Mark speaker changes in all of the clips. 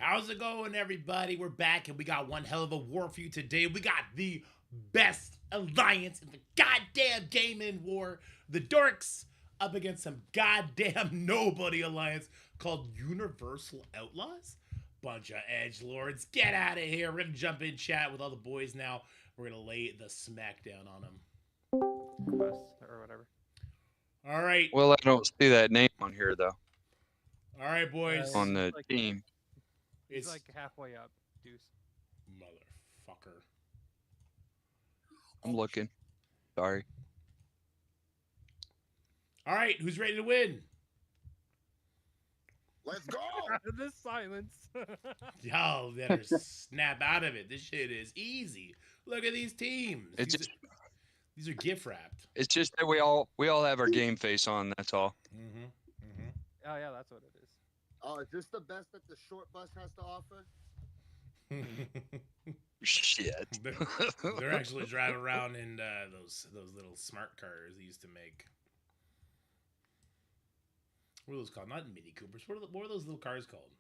Speaker 1: How's it going, everybody? We're back and we got one hell of a war for you today. We got the best alliance in the goddamn gaming war. The Dorks up against some goddamn nobody alliance called Universal Outlaws. Bunch of edge lords. Get out of here. We're gonna jump in chat with all the boys now. We're gonna lay the smackdown on them.
Speaker 2: Quest or whatever.
Speaker 1: All right.
Speaker 3: Well, I don't see that name on here though.
Speaker 1: All right, boys.
Speaker 3: On the
Speaker 2: like-
Speaker 3: team.
Speaker 2: He's
Speaker 1: It's
Speaker 2: like halfway up, Deuce.
Speaker 1: motherfucker.
Speaker 3: I'm looking. Sorry.
Speaker 1: All right, who's ready to win?
Speaker 4: Let's go!
Speaker 2: This silence.
Speaker 1: Y'all better snap out of it. This shit is easy. Look at these teams. These are gift wrapped.
Speaker 3: It's just that we all have our game face on. That's all.
Speaker 2: Oh yeah, that's what it is.
Speaker 4: Oh, is this the best that the short bus has to offer?
Speaker 3: Shit.
Speaker 1: They're actually driving around in those little smart cars they used to make. What are those called? Not Mini Coopers. What are those little cars called?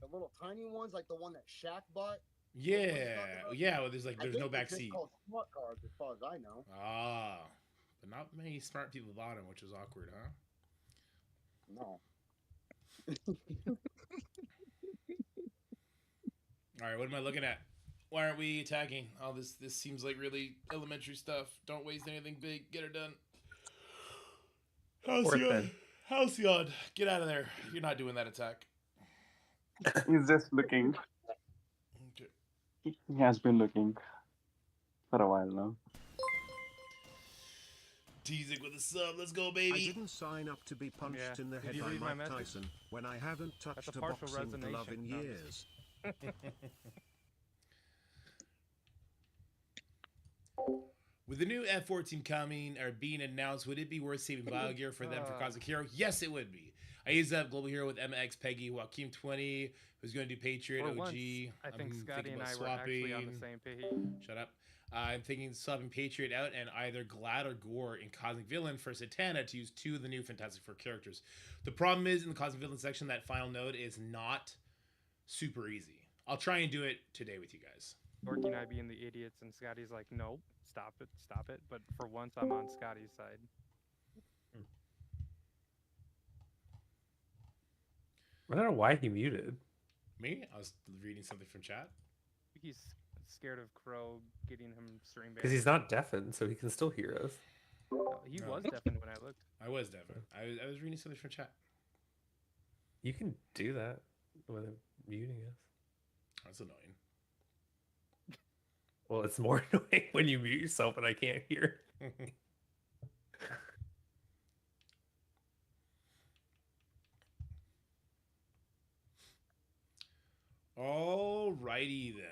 Speaker 4: The little tiny ones, like the one that Shaq bought?
Speaker 1: Yeah. Well, there's
Speaker 4: I
Speaker 1: no
Speaker 4: think
Speaker 1: back
Speaker 4: it's just
Speaker 1: seat.
Speaker 4: called smart cars, as far as I know.
Speaker 1: Ah. But not many smart people bought them, which is awkward, huh?
Speaker 4: No.
Speaker 1: All right, what am I looking at? Why aren't we attacking? Oh, this seems like really elementary stuff. Don't waste anything big. Get her done. Halcyon, get out of there. You're not doing that attack.
Speaker 5: He's just looking.
Speaker 1: Okay.
Speaker 5: He has been looking for a while now.
Speaker 1: Teasing with a sub. Let's go,
Speaker 6: I
Speaker 1: baby.
Speaker 6: didn't sign up to be punched
Speaker 2: Yeah.
Speaker 6: in the
Speaker 2: Did
Speaker 6: head
Speaker 2: you
Speaker 6: by
Speaker 2: read my
Speaker 6: Mike
Speaker 2: message?
Speaker 6: Tyson when I haven't touched
Speaker 2: That's a
Speaker 6: a
Speaker 2: partial
Speaker 6: boxing glove in
Speaker 2: resonation. No, I'm
Speaker 6: years.
Speaker 1: With the new F-14 coming or being announced, would it be worth saving bio gear for them for Cosmic Hero? Yes, it would be. I used up Global Hero with MX, Peggy, Joaquin 20, who's going to do Patriot,
Speaker 2: For
Speaker 1: OG.
Speaker 2: once, I think
Speaker 1: I'm
Speaker 2: Scotty
Speaker 1: thinking
Speaker 2: and I
Speaker 1: about
Speaker 2: were actually on
Speaker 1: swapping-
Speaker 2: the same page.
Speaker 1: Shut up. I'm thinking swapping Patriot out and either Glad or Gore in Cosmic Villain for Satana to use two of the new Fantastic Four characters. The problem is in the Cosmic Villain section, that final node is not super easy. I'll try and do it today with you guys.
Speaker 2: Dorky and I being the idiots, and Scotty's like, nope, stop it. But for once, I'm on Scotty's side.
Speaker 7: I don't know why he muted.
Speaker 1: Me? I was reading something from chat.
Speaker 2: He's scared of Crow getting him stream banned.
Speaker 7: Because he's not deafened, so he can still hear us.
Speaker 2: Oh, he was deafened when I looked.
Speaker 1: I was definitely. I was reading something from chat.
Speaker 7: You can do that without muting us.
Speaker 1: That's annoying.
Speaker 7: Well, it's more annoying when you mute yourself and I can't hear.
Speaker 1: Alrighty then.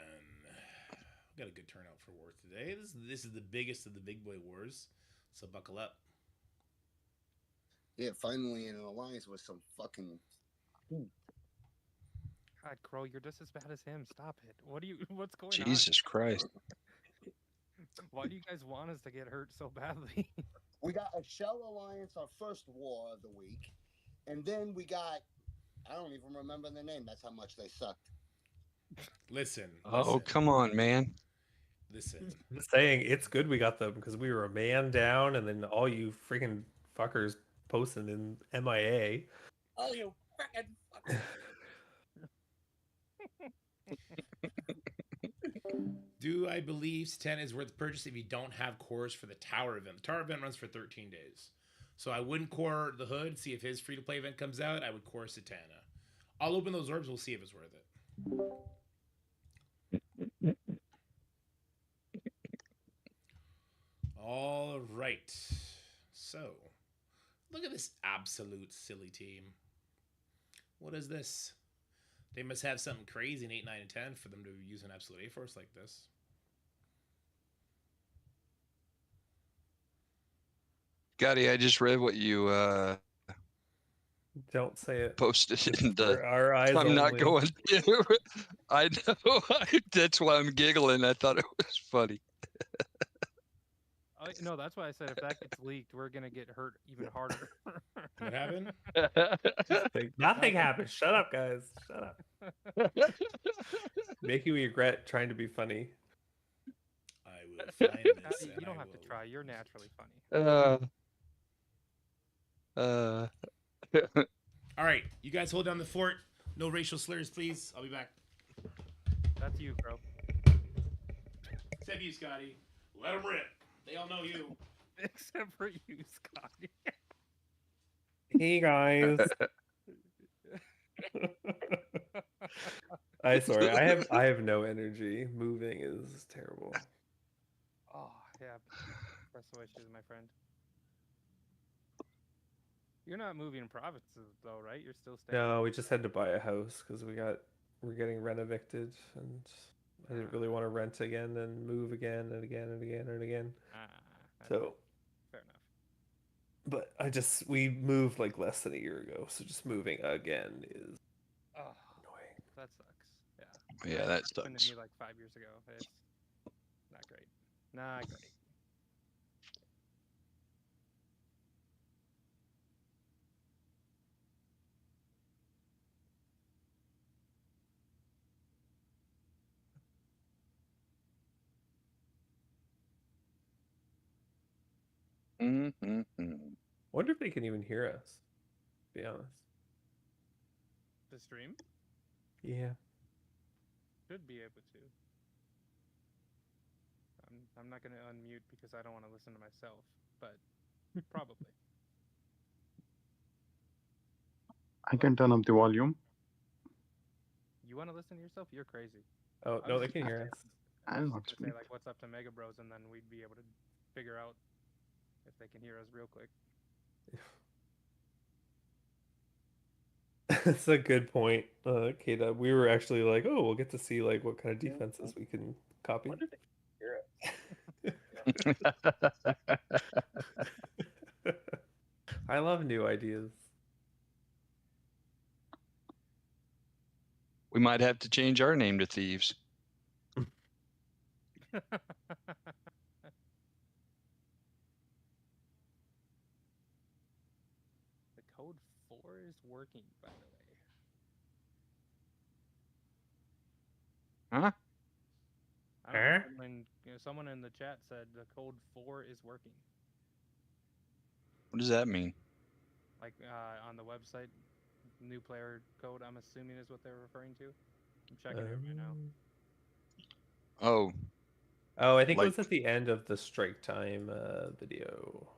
Speaker 1: We got a good turnout for war today. This is the biggest of the big boy wars, so buckle up.
Speaker 4: Yeah, finally in an alliance with some fucking...
Speaker 2: God, Crow, you're just as bad as him. Stop it. What's going on?
Speaker 3: Jesus Christ.
Speaker 2: Why do you guys want us to get hurt so badly?
Speaker 4: We got a Shell Alliance, our first war of the week. And then we got... I don't even remember the name. That's how much they sucked.
Speaker 1: Listen.
Speaker 3: Oh, come on, man.
Speaker 1: Listen.
Speaker 7: I'm just saying, it's good we got them because we were a man down and then all you freaking fuckers posting in MIA.
Speaker 4: Oh, you freaking fuckers.
Speaker 1: Do I believe 10 is worth the purchase if you don't have cores for the Tower event? The Tower event runs for 13 days. So I wouldn't core the Hood, see if his free-to-play event comes out. I would core Satana. I'll open those orbs. We'll see if it's worth it. All right. So, look at this absolute silly team. What is this? They must have something crazy in 8, 9, and 10 for them to use an absolute A-Force like this.
Speaker 3: Gotti, I just read what you
Speaker 7: Don't say it.
Speaker 3: posted in
Speaker 7: For
Speaker 3: the...
Speaker 7: our eyes
Speaker 3: I'm not
Speaker 7: only.
Speaker 3: going to. I know. That's why I'm giggling. I thought it was funny.
Speaker 2: No, that's why I said if that gets leaked, we're gonna get hurt even harder.
Speaker 1: What happened?
Speaker 7: Nothing happened. Shut up, guys. Shut up. Making me regret trying to be funny.
Speaker 1: I will find this.
Speaker 2: You
Speaker 1: and
Speaker 2: don't
Speaker 1: I
Speaker 2: have to
Speaker 1: will-
Speaker 2: try. You're naturally funny.
Speaker 1: All right, you guys hold down the fort. No racial slurs, please. I'll be back.
Speaker 2: That's you, bro.
Speaker 1: Except you, Scotty. Let them rip. They all know you.
Speaker 2: Except for you, Scotty.
Speaker 7: Hey guys. I sorry. I have no energy. Moving is terrible.
Speaker 2: Oh yeah, best wishes, my friend. You're not moving provinces though, right? You're still staying.
Speaker 7: No, we just had to buy a house because we're getting rent evicted, and I didn't really want to rent again and move again and again and again and again. So,
Speaker 2: fair enough.
Speaker 7: but we moved like less than a year ago, so just moving again is
Speaker 2: Oh,
Speaker 7: annoying.
Speaker 2: that sucks. Yeah.
Speaker 3: Yeah, that
Speaker 2: Happened to
Speaker 3: sucks.
Speaker 2: me like 5 years ago. It's not great. Not great.
Speaker 7: Wonder if they can even hear us. To be honest.
Speaker 2: The stream
Speaker 7: Yeah.
Speaker 2: should be able to. I'm not gonna unmute because I don't want to listen to myself, but probably.
Speaker 5: I can turn up the volume.
Speaker 2: You want to listen to yourself? You're crazy.
Speaker 7: Oh
Speaker 2: I
Speaker 7: no,
Speaker 2: was
Speaker 7: they
Speaker 2: just
Speaker 7: can
Speaker 2: gonna
Speaker 7: hear
Speaker 2: say-
Speaker 7: us.
Speaker 2: I
Speaker 5: I'll
Speaker 2: was
Speaker 5: not
Speaker 2: just gonna say
Speaker 5: speak.
Speaker 2: like, what's up to Mega Bros, and then we'd be able to figure out if they can hear us real quick.
Speaker 7: That's a good point, Kata. We were actually like, oh, we'll get to see like what kind of defenses we can copy. I love new ideas.
Speaker 3: We might have to change our name to Thieves.
Speaker 2: The code 4 is working, by the way.
Speaker 3: Huh?
Speaker 2: I don't know.
Speaker 7: Huh?
Speaker 2: Someone in the chat said the code 4 is working.
Speaker 3: What does that mean?
Speaker 2: Like on the website, new player code, I'm assuming is what they're referring to. I'm checking it right now.
Speaker 3: Oh,
Speaker 7: Oh, I think it
Speaker 3: Like-
Speaker 7: was at the end of the strike time video.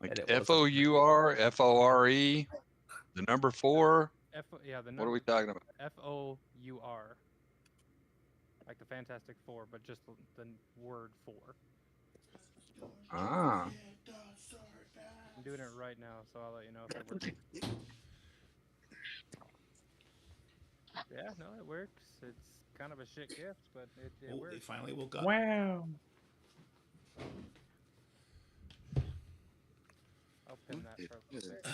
Speaker 3: like
Speaker 7: And it wasn't.
Speaker 3: FOUR, FORE, the number 4.
Speaker 2: Yeah, the
Speaker 3: What are
Speaker 2: number
Speaker 3: we talking about?
Speaker 2: FOUR. Like the Fantastic Four, but just the word 4.
Speaker 3: Ah.
Speaker 2: I'm doing it right now, so I'll let you know if it works. Yeah, no, it works. It's kind of a shit gift, but it
Speaker 1: Oh, they
Speaker 2: works.
Speaker 1: finally woke up.
Speaker 7: Wow.
Speaker 2: I'll pin that for a little bit.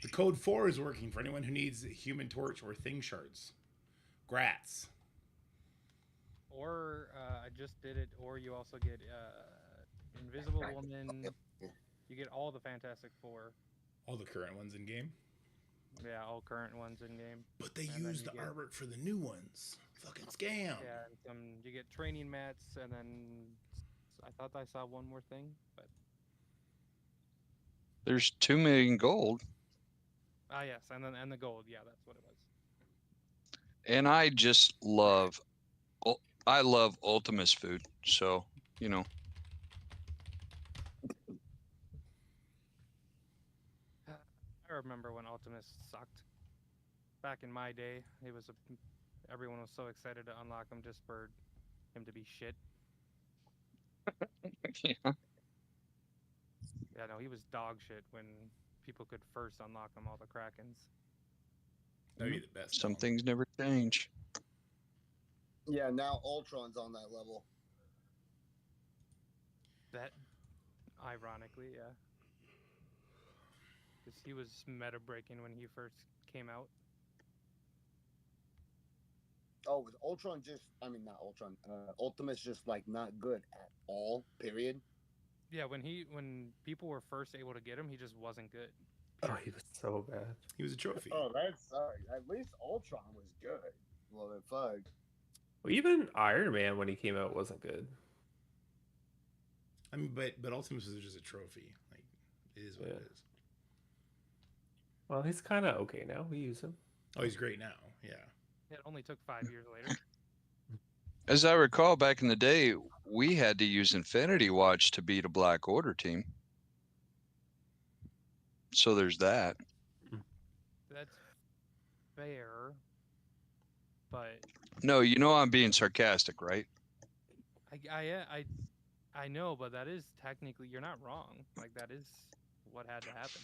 Speaker 1: The code 4 is working for anyone who needs Human Torch or Thing Shards. Grats.
Speaker 2: Or I just did it. Or you also get Invisible Woman. You get all the Fantastic Four.
Speaker 1: All the current ones in game.
Speaker 2: Yeah, all current ones in game.
Speaker 1: But they
Speaker 2: And then
Speaker 1: use
Speaker 2: you
Speaker 1: the
Speaker 2: get-
Speaker 1: artwork for the new ones. Fucking scam.
Speaker 2: Yeah, and you get training mats, and then I thought I saw one more thing, but
Speaker 3: There's 2 million gold.
Speaker 2: yes, and then the gold. Yeah, that's what it was.
Speaker 3: And I just love, I love Ultimus food. So, you know.
Speaker 2: I remember when Ultimus sucked. Back in my day, it was everyone was so excited to unlock him just for him to be shit.
Speaker 3: Yeah.
Speaker 2: Yeah, no, he was dog shit when people could first unlock him, all the Krakens.
Speaker 1: That'd be the best.
Speaker 3: Some
Speaker 1: though.
Speaker 3: things never change.
Speaker 4: Yeah, now Ultron's on that level.
Speaker 2: That, ironically, yeah. Because he was meta breaking when he first came out.
Speaker 4: Oh, was Ultron just? I mean, not Ultron. Ultimate's just like not good at all. Period.
Speaker 2: Yeah, when people were first able to get him, he just wasn't good.
Speaker 7: Oh, he was so bad.
Speaker 1: He was a trophy.
Speaker 4: Oh, that's sorry. At least Ultron was good. Well, then fuck.
Speaker 7: Well, even Iron Man when he came out wasn't good.
Speaker 1: I mean, but Ultimus was just a trophy. Like, it is what it is.
Speaker 7: Well, he's kind of okay now. We use him.
Speaker 1: Oh, he's great now. Yeah.
Speaker 2: It only took 5 years later.
Speaker 3: As I recall, back in the day, we had to use Infinity Watch to beat a Black Order team. So there's that.
Speaker 2: That's fair, but
Speaker 3: No, you know I'm being sarcastic, right?
Speaker 2: I know, but that is technically, you're not wrong. Like, that is what had to happen.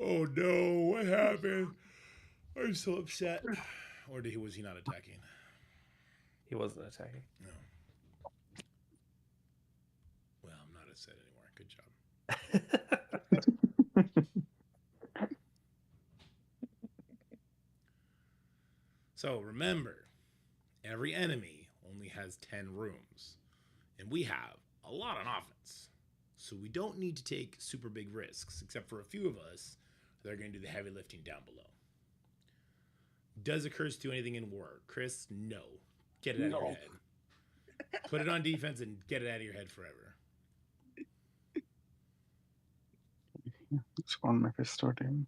Speaker 1: Oh no! What happened? I'm so upset. Or was he not attacking?
Speaker 7: He wasn't attacking.
Speaker 1: No. Well, I'm not upset anymore. Good job. So remember, every enemy only has 10 rooms, and we have a lot on offense. So we don't need to take super big risks, except for a few of us that are going to do the heavy lifting down below. Does a curse do anything in war? Chris, no. Get it out of your head. Put it on defense and get it out of your head forever.
Speaker 5: It's one Mephisto team.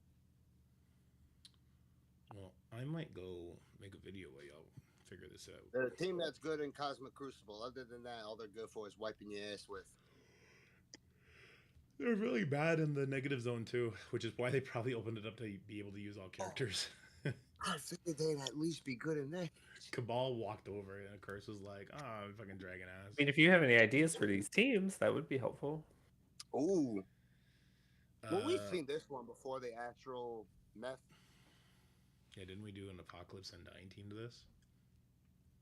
Speaker 1: Well, I might go make a video while y'all figure this out.
Speaker 4: The team that's good in Cosmic Crucible. Other than that, all they're good for is wiping your ass with.
Speaker 1: They're really bad in the negative zone too, which is why they probably opened it up to be able to use all characters.
Speaker 4: I figured they'd at least be good in that.
Speaker 1: Cabal walked over and of course was like, "Oh, fucking dragon ass."
Speaker 7: I mean, if you have any ideas for these teams, that would be helpful.
Speaker 4: Ooh. Well, we've seen this one before, the Astral Meth.
Speaker 1: Yeah, didn't we do an Apocalypse Undying team to this?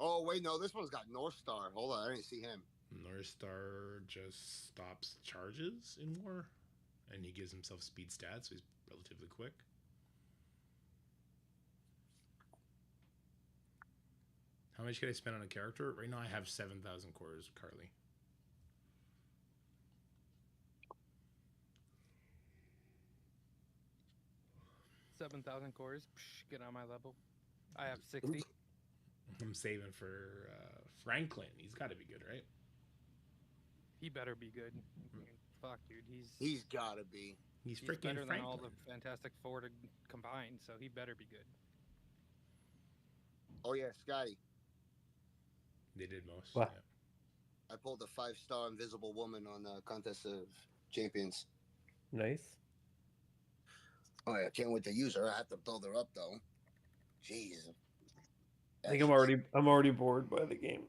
Speaker 4: Oh, wait, no, this one's got North Star. Hold on, I didn't see him.
Speaker 1: North Star just stops charges in war, and he gives himself speed stats, so he's relatively quick. How much can I spend on a character? Right now I have 7,000 cores, Carly.
Speaker 2: $7,000 cores. Psh, get on my level. I have 60.
Speaker 1: I'm saving for Franklin. He's got to be good, right?
Speaker 2: He better be good. I mean, fuck, dude.
Speaker 4: He's gotta be.
Speaker 1: He's
Speaker 2: He's
Speaker 1: freaking
Speaker 2: better
Speaker 1: Franklin.
Speaker 2: than all the Fantastic Four to combine, so he better be good.
Speaker 4: Oh, yeah, Scotty.
Speaker 1: They did most.
Speaker 7: What?
Speaker 4: I pulled a 5-star Invisible Woman on the Contest of Champions.
Speaker 7: Nice.
Speaker 4: Oh, yeah, I can't wait to use her. I have to build her up, though. Jeez.
Speaker 7: I think I'm already bored by the game.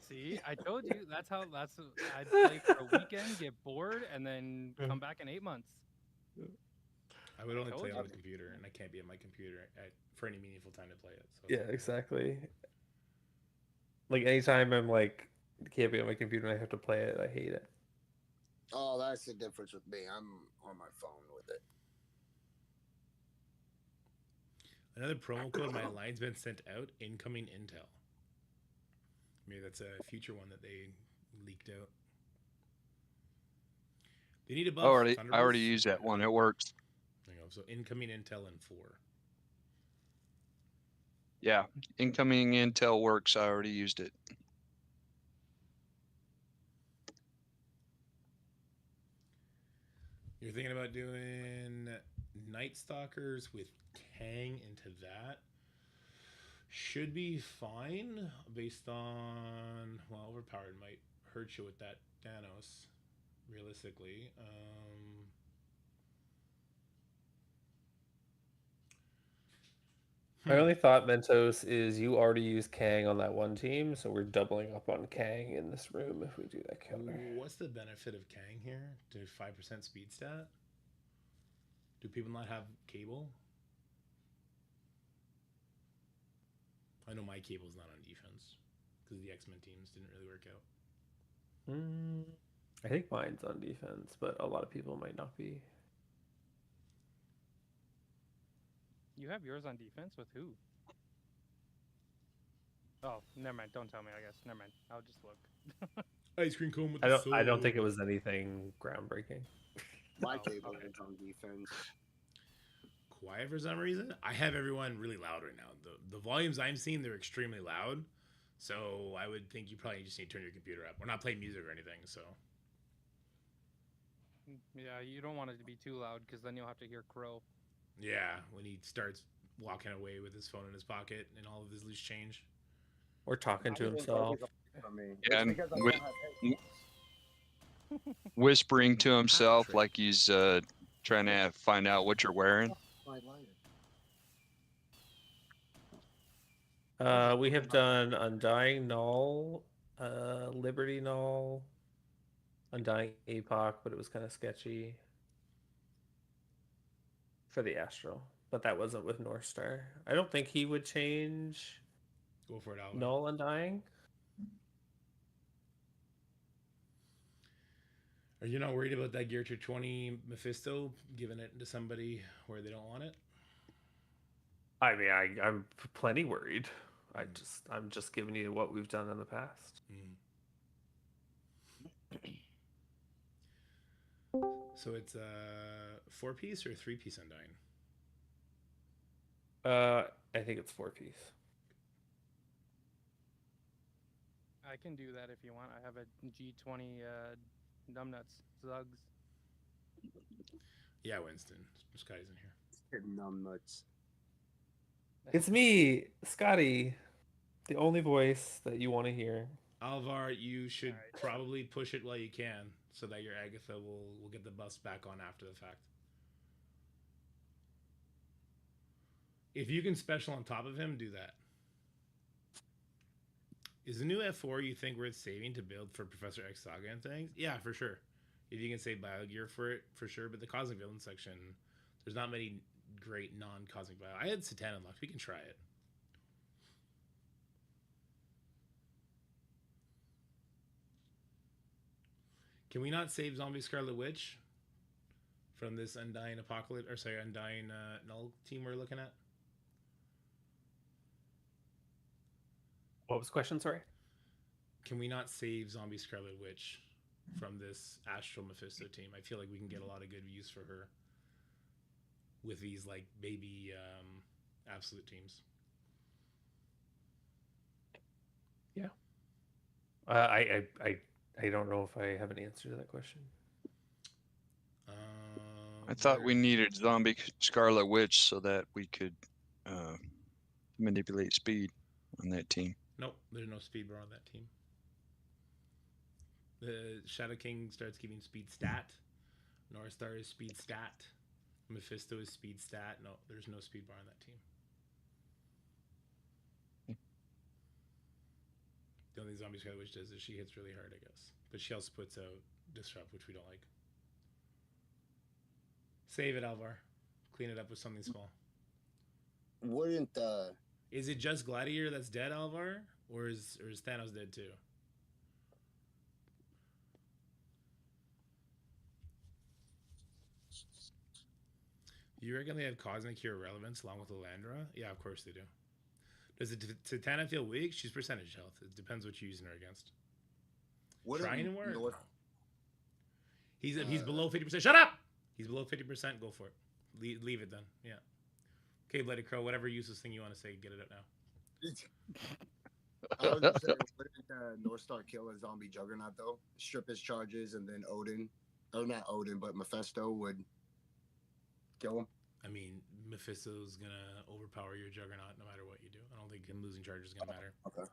Speaker 2: See, I told you I'd play for a weekend, get bored, and then come back in 8 months.
Speaker 1: I would only
Speaker 2: told
Speaker 1: play
Speaker 2: you.
Speaker 1: on the computer, and I can't be at my computer for any meaningful time to play it. So.
Speaker 7: Yeah, exactly. Like anytime I'm like can't be on my computer and I have to play it, I hate it.
Speaker 4: Oh, that's the difference with me. I'm on my phone with it.
Speaker 1: Another promo code, my line's been sent out. Incoming intel. Maybe that's a future one that they leaked out. They need a buff.
Speaker 3: I already
Speaker 1: Thunderbolts.
Speaker 3: used that one. It works.
Speaker 1: There you go. So incoming intel in 4.
Speaker 3: Yeah, incoming intel works. I already used it.
Speaker 1: You're thinking about doing Night Stalkers with Kang into that. Should be fine based on, well, overpowered might hurt you with that Thanos, realistically.
Speaker 7: My only thought, Mentos, is you already used Kang on that one team, so we're doubling up on Kang in this room if we do that counter.
Speaker 1: What's the benefit of Kang here? Do 5% speed stat? Do people not have cable? I know my cable's not on defense because the X-Men teams didn't really work out.
Speaker 7: I think mine's on defense, but a lot of people might not be.
Speaker 2: You have yours on defense with who? Oh, never mind. Don't tell me. I guess. Never mind. I'll just look.
Speaker 1: Ice cream cone with
Speaker 7: I
Speaker 1: the
Speaker 7: don't. I don't think it
Speaker 1: soul.
Speaker 7: was anything groundbreaking.
Speaker 4: My
Speaker 2: Oh,
Speaker 4: table
Speaker 2: okay.
Speaker 4: is on defense.
Speaker 1: Quiet for some reason. I have everyone really loud right now. The volumes I'm seeing, they're extremely loud. So I would think you probably just need to turn your computer up. We're not playing music or anything, so
Speaker 2: Yeah, you don't want it to be too loud because then you'll have to hear Crow.
Speaker 1: yeah. When he starts walking away with his phone in his pocket and all of his loose change.
Speaker 7: Or talking to
Speaker 4: Everything's
Speaker 7: himself.
Speaker 4: always up for me.
Speaker 3: Yeah,
Speaker 4: It's
Speaker 3: and
Speaker 4: because I
Speaker 3: with-
Speaker 4: don't have headphones.
Speaker 3: whispering to himself
Speaker 1: trick.
Speaker 3: like he's trying to find out what you're wearing.
Speaker 4: My lighter.
Speaker 7: We have done Undying Null, Liberty Null, Undying Epoch, but it was kind of sketchy for the Astral. But that wasn't with North Star. I don't think he would change
Speaker 1: Go for it, Alvin.
Speaker 7: Null Undying.
Speaker 1: Are you not worried about that Gear Tier 20 Mephisto giving it to somebody where they don't want it?
Speaker 7: I mean, I'm plenty worried. I'm just giving you what we've done in the past.
Speaker 1: So it's a 4-piece or a 3-piece Undying?
Speaker 7: I think it's 4-piece.
Speaker 2: I can do that if you want. I have a G20 numbnuts Zugs.
Speaker 1: Yeah, Winston. Scotty's in here.
Speaker 4: Hitting numb nuts.
Speaker 7: It's me, Scotty, the only voice that you want to hear.
Speaker 1: Alvar, you should
Speaker 2: Alright.
Speaker 1: probably push it while you can so that your Agatha will get the bus back on after the fact. If you can special on top of him, do that. Is the new F4 you think worth saving to build for Professor X Saga and things? Yeah, for sure. If you can save Biogear for it, for sure. But the Cosmic Villain section, there's not many great non-Cosmic Bio. I had Satana unlocked. We can try it. Can we not save Zombie Scarlet Witch from this Undying Apocalypse, or sorry, Undying Null team we're looking at?
Speaker 7: What was the question? Sorry.
Speaker 1: Can we not save Zombie Scarlet Witch from this Astral Mephisto team? I feel like we can get a lot of good views for her with these like baby absolute teams.
Speaker 7: Yeah. I don't know if I have an answer to that question.
Speaker 3: I thought we needed Zombie Scarlet Witch so that we could manipulate speed on that team.
Speaker 1: Nope, there's no speed bar on that team. The Shadow King starts giving speed stat. North Star is speed stat. Mephisto is speed stat. No, there's no speed bar on that team. The only Zombie Scarlet Witch does is she hits really hard, I guess. But she also puts out Disrupt, which we don't like. Save it, Alvar. Clean it up with something small.
Speaker 4: Wouldn't
Speaker 1: Is it just Gladiator that's dead, Alvar? Or is Thanos dead too? You reckon they have Cosmic Hero relevance along with Elandra? Yeah, of course they do. Does Satana feel weak? She's percentage health. It depends what you're using her against.
Speaker 4: wouldn't
Speaker 1: Try anymore?
Speaker 4: North,
Speaker 1: He's below 50%. Shut up! He's below 50%. Go for it. Leave it then. Yeah. Okay, Bloody Crow, whatever useless thing you want to say, get it out now.
Speaker 4: I was gonna say, wouldn't North Star kill a zombie juggernaut though? Strip his charges and then Odin, or not Odin, but Mephisto would kill him.
Speaker 1: I mean, Mephisto's going to overpower your Juggernaut no matter what you do. I don't think him losing charge is going to matter.
Speaker 4: Okay.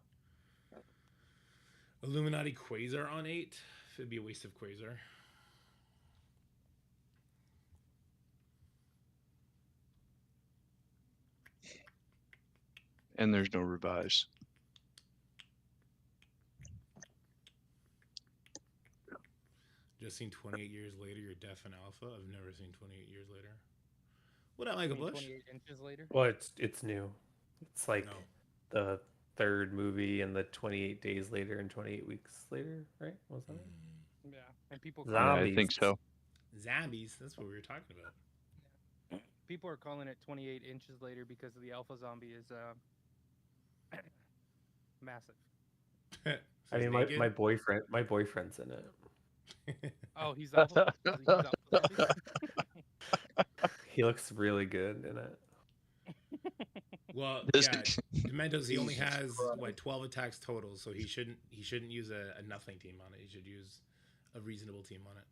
Speaker 1: Illuminati Quasar on 8. It'd be a waste of Quasar.
Speaker 3: And there's no revives.
Speaker 1: Just seen 28 years later, you're deaf and alpha. I've never seen 28 years later. What up, Michael Bush?
Speaker 2: 28 inches later.
Speaker 7: Well, it's new. It's like
Speaker 1: No.
Speaker 7: the third movie and the 28 days later and 28 weeks later, right? Was that it?
Speaker 2: Yeah, and people
Speaker 3: Yeah, I
Speaker 7: Zombies.
Speaker 3: think so.
Speaker 1: Zombies. That's what we were talking about.
Speaker 2: people are calling it 28 inches later because the alpha zombie is massive.
Speaker 7: I mean, my boyfriend's in it.
Speaker 2: Oh, he's also he's also happy.
Speaker 7: He looks really good in it.
Speaker 1: Well,
Speaker 3: This-
Speaker 1: yeah, Dementos. He only
Speaker 4: Jesus
Speaker 1: has
Speaker 4: Christ.
Speaker 1: 12 attacks total, so he shouldn't use a nothing team on it. He should use a reasonable team on it.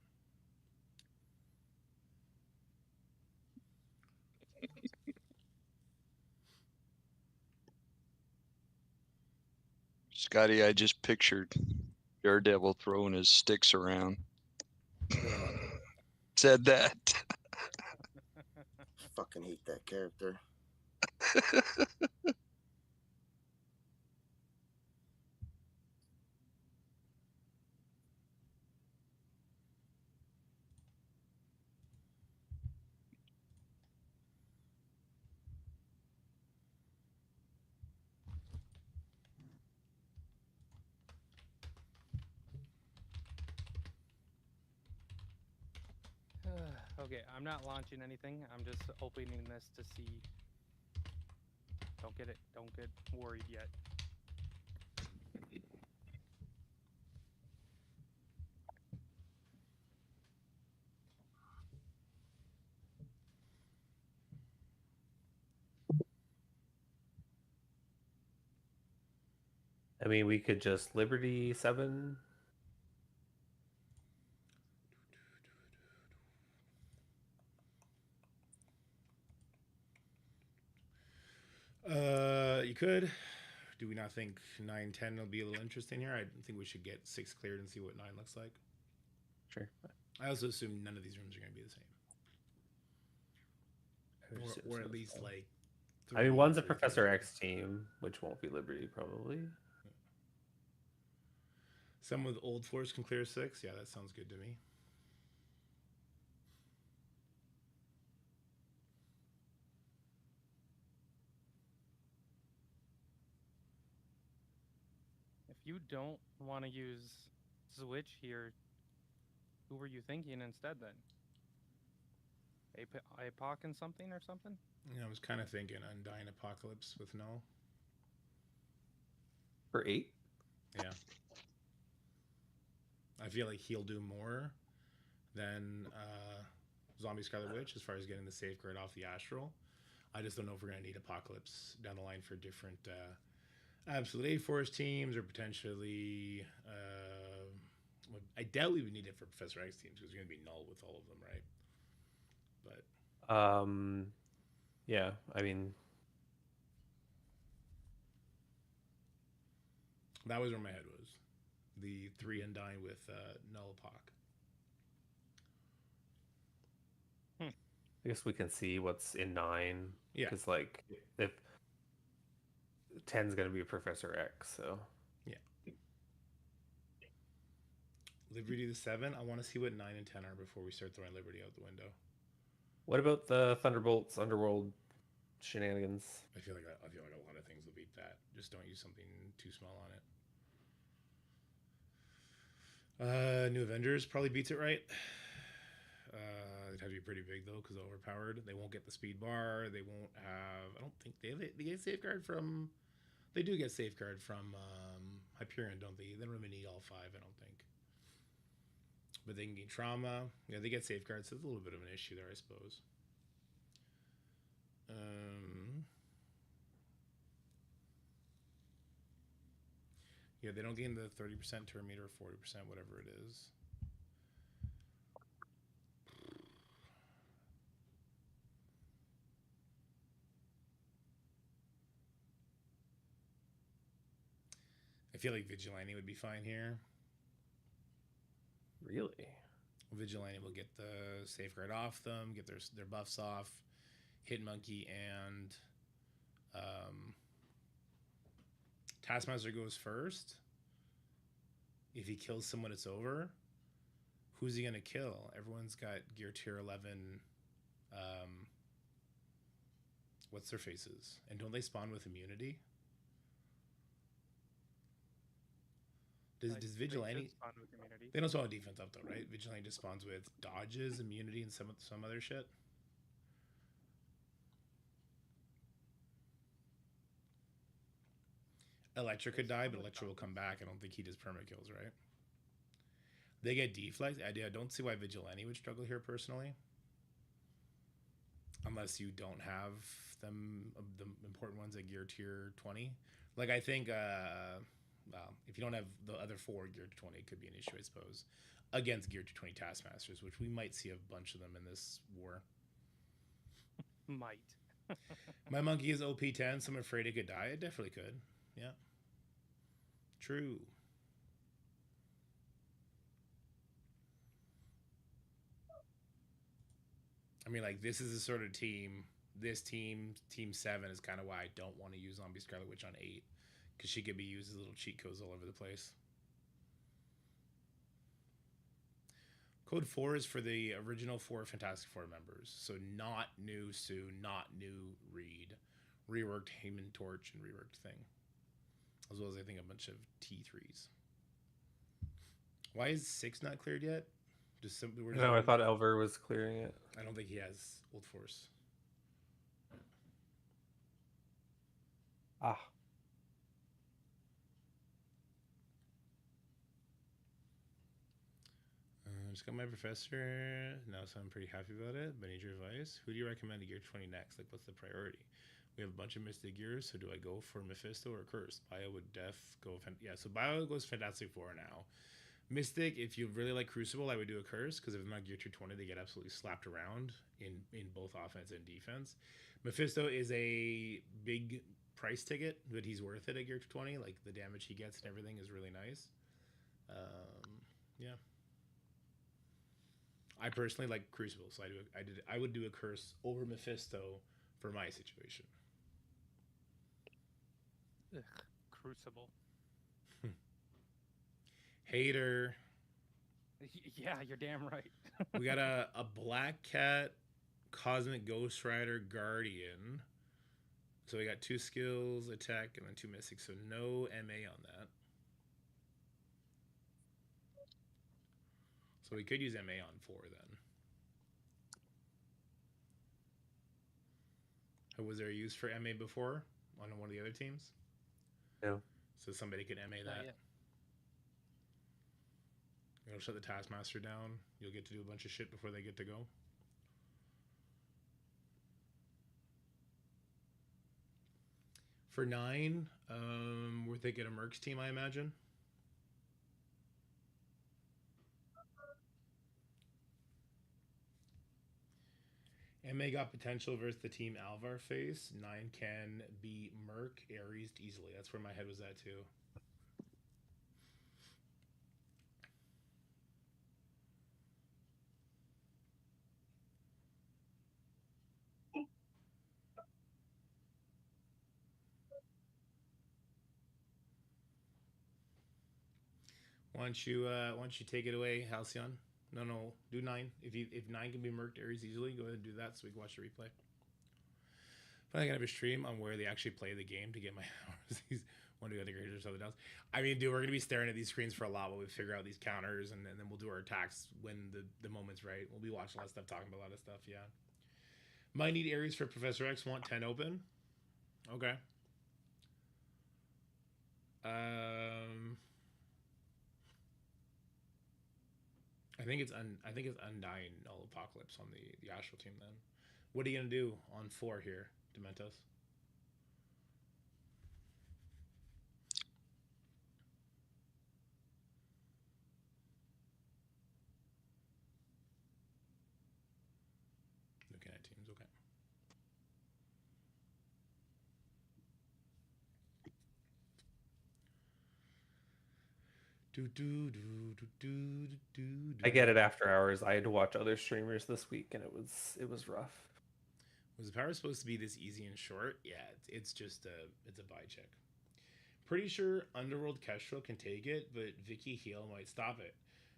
Speaker 3: Scotty, I just pictured Daredevil throwing his sticks around. Said that.
Speaker 4: Fucking hate that character.
Speaker 2: Okay, I'm not launching anything. I'm just opening this to see. Don't get worried yet.
Speaker 7: I mean, we could just Liberty 7.
Speaker 1: You could. Do we not think 9-10 will be a little interesting here? I think we should get 6 cleared and see what 9 looks like.
Speaker 7: Sure.
Speaker 1: I also assume none of these rooms are going to be the same, or at least like.
Speaker 7: I mean, one's a
Speaker 1: 3
Speaker 7: Professor X team, which won't be Liberty probably.
Speaker 1: Some with old floors can clear 6. Yeah, that sounds good to me.
Speaker 2: If you don't want to use Switch here, who were you thinking instead then? APOC and something or something?
Speaker 1: Yeah, I was kind of thinking Undying Apocalypse with Null.
Speaker 7: For 8?
Speaker 1: Yeah. I feel like he'll do more than Zombie Scarlet Witch as far as getting the safeguard off the Astral. I just don't know if we're going to need Apocalypse down the line for different Absolute A-Force teams or potentially... I doubt we would need it for Professor X teams because you're going to be Null with all of them, right? But
Speaker 7: yeah, I mean...
Speaker 1: That was where my head was. The 3 Undying with Null Apoc.
Speaker 7: I guess we can see what's in 9.
Speaker 1: Yeah.
Speaker 7: Because, like, if 10's going to be Professor X, so...
Speaker 1: Yeah. Liberty to 7. I want to see what 9 and 10 are before we start throwing Liberty out the window.
Speaker 7: What about the Thunderbolts Underworld shenanigans?
Speaker 1: I feel like a lot of things will beat that. Just don't use something too small on it. New Avengers probably beats it, right? It'd have to be pretty big though, because overpowered. They won't get the speed bar. They won't have. I don't think they get safeguard from. They do get safeguard from Hyperion, don't they? They don't really need all 5, I don't think. But they can gain trauma. Yeah, they get safeguard, so it's a little bit of an issue there, I suppose. Yeah, they don't gain the 30% turn meter or 40%, whatever it is. I feel like Vigilante would be fine here.
Speaker 7: Really?
Speaker 1: Vigilante will get the safeguard off them, get their buffs off. Hit Monkey and Taskmaster goes first. If he kills someone, it's over. Who's he gonna kill? Everyone's got gear tier 11. What's their faces? And don't they spawn with immunity? Does Vigilante? They don't spawn with defense up though, right? Vigilante just spawns with dodges, immunity, and some other shit. Electra could die, but Electra will come back. I don't think he does perma kills, right? They get deflex. I don't see why Vigilante would struggle here personally. Unless you don't have them, the important ones at gear tier 20. Like, I think, well, if you don't have the other 4 gear to 20, it could be an issue, I suppose, against gear to 20 Taskmasters, which we might see a bunch of them in this war.
Speaker 2: Might.
Speaker 1: My monkey is OP10, so I'm afraid it could die. It definitely could. Yeah. True. I mean, like, this is the sort of team. This team, Team 7, is kind of why I don't want to use Zombie Scarlet Witch on 8. Because she could be used as little cheat codes all over the place. Code 4 is for the original 4 Fantastic Four members. So not new Sue, not new Reed. Reworked Heyman Torch and reworked Thing. As well as, I think, a bunch of T3s. Why is 6 not cleared yet? Just simply...
Speaker 7: No, I thought Elver was clearing it.
Speaker 1: I don't think he has Old Force.
Speaker 7: Ah.
Speaker 1: Just got my professor now, so I'm pretty happy about it. But I need your advice. Who do you recommend to gear 20 next? Like, what's the priority? We have a bunch of Mystic gears, so do I go for Mephisto or Curse? Bio would go... Yeah, so Bio goes Fantastic Four now. Mystic, if you really like Crucible, I would do a Curse, because if I'm not gear 220, they get absolutely slapped around in both offense and defense. Mephisto is a big price ticket, but he's worth it at gear 220. Like, the damage he gets and everything is really nice. Yeah. I personally like Crucible, so I would do a Curse over Mephisto for my situation.
Speaker 2: Ugh, Crucible.
Speaker 1: Hater.
Speaker 2: Yeah, you're damn right.
Speaker 1: We got a Black Cat, Cosmic Ghost Rider, Guardian. So we got 2 skills, attack, and then 2 mystic. So no MA on that. So we could use MA on 4 then. Was there a use for MA before on one of the other teams?
Speaker 7: No.
Speaker 1: So somebody could MA that. You'll shut the Taskmaster down. You'll get to do a bunch of shit before they get to go. For 9, we're thinking a Mercs team, I imagine. MA got potential versus the team Alvar face. 9 can beat Merc, Ares easily. That's where my head was at too. Why don't you take it away, Halcyon? No, do 9. If 9 can be Merc, Ares easily, go ahead and do that so we can watch the replay. But I can have a stream on where they actually play the game to get my hours. One to go to or something else. I mean, dude, we're gonna be staring at these screens for a lot while we figure out these counters, and then we'll do our attacks when the moment's right. We'll be watching a lot of stuff, talking about a lot of stuff. Yeah. Might need Ares for Professor X. Want 10 open. Okay. I think it's Undying Null Apocalypse on the Astral team then. What are you gonna do on 4 here, Dementos? Looking at teams, okay.
Speaker 7: I get it after hours. I had to watch other streamers this week, and it was rough.
Speaker 1: Was the power supposed to be this easy and short? Yeah, it's just it's a buy check. Pretty sure Underworld Kestrel can take it, but Vicky Heal might stop it.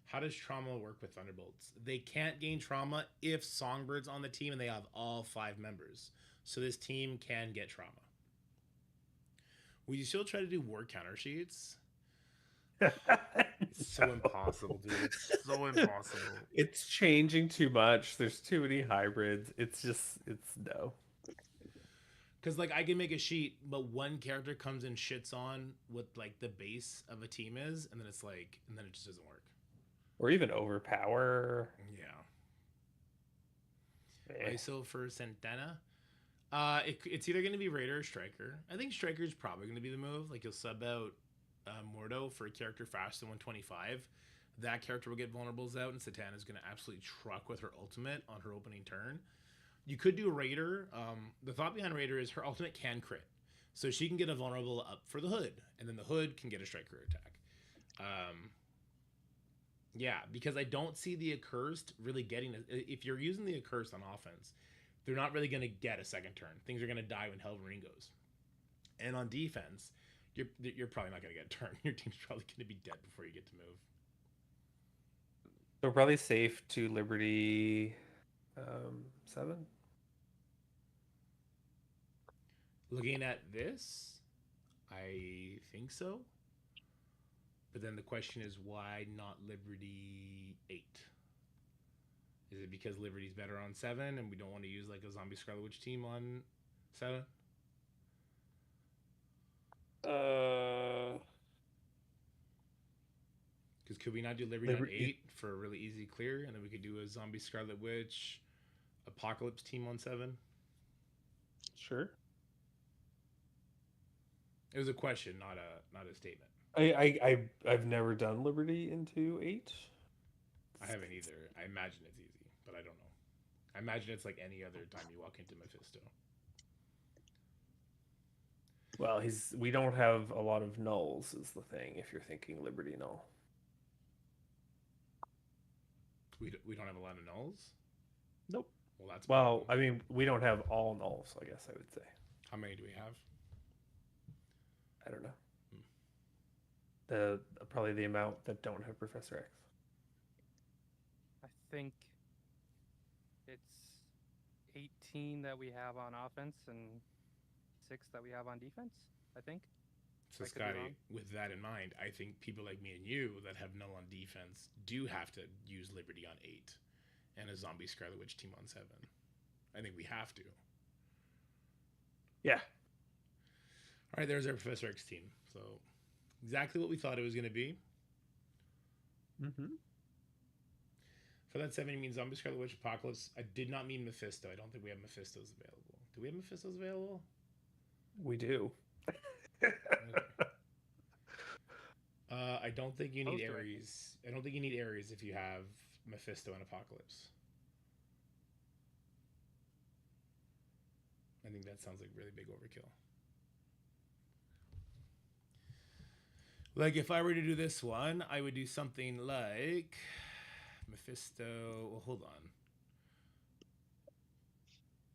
Speaker 1: How does Trauma work with Thunderbolts? They can't gain Trauma if Songbird's on the team and they have all 5 members. So this team can get Trauma. Will you still try to do war counter sheets? It's so impossible, dude. It's so impossible.
Speaker 7: It's changing too much. There's too many hybrids. It's no.
Speaker 1: Because like I can make a sheet, but one character comes and shits on what like the base of a team is, and then it's like, and then it just doesn't work.
Speaker 7: Or even overpower.
Speaker 1: Yeah.
Speaker 7: Eh.
Speaker 1: ISO for Satana. It's either going to be Raider or Striker. I think Striker is probably going to be the move. Like you'll sub out Mordo for a character faster than 125. That character will get vulnerables out, and Satana's going to absolutely truck with her ultimate on her opening turn. You could do Raider. The thought behind Raider is her ultimate can crit. So she can get a vulnerable up for the hood, and then the hood can get a striker attack. Yeah, because I don't see the Accursed really getting... If you're using the Accursed on offense, they're not really going to get a second turn. Things are going to die when Hellmarine goes. And on defense, you're probably not going to get a turn. Your team's probably going to be dead before you get to move.
Speaker 7: So probably safe to Liberty 7.
Speaker 1: Looking at this, I think so. But then the question is, why not Liberty 8? Is it because Liberty's better on 7 and we don't want to use like a Zombie Scarlet Witch team on 7? Because could we not do Liberty on 8 for a really easy clear, and then we could do a Zombie Scarlet Witch Apocalypse team on 7?
Speaker 7: Sure.
Speaker 1: It was a question, not a statement.
Speaker 7: I've never done Liberty into 8.
Speaker 1: I haven't either. I imagine it's easy, but I don't know. I imagine it's like any other time you walk into Mephisto.
Speaker 7: Well, we don't have a lot of nulls is the thing, if you're thinking Liberty null.
Speaker 1: We don't have a lot of nulls?
Speaker 7: Nope.
Speaker 1: Well, that's...
Speaker 7: Well, I mean, we don't have all nulls, I guess I would say.
Speaker 1: How many do we have?
Speaker 7: I don't know. Probably the amount that don't have Professor X.
Speaker 2: I think it's 18 that we have on offense and 6 that we have on defense, I think.
Speaker 1: So, Scotty, with that in mind, I think people like me and you that have null on defense do have to use Liberty on 8 and a Zombie Scarlet Witch team on 7. I think we have to.
Speaker 7: Yeah.
Speaker 1: All right, there's our Professor X team. So, exactly what we thought it was going to be.
Speaker 7: Mm-hmm.
Speaker 1: For that 7, you mean Zombie Scarlet Witch Apocalypse. I did not mean Mephisto. I don't think we have Mephistos available. Do we have Mephistos available?
Speaker 7: We do.
Speaker 1: Okay. I don't think you need Ares. I don't think you need Ares if you have Mephisto and Apocalypse. I think that sounds like really big overkill. Like if I were to do this one, I would do something like Mephisto. Well, hold on.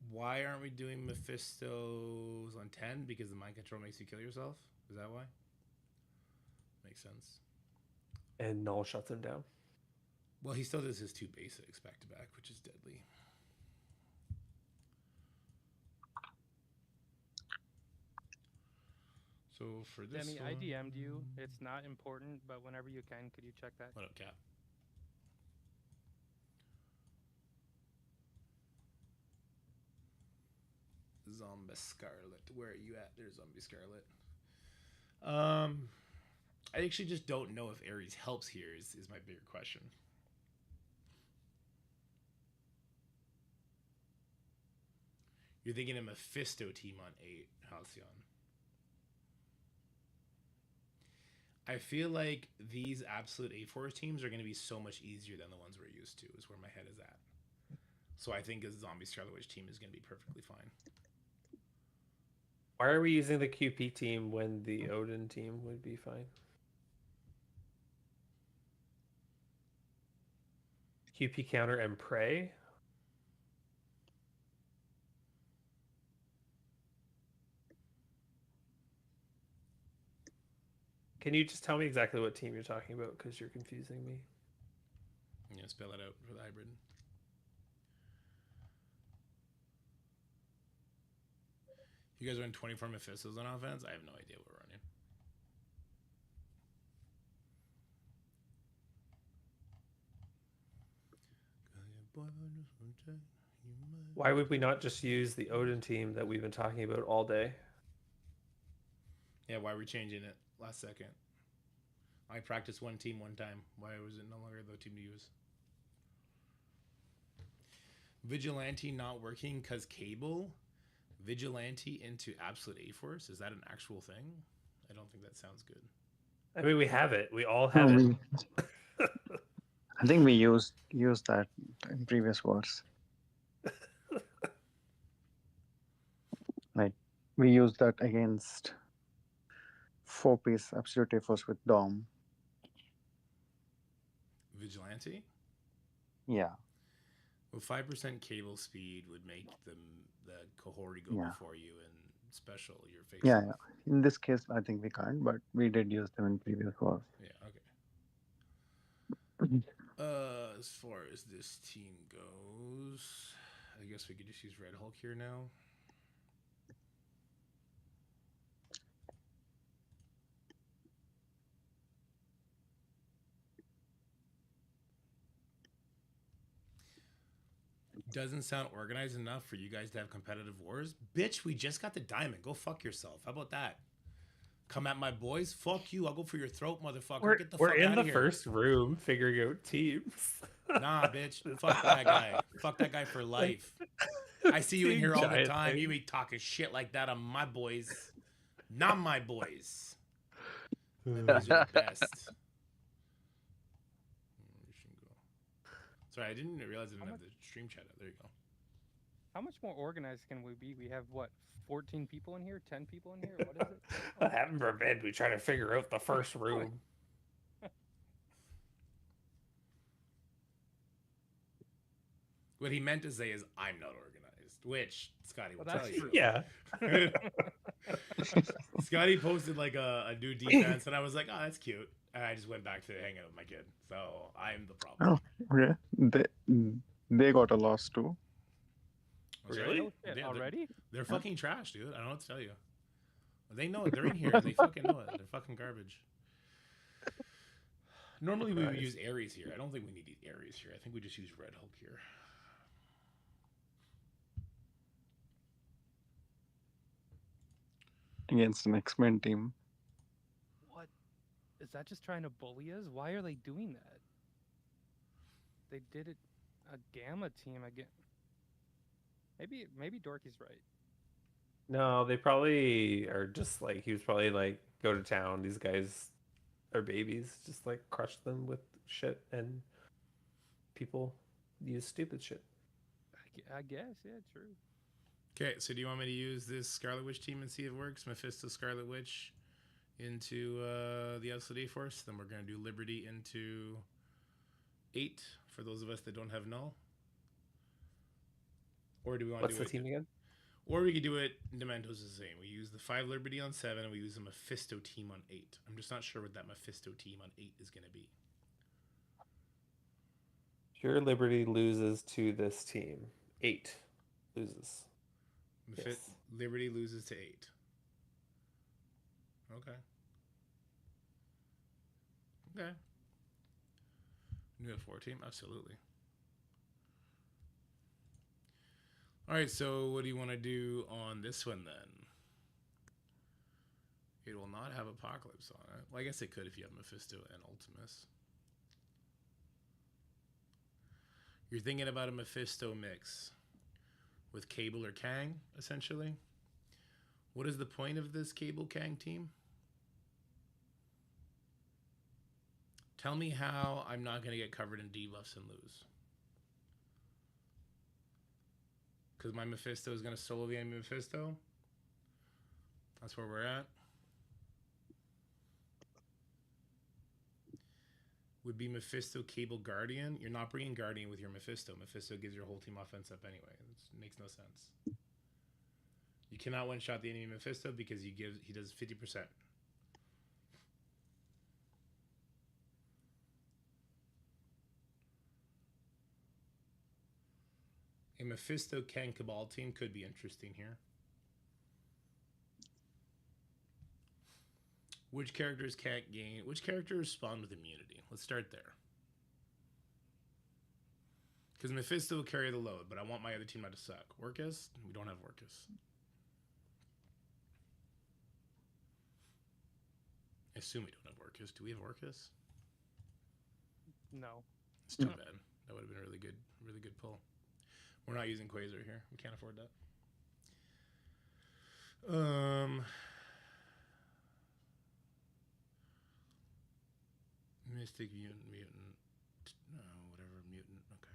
Speaker 1: Why aren't we doing Mephistos on 10? Because the mind control makes you kill yourself? Is that why? Makes sense.
Speaker 7: And null shuts him down.
Speaker 1: Well, he still does his 2 basics back to back, which is deadly. So for this
Speaker 2: Demi,
Speaker 1: one...
Speaker 2: I DM'd you. It's not important, but whenever you can, could you check that?
Speaker 1: What up, Cap? Zombie Scarlet. Where are you at? There's Zombie Scarlet. I actually just don't know if Ares helps here is my bigger question. You're thinking a Mephisto team on 8, Halcyon. I feel like these absolute A4 teams are going to be so much easier than the ones we're used to, is where my head is at. So I think a Zombie Scarlet Witch team is going to be perfectly fine.
Speaker 7: Why are we using the QP team when the Odin team would be fine? QP counter and prey? Can you just tell me exactly what team you're talking about? Because you're confusing me.
Speaker 1: I'm going to spell it out for the hybrid. You guys run 24 Mephistos on offense? I have no idea what we're running.
Speaker 7: Why would we not just use the Odin team that we've been talking about all day?
Speaker 1: Yeah, why are we changing it last second? I practiced one team one time. Why was it no longer the team to use? Vigilante not working because cable? Vigilante into Absolute A-Force? Is that an actual thing? I don't think that sounds good.
Speaker 7: I mean, we have it. We all
Speaker 8: No,
Speaker 7: have it.
Speaker 8: I think we used that in previous wars. Like we used that against 4-piece Absolute Force with Dom.
Speaker 1: Vigilante?
Speaker 8: Yeah,
Speaker 1: Well, 5% cable speed would make the cohorty go
Speaker 8: Yeah.
Speaker 1: before you, and special you're facing.
Speaker 8: yeah. In this case, I think we can't, but we did use them in previous wars.
Speaker 1: Yeah, okay. As far as this team goes, I guess we could just use Red Hulk here now. Doesn't sound organized enough for you guys to have competitive wars. Bitch, we just got the diamond. Go fuck yourself. How about that? Come at my boys. Fuck you. I'll go for your throat, motherfucker. Get the
Speaker 7: We're
Speaker 1: fuck
Speaker 7: in
Speaker 1: out
Speaker 7: the
Speaker 1: of here.
Speaker 7: first room figuring out teams.
Speaker 1: Nah, bitch. Fuck that guy. Fuck that guy for life. I see you in here all the
Speaker 7: Giant
Speaker 1: time.
Speaker 7: thing.
Speaker 1: You be talking shit like that on my boys. Not my boys. My boys are the best. Sorry, I didn't realize I didn't have the stream chat up. There you go.
Speaker 2: How much more organized can we be? We have what, 14 people in here? 10 people in here? What is it?
Speaker 7: Heaven forbid we try to figure out the first room.
Speaker 1: What he meant to say is, I'm not organized, which Scotty will
Speaker 2: Well,
Speaker 1: tell
Speaker 2: that's
Speaker 1: you.
Speaker 2: true.
Speaker 7: Yeah.
Speaker 1: Scotty posted like a new defense, and I was like, oh, that's cute. And I just went back to hanging out with my kid. So I'm the problem.
Speaker 8: Oh, okay. They got a loss too.
Speaker 1: That's
Speaker 7: Really?
Speaker 2: Oh, shit, already?
Speaker 1: They're fucking trash, dude. I don't know what to tell you. They know it. They're in here. They fucking know it. They're fucking garbage. Normally we would use Ares here. I don't think we need Ares here. I think we just use Red Hulk here.
Speaker 8: Against an X-Men team.
Speaker 2: What? Is that just trying to bully us? Why are they doing that? They did it a Gamma team again. Maybe Dorky's right.
Speaker 7: No, they probably are just like, he was probably like, go to town. These guys are babies. Just like crush them with shit, and people use stupid shit.
Speaker 2: I guess, yeah, true.
Speaker 1: Okay, so do you want me to use this Scarlet Witch team and see if it works? Mephisto, Scarlet Witch into the Absolute A-Force. Then we're going to do Liberty into 8 for those of us that don't have null. Or do we want to
Speaker 7: What's
Speaker 1: do
Speaker 7: the team again?
Speaker 1: Or we could do it, Demento's the same. We use the 5 Liberty on 7, and we use a Mephisto team on 8. I'm just not sure what that Mephisto team on 8 is going to be.
Speaker 7: Pure Liberty loses to this team. 8 loses. Yes.
Speaker 1: Liberty loses to 8. Okay. Okay. New at 4 team? Absolutely. All right, so what do you want to do on this one then? It will not have Apocalypse on it. Well, I guess it could if you have Mephisto and Ultimus. You're thinking about a Mephisto mix with Cable or Kang, essentially. What is the point of this Cable Kang team? Tell me how I'm not going to get covered in debuffs and lose. Because my Mephisto is going to solo the enemy Mephisto. That's where we're at. Would be Mephisto Cable Guardian. You're not bringing Guardian with your Mephisto. Mephisto gives your whole team offense up anyway. It makes no sense. You cannot one-shot the enemy Mephisto because he does 50%. A Mephisto Kang Cabal team could be interesting here. Which characters can't gain? Which characters spawn with immunity? Let's start there. Because Mephisto will carry the load, but I want my other team not to suck. Orcus? We don't have Orcus. I assume we don't have Orcus. Do we have Orcus?
Speaker 2: No.
Speaker 1: It's too bad. That would have been a really good pull. We're not using Quasar here. We can't afford that. Mystic mutant, whatever mutant. Okay.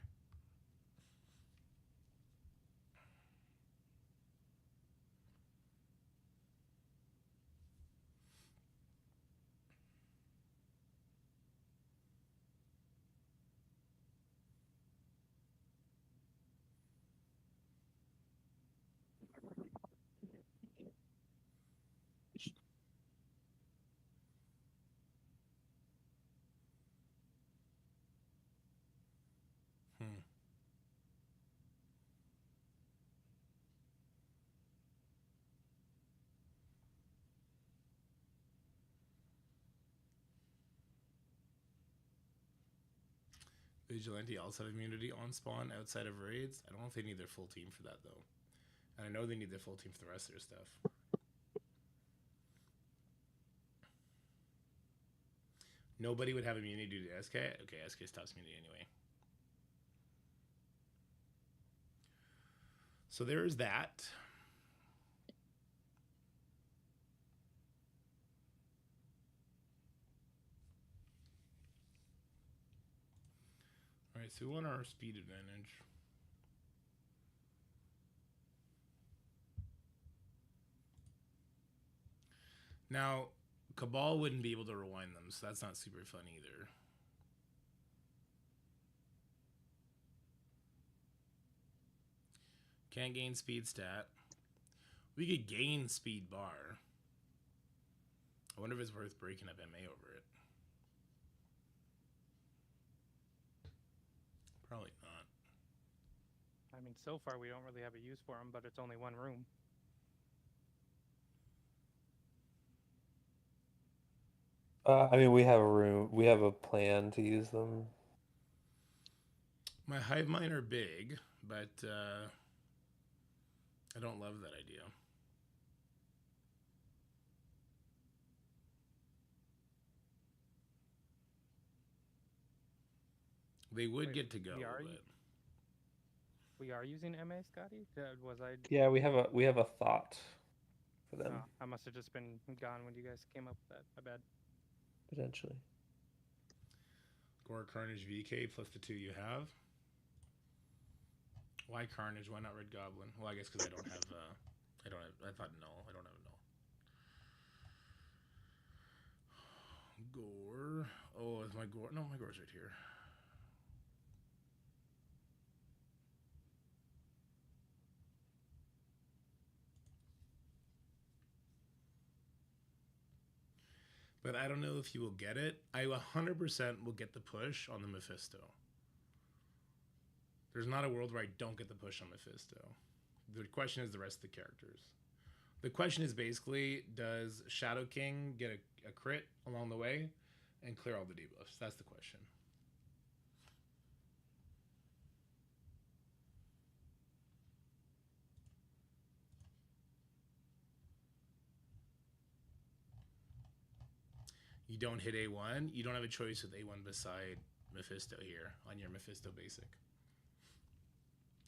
Speaker 1: Vigilante also have immunity on spawn outside of raids. I don't know if they need their full team for that though. And I know they need their full team for the rest of their stuff. Nobody would have immunity due to SK. Okay, SK stops immunity anyway. So there's that. All right, so we want our speed advantage. Now, Cabal wouldn't be able to rewind them, so that's not super fun either. Can't gain speed stat. We could gain speed bar. I wonder if it's worth breaking up MA over it. Probably not.
Speaker 2: I mean, so far we don't really have a use for them, but it's only one room.
Speaker 7: I mean, we have a room. We have a plan to use them.
Speaker 1: My hive mind are big, but I don't love that idea. They would
Speaker 2: Wait,
Speaker 1: get to go,
Speaker 2: we are
Speaker 1: but
Speaker 2: we are using MA, Scotty? Was I?
Speaker 7: Yeah, we have a thought for them
Speaker 2: Oh, I must have just been gone when you guys came up with that. My bad.
Speaker 7: potentially.
Speaker 1: Gore Carnage VK plus the 2 you have. Why Carnage? Why not Red Goblin? Well, I guess because I don't have. I thought null. I don't have null. Gore. Oh, is my Gore? No, my Gore's right here. But I don't know if you will get it. I 100% will get the push on the Mephisto. There's not a world where I don't get the push on Mephisto. The question is the rest of the characters. The question is basically, does Shadow King get a crit along the way and clear all the debuffs? That's the question. You don't hit A1, you don't have a choice with A1 beside Mephisto here on your Mephisto basic.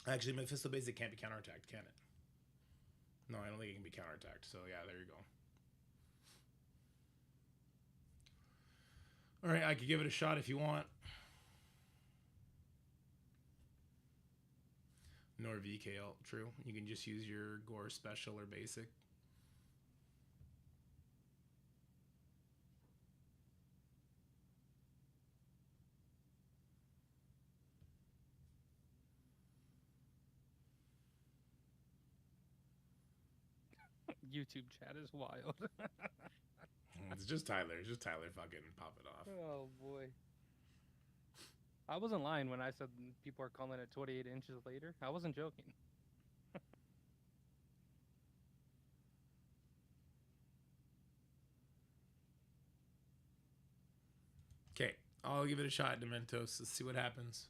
Speaker 1: Actually, Mephisto basic can't be counterattacked, can it? No, I don't think it can be counterattacked. So yeah, there you go. All right, I could give it a shot if you want. Nor VK ult, true. You can just use your Gore special or basic.
Speaker 2: YouTube chat is wild.
Speaker 1: It's just Tyler. It's just Tyler fucking pop it off.
Speaker 2: Oh boy. I wasn't lying when I said people are calling it 28 inches later. I wasn't joking.
Speaker 1: Okay, I'll give it a shot, Dementos. Let's see what happens.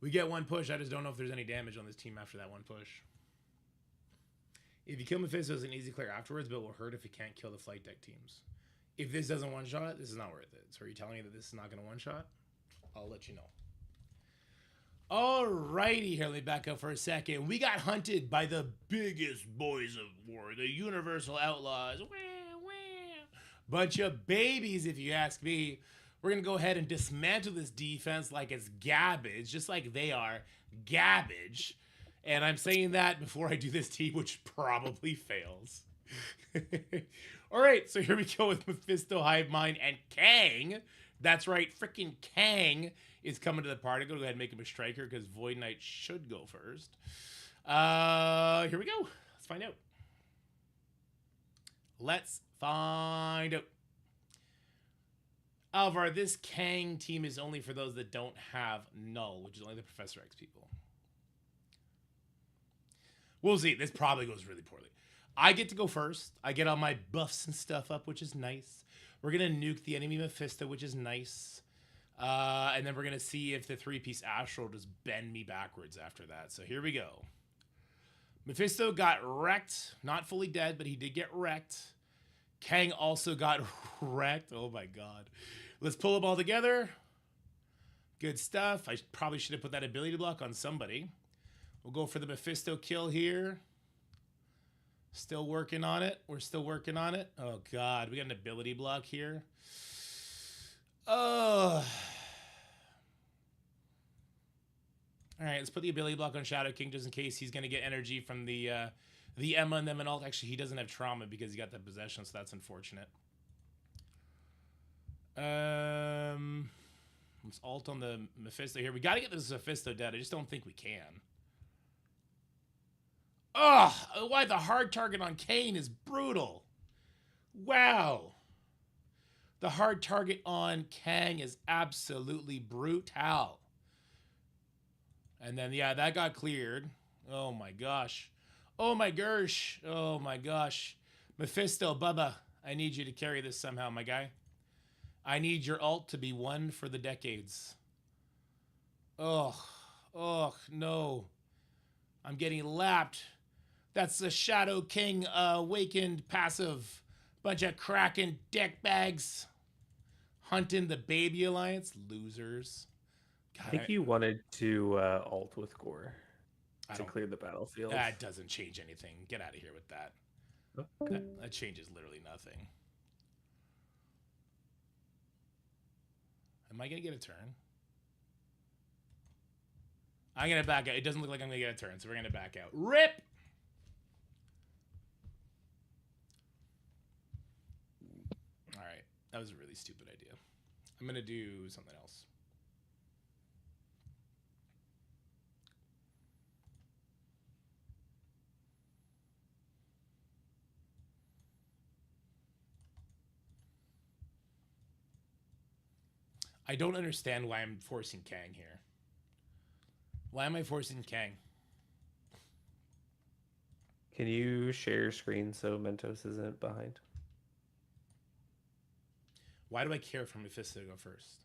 Speaker 1: We get one push. I just don't know if there's any damage on this team after that one push. If you kill Mephisto, it's an easy clear afterwards, but it will hurt if you can't kill the flight deck teams. If this doesn't one-shot, this is not worth it. So are you telling me that this is not going to one-shot? I'll let you know. Alrighty, here, let me back up for a second. We got hunted by the biggest boys of war, the Universal Outlaws. Wah, wah. Bunch of babies, if you ask me. We're going to go ahead and dismantle this defense like it's garbage, just like they are garbage. And I'm saying that before I do this team, which probably fails. All right, so here we go with Mephisto, Hive Mind, and Kang. That's right, freaking Kang is coming to the party. Go ahead and make him a striker because Void Knight should go first. Here we go. Let's find out. Let's find out. Alvar, this Kang team is only for those that don't have Null, which is only the Professor X people. We'll see. This probably goes really poorly. I get to go first. I get all my buffs and stuff up, which is nice. We're going to nuke the enemy Mephisto, which is nice. And then we're going to see if the 3-piece Astral just bend me backwards after that. So here we go. Mephisto got wrecked. Not fully dead, but he did get wrecked. Kang also got wrecked. Oh my god. Let's pull them all together. Good stuff. I probably should have put that ability block on somebody. We'll go for the Mephisto kill here. Still working on it. We're still working on it. Oh, God. We got an ability block here. Oh. All right, let's put the ability block on Shadow King just in case he's going to get energy from the Emma and them and all. Actually, he doesn't have trauma because he got that possession, so that's unfortunate. Let's ult on the Mephisto here. We got to get this Mephisto dead. I just don't think we can. Ugh, why the hard target on Kane is brutal. Wow. The hard target on Kang is absolutely brutal. And then, yeah, that got cleared. Oh, my gosh. Oh, my gosh. Oh, my gosh. Mephisto, Bubba, I need you to carry this somehow, my guy. I need your ult to be one for the decades. Ugh. Ugh, no. I'm getting lapped. That's the Shadow King awakened passive. Bunch of cracking dick bags. Hunting the Baby Alliance. Losers. God,
Speaker 7: I think you wanted to ult with Gore to clear the battlefield.
Speaker 1: That doesn't change anything. Get out of here with that.
Speaker 7: Okay.
Speaker 1: That changes literally nothing. Am I going to get a turn? I'm going to back out. It doesn't look like I'm going to get a turn, so we're going to back out. RIP! All right. That was a really stupid idea. I'm going to do something else. I don't understand why I'm forcing Kang here. Why am I forcing Kang?
Speaker 7: Can you share your screen so Mentos isn't behind?
Speaker 1: Why do I care for Mephisto to go first?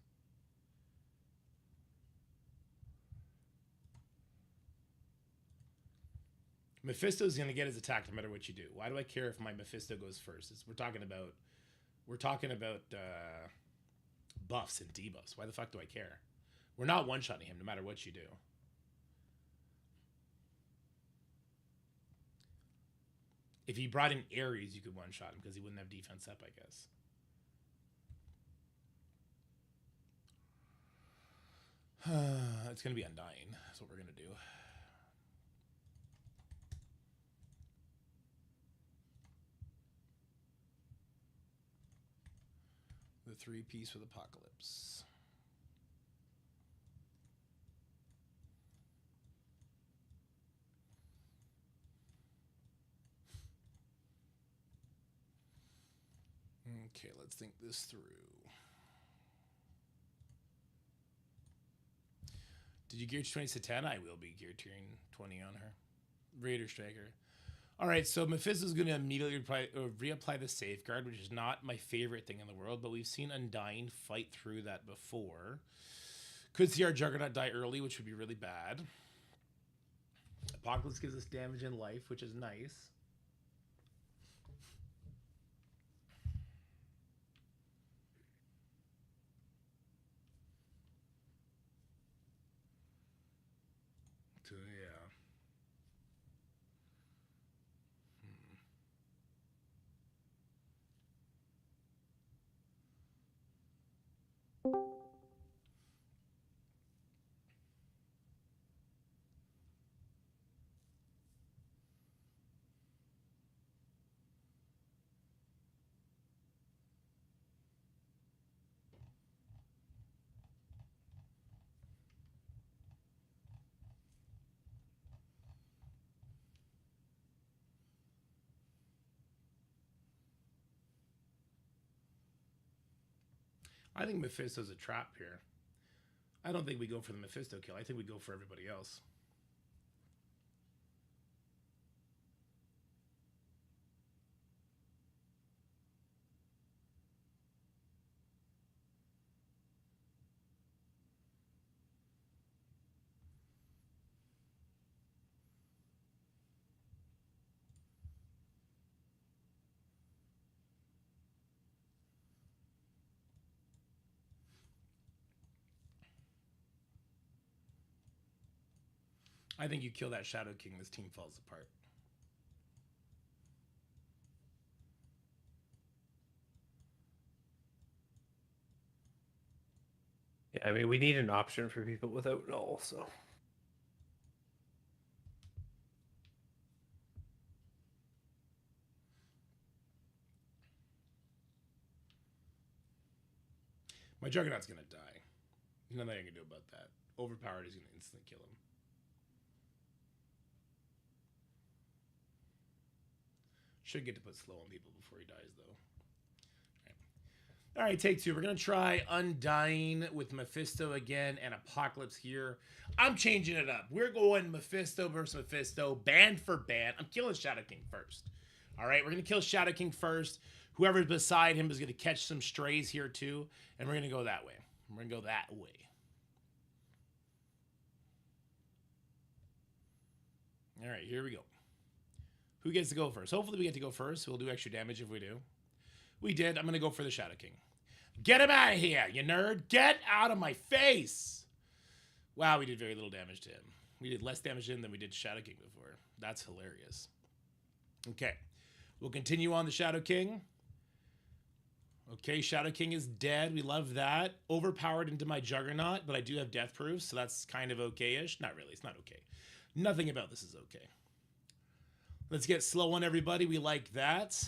Speaker 1: Mephisto's going to get his attack no matter what you do. Why do I care if my Mephisto goes first? We're talking about buffs and debuffs. Why the fuck do I care? We're not one-shotting him no matter what you do. If he brought in Ares, you could one-shot him because he wouldn't have defense up, I guess. It's going to be Undying. That's what we're going to do. The 3-piece with Apocalypse. Okay, let's think this through. Did you gear 20 Satana? I will be gear tiering 20 on her. Raider Striker. All right, so Mephisto's going to immediately reapply the Safeguard, which is not my favorite thing in the world, but we've seen Undying fight through that before. Could see our Juggernaut die early, which would be really bad. Apocalypse gives us damage in life, which is nice. So, yeah. I think Mephisto's a trap here. I don't think we go for the Mephisto kill. I think we go for everybody else. I think you kill that Shadow King, this team falls apart.
Speaker 7: Yeah, I mean, we need an option for people without null, so.
Speaker 1: My Juggernaut's gonna die. There's nothing I can do about that. Overpowered is gonna instantly kill him. Should get to put slow on people before he dies, though. All right, take two. We're going to try Undying with Mephisto again and Apocalypse here. I'm changing it up. We're going Mephisto versus Mephisto, band for band. I'm killing Shadow King first. All right, we're going to kill Shadow King first. Whoever's beside him is going to catch some strays here, too. And we're going to go that way. We're going to go that way. All right, here we go. Who gets to go first? Hopefully we get to go first. We'll do extra damage if we do. We did. I'm going to go for the Shadow King. Get him out of here, you nerd. Get out of my face. Wow, we did very little damage to him. We did less damage to him than we did to Shadow King before. That's hilarious. Okay. We'll continue on the Shadow King. Okay, Shadow King is dead. We love that. Overpowered into my Juggernaut, but I do have death proofs, so that's kind of okay-ish. Not really. It's not okay. Nothing about this is okay. Let's get slow on everybody. We like that.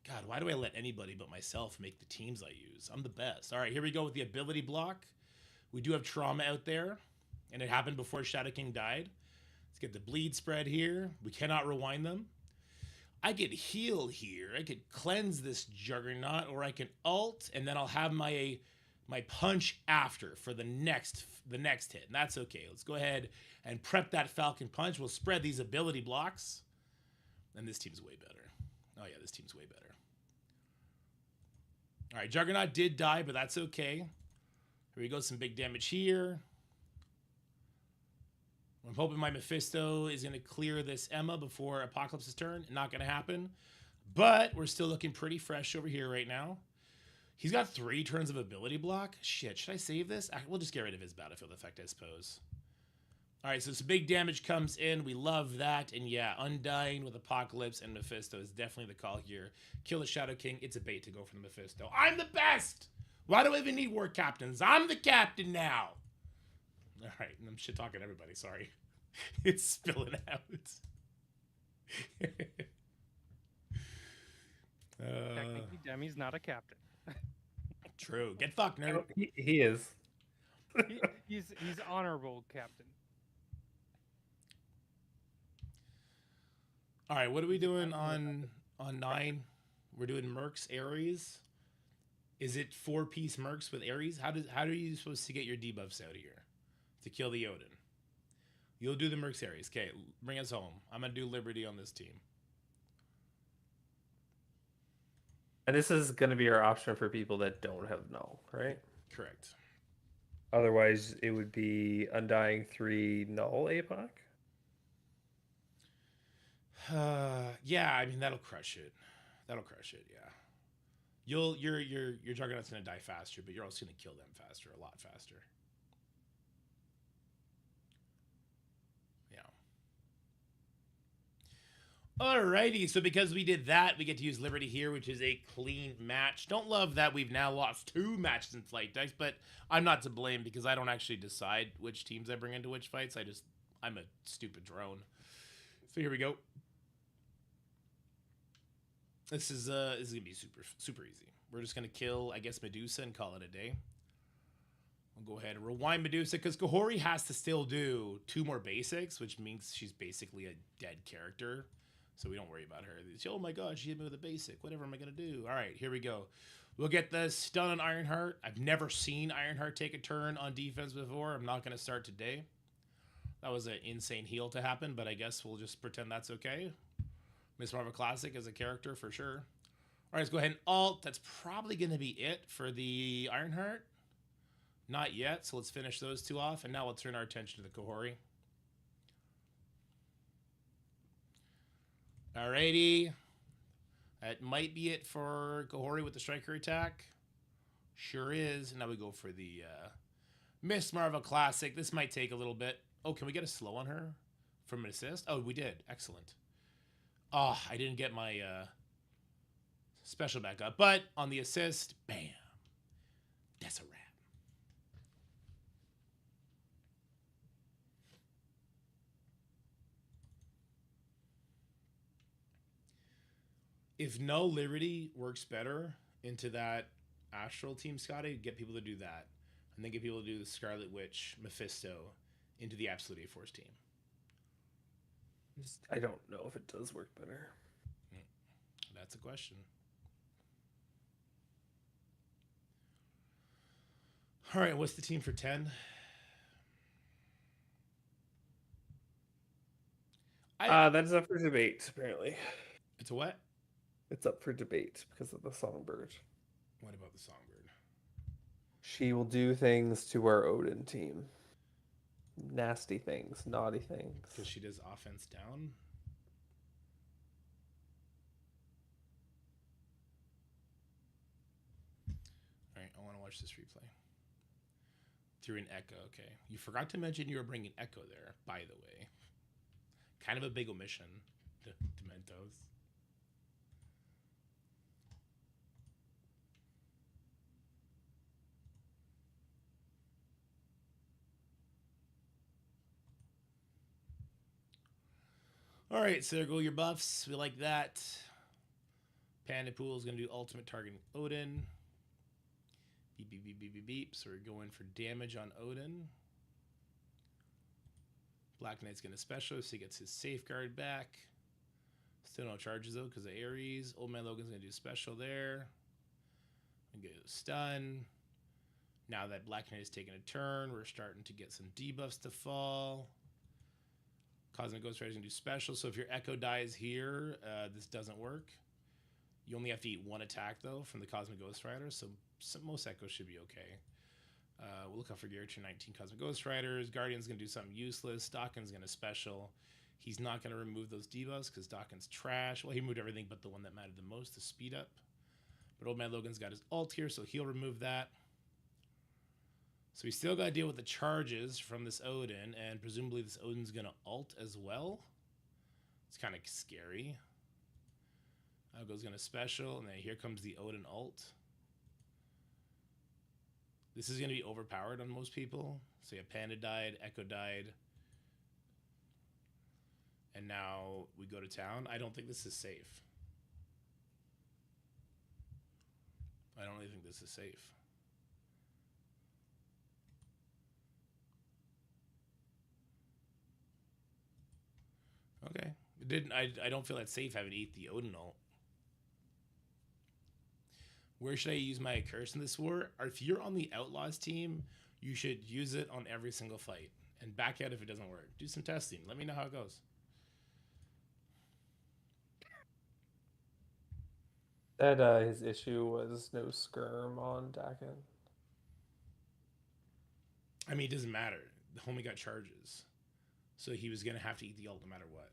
Speaker 1: God, why do I let anybody but myself make the teams I use? I'm the best. All right, here we go with the ability block. We do have trauma out there, and it happened before Shadow King died. Let's get the bleed spread here. We cannot rewind them. I could heal here. I could cleanse this Juggernaut, or I can ult, and then I'll have my punch after for the next hit, and that's okay. Let's go ahead and prep that Falcon Punch. We'll spread these ability blocks, and this team's way better. Oh yeah, this team's way better. All right, Juggernaut did die, but that's okay. Here we go, some big damage here. I'm hoping my Mephisto is going to clear this Emma before Apocalypse's turn. Not going to happen. But we're still looking pretty fresh over here right now. He's got 3 turns of ability block. Shit, should I save this? We'll just get rid of his battlefield effect, I suppose. All right, so some big damage comes in. We love that. And yeah, Undying with Apocalypse and Mephisto is definitely the call here. Kill the Shadow King. It's a bait to go for the Mephisto. I'm the best! Why do I even need war captains? I'm the captain now! All right, and I'm shit-talking everybody. Sorry. It's spilling out.
Speaker 2: Technically, Demi's not a captain.
Speaker 1: True. Get fucked, nerd.
Speaker 7: He is.
Speaker 2: He's honorable captain.
Speaker 1: All right, what are we doing on 9? We're doing Mercs Ares. Is it 4-piece Mercs with Ares? How are you supposed to get your debuffs out of here to kill the Odin? You'll do the Mercs Ares. Okay, bring us home. I'm gonna do Liberty on this team.
Speaker 7: And this is going to be our option for people that don't have null, right?
Speaker 1: Correct.
Speaker 7: Otherwise, it would be Undying 3 Null APOC.
Speaker 1: Yeah, I mean that'll crush it. That'll crush it. Yeah. Your Juggernaut's gonna die faster, but you're also gonna kill them faster, a lot faster. Yeah. Alrighty, so because we did that, we get to use Liberty here, which is a clean match. Don't love that we've now lost 2 matches in Flight Dice, but I'm not to blame because I don't actually decide which teams I bring into which fights. I'm a stupid drone. So here we go. This is gonna be super easy. We're just gonna kill, I guess, Medusa and call it a day. We'll go ahead and rewind Medusa because Kahori has to still do 2 more basics, which means she's basically a dead character. So we don't worry about her. Oh my god, she hit me with a basic. Whatever am I gonna do? All right, here we go. We'll get the stun on Ironheart. I've never seen Ironheart take a turn on defense before. I'm not gonna start today. That was an insane heal to happen, but I guess we'll just pretend that's okay. Miss Marvel Classic as a character for sure. All right, let's go ahead and alt. That's probably going to be it for the Ironheart. Not yet, so let's finish those 2 off, and now we'll turn our attention to the Kahori. Alrighty. That might be it for Kahori with the Striker attack. Sure is. Now we go for the Miss Marvel Classic. This might take a little bit. Oh, can we get a slow on her from an assist? Oh, we did. Excellent. Oh, I didn't get my special back up. But on the assist, bam. That's a wrap. If no Liberty works better into that Astral team, Scotty, get people to do that. And then get people to do the Scarlet Witch, Mephisto into the Absolute A-Force team.
Speaker 7: I don't know if it does work better.
Speaker 1: That's a question. All right, what's the team for 10?
Speaker 7: That's up for debate, apparently.
Speaker 1: It's a what?
Speaker 7: It's up for debate because of the Songbird.
Speaker 1: What about the Songbird?
Speaker 7: She will do things to our Odin team. Nasty things, naughty things.
Speaker 1: Because she does offense down? All right, I want to watch this replay. Through an Echo, okay. You forgot to mention you were bringing Echo there, by the way. Kind of a big omission, Dementos. All right, so there go your buffs. We like that. Panda Pool is going to do ultimate targeting Odin. Beep, beep, beep, beep, beep, beep. So we're going for damage on Odin. Black Knight's going to special, so he gets his safeguard back. Still no charges, though, because of Ares. Old Man Logan's going to do special there. And get a stun. Now that Black Knight is taking a turn, we're starting to get some debuffs to fall. Cosmic Ghost Rider is going to do special, so if your Echo dies here, this doesn't work. You only have to eat 1 attack, though, from the Cosmic Ghost Rider, so most Echoes should be okay. We'll look out for Gear Tier 19 Cosmic Ghost Riders. Guardian's going to do something useless. Dawkins going to special. He's not going to remove those debuffs because Dawkins trash. Well, he moved everything but the one that mattered the most, the speed up. But Old Man Logan's got his ult here, so he'll remove that. So we still got to deal with the charges from this Odin, and presumably this Odin's going to ult as well. It's kind of scary. Algo's going to special, and then here comes the Odin ult. This is going to be overpowered on most people. So yeah, Panda died, Echo died. And now we go to town. I don't think this is safe. I don't really think this is safe. Okay. It didn't. I don't feel that safe having to eat the Odin ult. Where should I use my curse in this war? Or if you're on the Outlaws team, you should use it on every single fight. And back out if it doesn't work. Do some testing. Let me know how it goes.
Speaker 7: That his issue was no skirm on Dakin.
Speaker 1: I mean, it doesn't matter. The homie got charges. So he was going to have to eat the ult no matter what.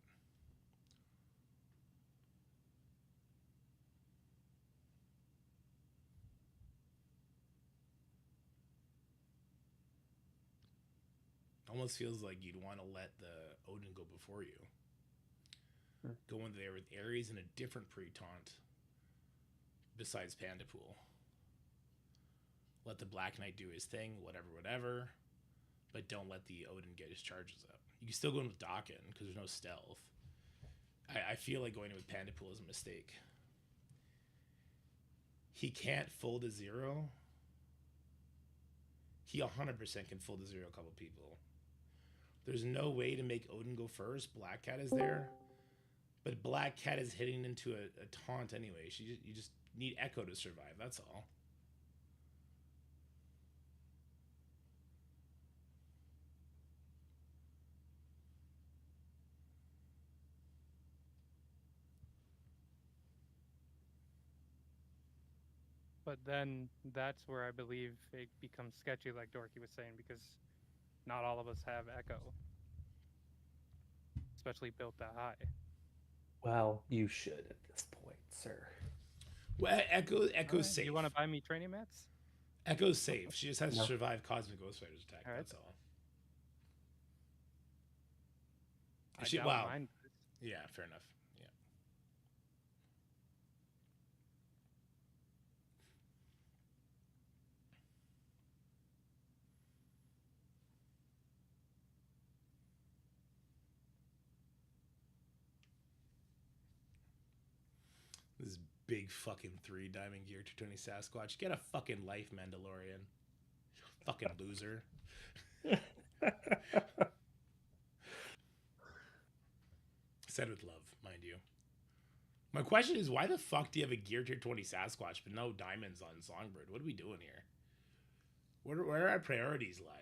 Speaker 1: Almost feels like you'd want to let the Odin go before you. Go in there with Ares and a different pre-taunt besides Pandapool. Let the Black Knight do his thing, whatever. But don't let the Odin get his charges up. You can still go in with Dakin because there's no stealth. I feel like going in with Pandapool is a mistake. He can't full to 0. He 100% can full to 0 a couple people. There's no way to make Odin go first. Black Cat is there. But Black Cat is hitting into a taunt anyway. You just need Echo to survive. That's all.
Speaker 2: But then that's where I believe it becomes sketchy, like Dorky was saying, because not all of us have Echo, especially built that high.
Speaker 7: Well, you should at this point, sir.
Speaker 1: Well, Echo's
Speaker 2: Alright,
Speaker 1: safe.
Speaker 2: You want to buy me training mats?
Speaker 1: Echo's safe. She just has to
Speaker 7: No.
Speaker 1: survive Cosmic Ghost Fighter's attack.
Speaker 2: Alright.
Speaker 1: That's all.
Speaker 2: I
Speaker 1: She,
Speaker 2: doubt
Speaker 1: wow.
Speaker 2: mine.
Speaker 1: Yeah, fair enough. Yeah. This big fucking 3 Diamond Gear 220 Sasquatch. Get a fucking life, Mandalorian. Fucking loser. Said with love, mind you. My question is, why the fuck do you have a Gear Tier 20 Sasquatch but no diamonds on Songbird? What are we doing here? Where are our priorities lie at?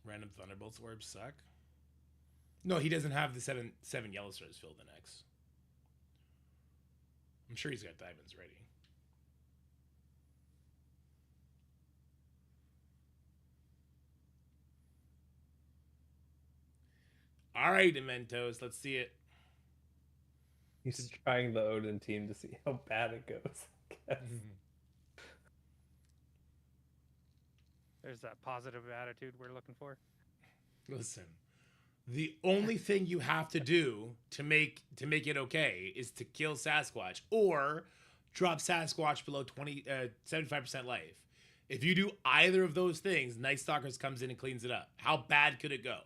Speaker 1: Random Thunderbolts orbs suck. No, he doesn't have the seven yellow stars filled in X. I'm sure he's got diamonds ready. All right, Dementos, let's see it.
Speaker 7: He's trying the Odin team to see how bad it goes. I guess.
Speaker 2: There's that positive attitude we're looking for.
Speaker 1: Listen, the only thing you have to do to make it okay is to kill Sasquatch or drop Sasquatch below 75% life. If you do either of those things, Night Stalkers comes in and cleans it up. How bad could it go?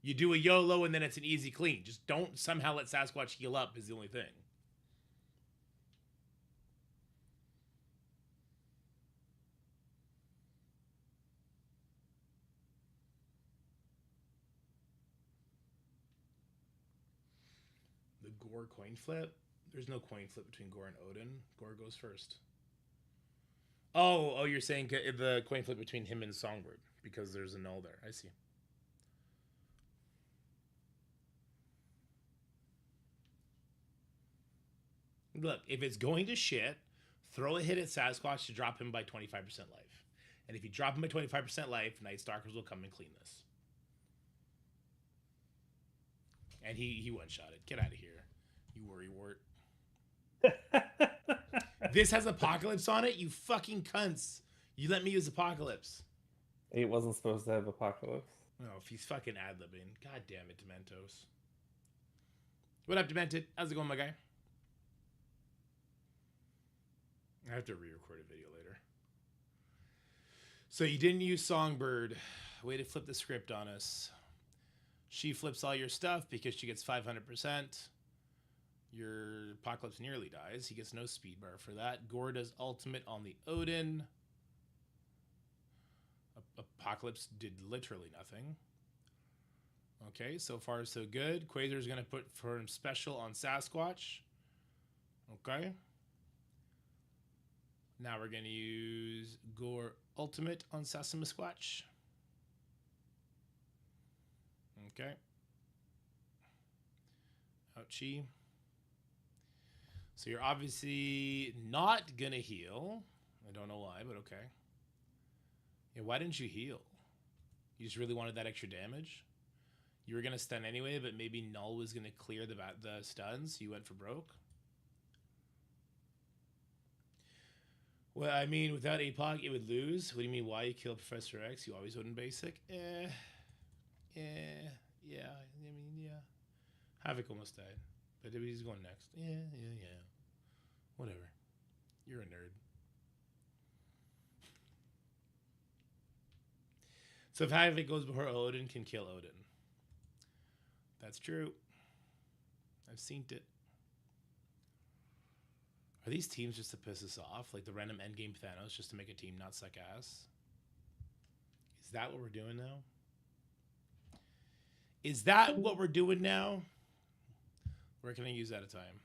Speaker 1: You do a YOLO and then it's an easy clean. Just don't somehow let Sasquatch heal up is the only thing. The Gore coin flip? There's no coin flip between Gore and Odin. Gore goes first. Oh, you're saying the coin flip between him and Songbird because there's a null there. I see. Look, if it's going to shit, throw a hit at Sasquatch to drop him by 25% life. And if you drop him by 25% life, Night Stalkers will come and clean this. And he one-shotted. Get out of here, you worry wart. This has Apocalypse on it, you fucking cunts. You let me use Apocalypse.
Speaker 7: It wasn't supposed to have Apocalypse.
Speaker 1: Oh, if he's fucking ad-libbing. God damn it, Dementos. What up, Demented? How's it going, my guy? I have to re-record a video later. So you didn't use Songbird. Way to flip the script on us. She flips all your stuff because she gets 500%. Your Apocalypse nearly dies. He gets no speed bar for that. Gore does ultimate on the Odin. Apocalypse did literally nothing. Okay, so far so good. Quasar's going to put for him special on Sasquatch. Okay. Now we're going to use Gore Ultimate on Sasquatch. Okay. Ouchie. So you're obviously not going to heal. I don't know why, but okay. Yeah, why didn't you heal? You just really wanted that extra damage? You were going to stun anyway, but maybe Null was going to clear the stuns, so you went for broke? Well, I mean, without APOC, it would lose. What do you mean, why you killed Professor X? You always wouldn't basic? Yeah. I mean, yeah. Havoc almost died. But he's going next. Yeah. Whatever. You're a nerd. So if Havoc goes before Odin, can kill Odin. That's true. I've seen it. Are these teams just to piss us off? Like the random endgame Thanos just to make a team not suck ass? Is that what we're doing now? Is that what we're doing now? Where can I use that at a time?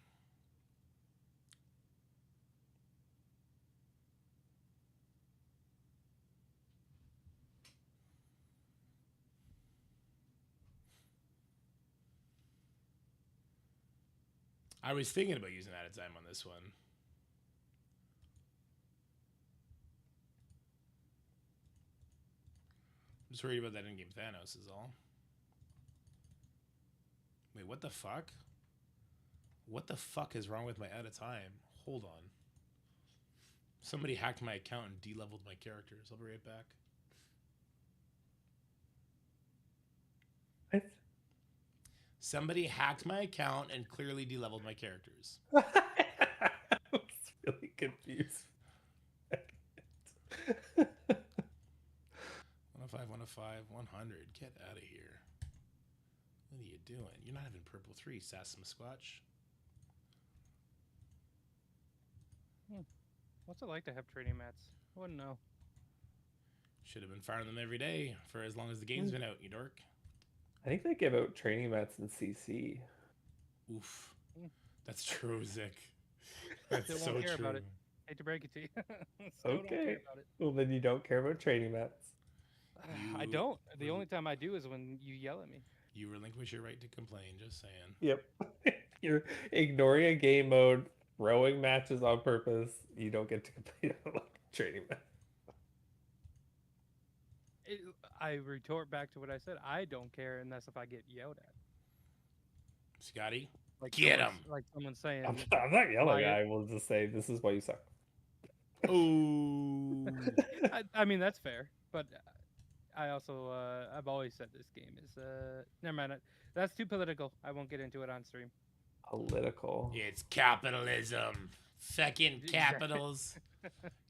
Speaker 1: I was thinking about using that at a time on this one. I'm just worried about that in-game Thanos is all. Wait, what the fuck? What the fuck is wrong with my out of time? Hold on. Somebody hacked my account and de-leveled my characters. I'll be right back.
Speaker 7: What?
Speaker 1: Somebody hacked my account and clearly de-leveled my characters.
Speaker 7: I was really confused.
Speaker 1: 105, 105, 100. Get out of here. What are you doing? You're not having purple 3, Sasquatch.
Speaker 2: What's it like to have training mats? I wouldn't know.
Speaker 1: Should have been firing them every day for as long as the game's been out, you dork.
Speaker 7: I think they give out training mats in CC.
Speaker 1: Oof. That's true, Zick. That's
Speaker 2: Still
Speaker 1: so
Speaker 2: won't care
Speaker 1: true.
Speaker 2: about it. Hate to break it to you. Still don't care
Speaker 7: Okay.
Speaker 2: about it.
Speaker 7: Well, then you don't care about training mats.
Speaker 2: I
Speaker 1: You
Speaker 2: don't. The
Speaker 1: rel-
Speaker 2: only time I do is when you yell at me.
Speaker 1: You relinquish your right to complain, just saying.
Speaker 7: Yep. You're ignoring a game mode, throwing matches on purpose. You don't get to complain about training mats.
Speaker 2: I retort back to what I said. I don't care unless if I get yelled at.
Speaker 1: Scotty,
Speaker 2: Like
Speaker 1: get
Speaker 2: someone's-
Speaker 1: him.
Speaker 2: Like someone saying.
Speaker 7: I'm not yelling.
Speaker 2: Why-
Speaker 7: I will just say, this is why you suck.
Speaker 1: Ooh.
Speaker 2: I mean that's fair, but I also I've always said this game is never mind. That's too political. I won't get into it on stream.
Speaker 7: Political.
Speaker 1: It's capitalism. Fucking
Speaker 2: Exactly.
Speaker 1: capitals.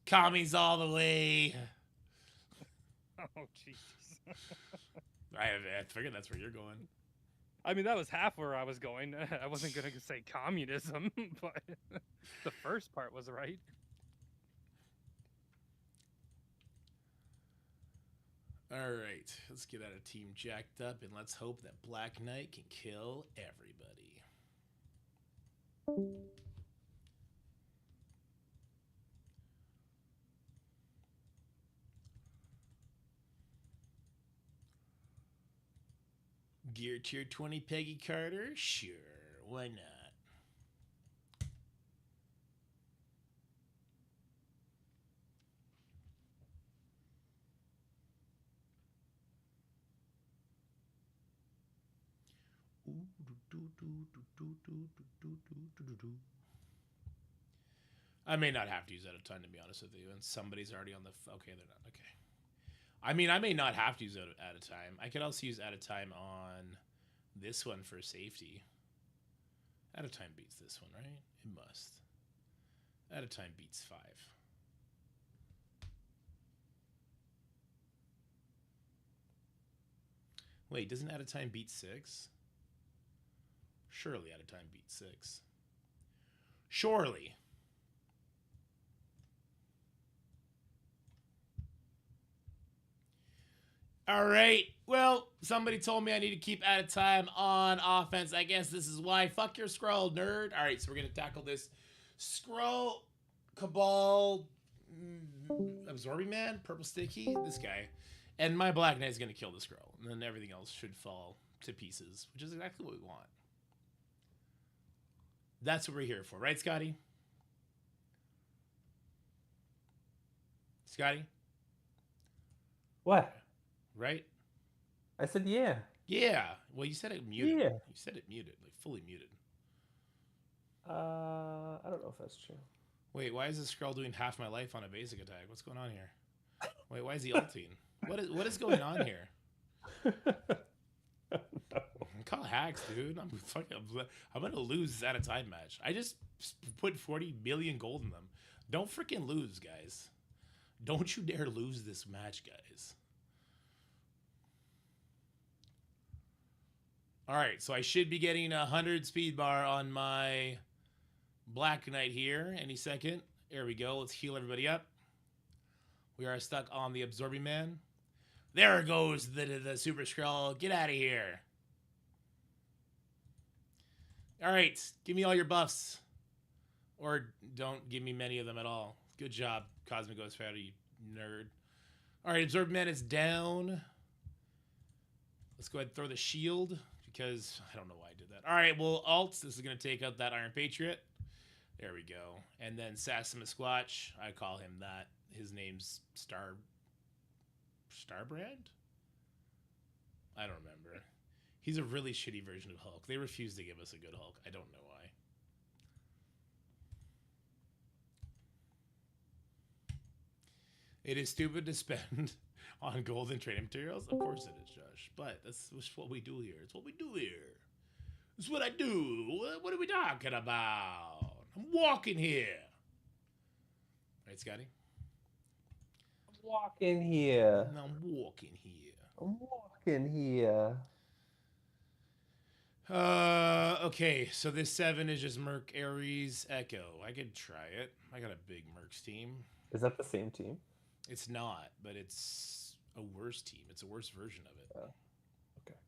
Speaker 1: Commies all the way.
Speaker 2: Oh Jesus!
Speaker 1: I figured that's where you're going.
Speaker 2: I mean that was half where I was going. I wasn't gonna say communism, but the first part was right.
Speaker 1: All right, let's get out of team jacked up and let's hope that Black Knight can kill everybody. Gear tier 20 Peggy Carter? Sure, why not? I may not have to use out of time, to be honest with you. And somebody's already on the... Okay, they're not. Okay. I mean, I may not have to use out of time. I could also use out of time on this one for safety. Out of time beats this one, right? It must. Out of time beats 5. Wait, doesn't out of time beat 6? Surely out of time beats 6. Surely. All right. Well, somebody told me I need to keep out of time on offense. I guess this is why. Fuck your scroll, nerd. All right, so we're going to tackle this scroll cabal Absorbing Man, Purple Sticky, this guy. And my Black Knight's gonna kill this girl. And then everything else should fall to pieces, which is exactly what we want. That's what we're here for, right, Scotty? Scotty?
Speaker 7: What?
Speaker 1: Right?
Speaker 7: I said yeah.
Speaker 1: Yeah. Well, you said it muted.
Speaker 7: Yeah.
Speaker 1: You said it muted, like fully muted.
Speaker 7: I don't know if that's true.
Speaker 1: Wait, why is this scroll doing half my life on a basic attack? What's going on here? Wait, why is he ulting? What is going on here?
Speaker 7: No.
Speaker 1: Call hacks, dude. I'm gonna lose at a time match. I just put 40 million gold in them. Don't freaking lose, guys. Don't you dare lose this match, guys. All right, so I should be getting 100 speed bar on my Black Knight here any second. There we go. Let's heal everybody up. We are stuck on the Absorbing Man. There goes the Super Skrull. Get out of here. All right, give me all your buffs. Or don't give me many of them at all. Good job, Cosmic Ghost Fighter, you nerd. All right, Absorbing Man is down. Let's go ahead and throw the shield because I don't know why I did that. All right, well, Alt, this is going to take out that Iron Patriot. There we go. And then Sassima Squatch, I call him that. His name's Starbrand? I don't remember. He's a really shitty version of Hulk. They refuse to give us a good Hulk. I don't know why. It is stupid to spend on gold and training materials. Of course it is, Josh. But that's what we do here. It's what we do here. It's what I do. What are we talking about? I'm walking here. Right, Scotty?
Speaker 7: I'm walking here.
Speaker 1: No, I'm walking here.
Speaker 7: I'm walking here.
Speaker 1: Okay, so this 7 is just Merc, Ares, Echo. I could try it. I got a big Mercs team.
Speaker 7: Is that the same team?
Speaker 1: It's not, but it's a worse team. It's a worse version of it.
Speaker 7: Oh, okay.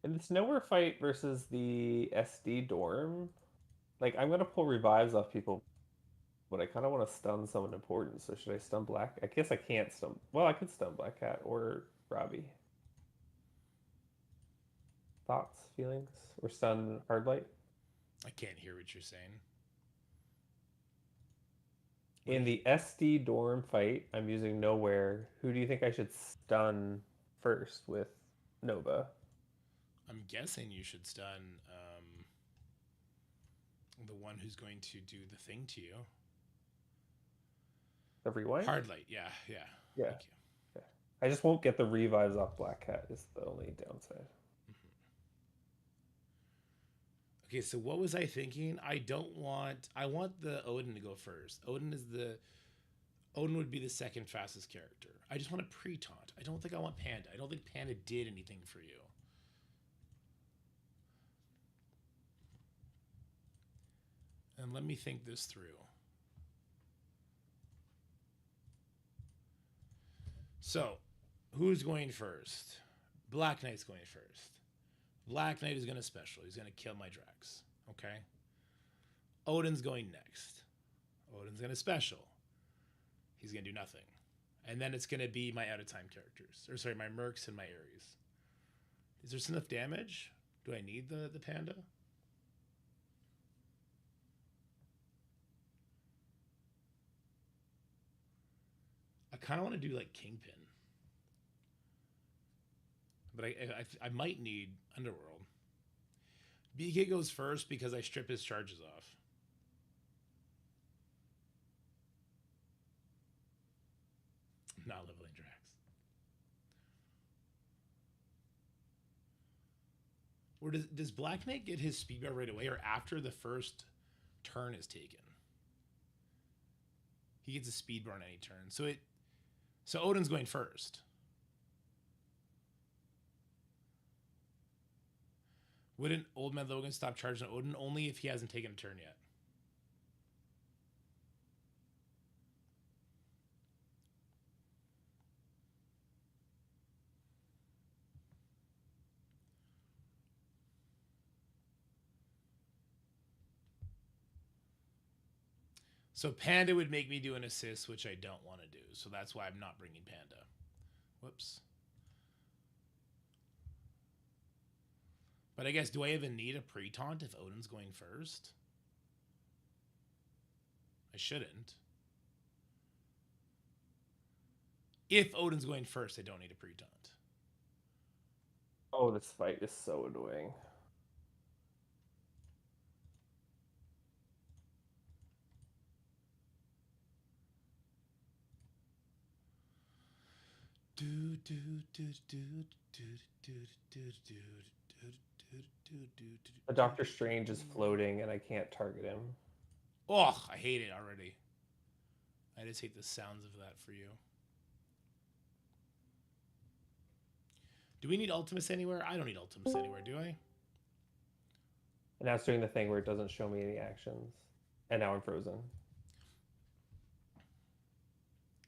Speaker 7: In this nowhere fight versus the SD dorm, like I'm gonna pull revives off people, but I kind of want to stun someone important. So should I stun Black? I guess I can't stun. Well, I could stun Black Cat or Robbie. Thoughts, feelings, or stun Hardlight?
Speaker 1: I can't hear what you're saying.
Speaker 7: In the SD dorm fight, I'm using nowhere. Who do you think I should stun first with Nova?
Speaker 1: I'm guessing you should stun the one who's going to do the thing to you.
Speaker 7: The rewind?
Speaker 1: Hardlight, yeah.
Speaker 7: Yeah.
Speaker 1: Thank you.
Speaker 7: Yeah. I just won't get the revives off Black Cat is the only downside.
Speaker 1: Okay, so what was I thinking? I want the Odin to go first. Odin would be the second fastest character. I just want a pre-taunt. I don't think I want Panda. I don't think Panda did anything for you. And let me think this through. So, who's going first? Black Knight's going first. Black Knight is going to special. He's going to kill my Drax. Okay? Odin's going next. Odin's going to special. He's going to do nothing. And then it's going to be my out-of-time characters. Or sorry, my Mercs and my Ares. Is there enough damage? Do I need the Panda? I kind of want to do like Kingpin. But I might need Underworld. BK goes first because I strip his charges off. I'm not leveling Drax. Or does Black Knight get his speed bar right away or after the first turn is taken? He gets a speed bar on any turn. So Odin's going first. Wouldn't Old Man Logan stop charging Odin only if he hasn't taken a turn yet? So Panda would make me do an assist, which I don't want to do. So that's why I'm not bringing Panda. Whoops. But I guess, do I even need a pre-taunt if Odin's going first? I shouldn't. If Odin's going first, I don't need a pre-taunt.
Speaker 7: Oh, this fight is so annoying. The Doctor Strange is floating and I can't target him.
Speaker 1: Oh, I hate it already. I just hate the sounds of that for you. Do we need Ultimus anywhere? I don't need Ultimus anywhere, do I?
Speaker 7: And now it's doing the thing where it doesn't show me any actions. And now I'm frozen.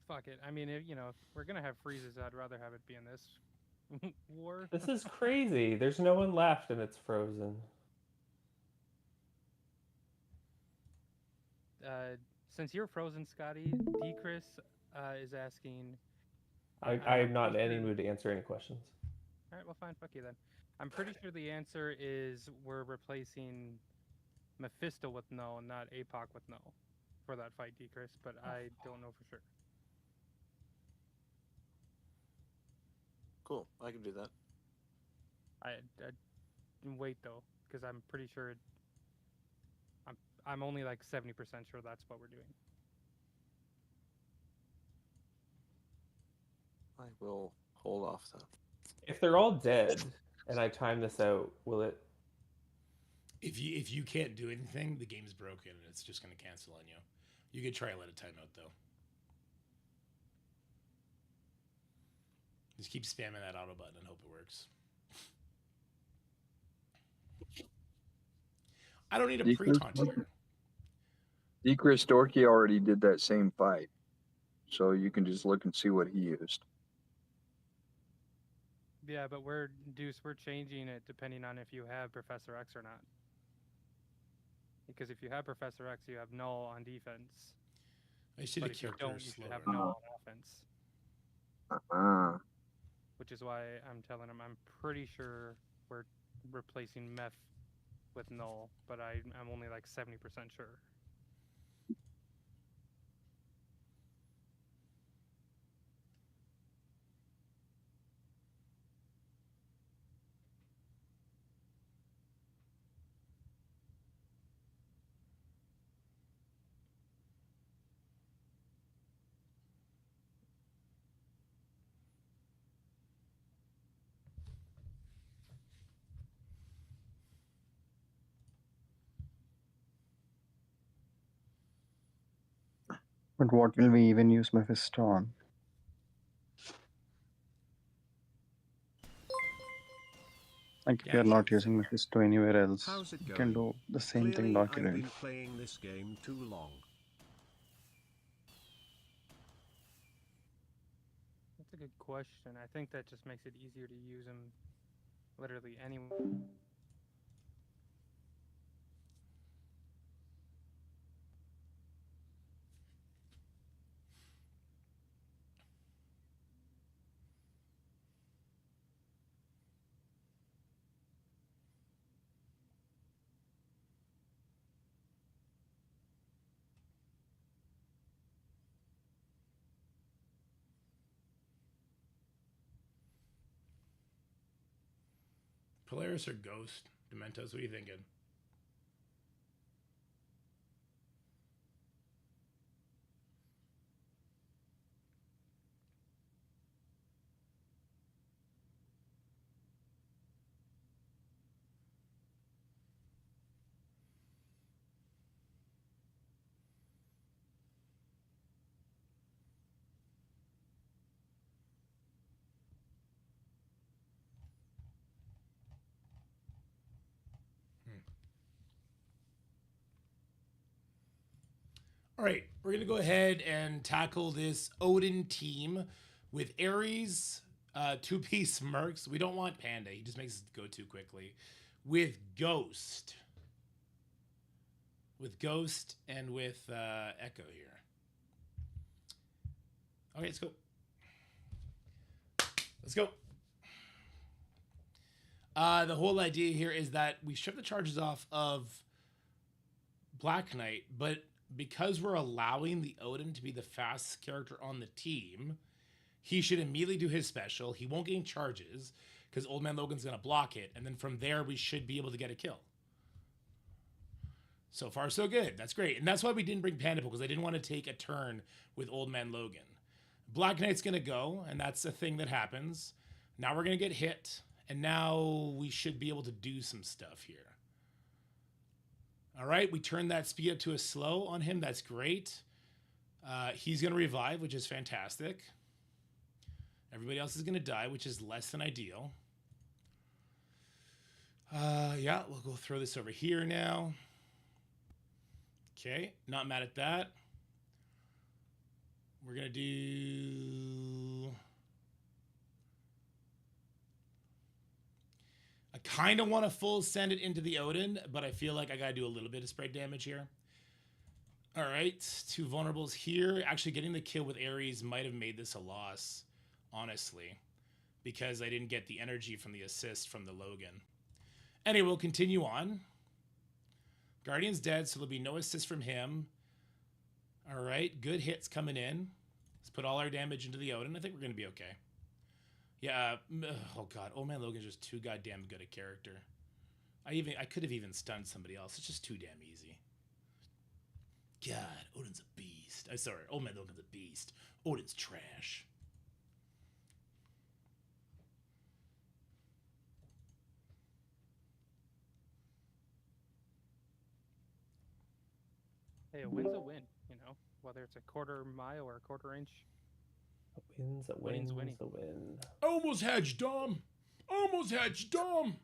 Speaker 2: Fuck it. I mean, if we're gonna have freezes, I'd rather have it be in this war.
Speaker 7: This is crazy. There's no one left and it's frozen.
Speaker 2: Since you're frozen, Scotty, Decris is asking.
Speaker 7: I'm not in any mood to answer any questions.
Speaker 2: All right, well, fine. Fuck you then. I'm pretty sure the answer is we're replacing Mephisto with no, not APOC with no, for that fight, Decris. But I don't know for sure.
Speaker 9: Cool, I can do that.
Speaker 2: I wait though, because I'm pretty sure. I'm only like 70% sure that's what we're doing.
Speaker 9: I will hold off then.
Speaker 7: If they're all dead and I time this out, will it?
Speaker 1: If you can't do anything, the game's broken and it's just going to cancel on you. You could try and let it time out though. Just keep spamming that auto button and hope it works. I don't need a pre-taunt here.
Speaker 3: Decris Dorky already did that same fight. So you can just look and see what he used.
Speaker 2: Yeah, but we're changing it depending on if you have Professor X or not. Because if you have Professor X, you have null on defense.
Speaker 1: I should
Speaker 2: But
Speaker 1: have
Speaker 2: if you
Speaker 1: killed
Speaker 2: don't,
Speaker 1: her
Speaker 2: you should
Speaker 1: slower.
Speaker 2: have null on offense. Which is why I'm telling him I'm pretty sure we're replacing Meph with null, but I'm only like 70% sure.
Speaker 8: But what will we even use Mephisto on? Like, if
Speaker 1: Yeah,
Speaker 8: you're not
Speaker 1: sure.
Speaker 8: using Mephisto anywhere else,
Speaker 6: How's it
Speaker 8: you can
Speaker 6: going?
Speaker 8: do the same thing
Speaker 6: Clearly,
Speaker 8: Donkey
Speaker 6: I've
Speaker 8: did.
Speaker 6: been playing this game too long.
Speaker 2: That's a good question. I think that just makes it easier to use him literally anywhere.
Speaker 1: Polaris or Ghost? Dementos, what are you thinking? All right, we're going to go ahead and tackle this Odin team with Ares, two-piece Mercs. We don't want Panda. He just makes us go too quickly. With Ghost. with Ghost and with Echo here. Okay, let's go. Let's go. The whole idea here is that we strip the charges off of Black Knight, but because we're allowing the Odin to be the fastest character on the team, he should immediately do his special. He won't gain charges because Old Man Logan's going to block it. And then from there, we should be able to get a kill. So far, so good. That's great. And that's why we didn't bring Panda because I didn't want to take a turn with Old Man Logan. Black Knight's going to go, and that's a thing that happens. Now we're going to get hit, and now we should be able to do some stuff here. All right, we turn that speed up to a slow on him. That's great. He's going to revive, which is fantastic. Everybody else is going to die, which is less than ideal. Yeah, we'll go throw this over here now. Okay, not mad at that. We're going to do... I kind of want to full send it into the Odin, but I feel like I got to do a little bit of spread damage here. All right, 2 vulnerables here. Actually, getting the kill with Ares might have made this a loss, honestly, because I didn't get the energy from the assist from the Logan. Anyway, we'll continue on. Guardian's dead, so there'll be no assist from him. All right, good hits coming in. Let's put all our damage into the Odin. I think we're going to be okay. Yeah, oh god, Old Man Logan's just too goddamn good a character. I could have even stunned somebody else. It's just too damn easy. God, Odin's a beast. I'm sorry, Old Man Logan's a beast. Odin's trash.
Speaker 2: Hey, a win's a win, you know, whether it's a quarter mile or a quarter inch.
Speaker 7: A win's a
Speaker 2: Winning's
Speaker 7: win's
Speaker 2: winning.
Speaker 7: a win.
Speaker 1: Almost had you, Dom. Almost had you, Dom.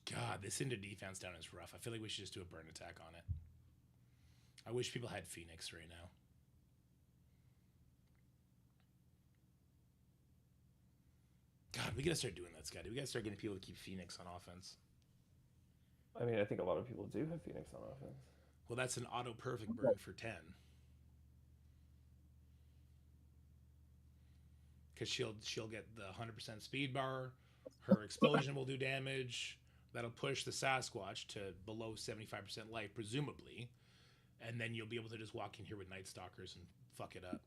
Speaker 1: God, this into defense down is rough. I feel like we should just do a burn attack on it. I wish people had Phoenix right now. God, we gotta start doing that, Scotty. We gotta start getting people to keep Phoenix on offense.
Speaker 7: I mean, I think a lot of people do have Phoenix on offense.
Speaker 1: Well, that's an auto perfect burn for 10. Because she'll get the 100% speed bar. Her explosion will do damage. That'll push the Sasquatch to below 75% life, presumably. And then you'll be able to just walk in here with Night Stalkers and fuck it up.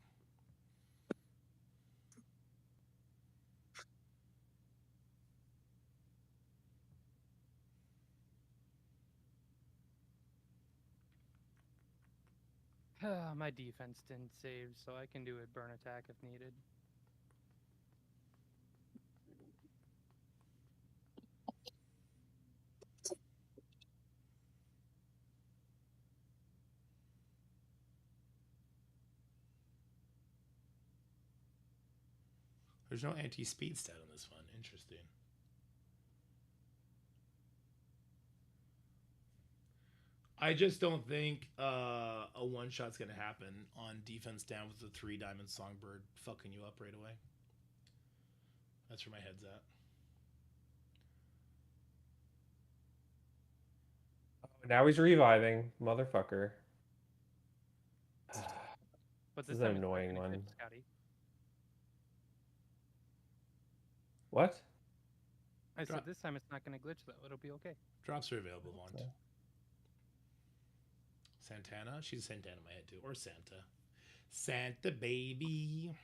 Speaker 2: My defense didn't save, so I can do a burn attack if needed.
Speaker 1: There's no anti-speed stat on this one. Interesting. I just don't think a one-shot's going to happen on defense down with the 3-diamond Songbird fucking you up right away. That's where my head's at.
Speaker 7: Now he's reviving, motherfucker.
Speaker 2: But
Speaker 7: This is
Speaker 2: time
Speaker 7: an
Speaker 2: it's not
Speaker 7: annoying
Speaker 2: gonna
Speaker 7: one.
Speaker 2: hit, Scotty.
Speaker 7: What?
Speaker 2: I
Speaker 1: Drop.
Speaker 2: said this time it's not going to glitch, though. It'll be okay.
Speaker 1: Drops are available, Vaunt.
Speaker 7: Okay.
Speaker 1: Santana? She's Santana in my head, too. Or Santa. Santa, baby.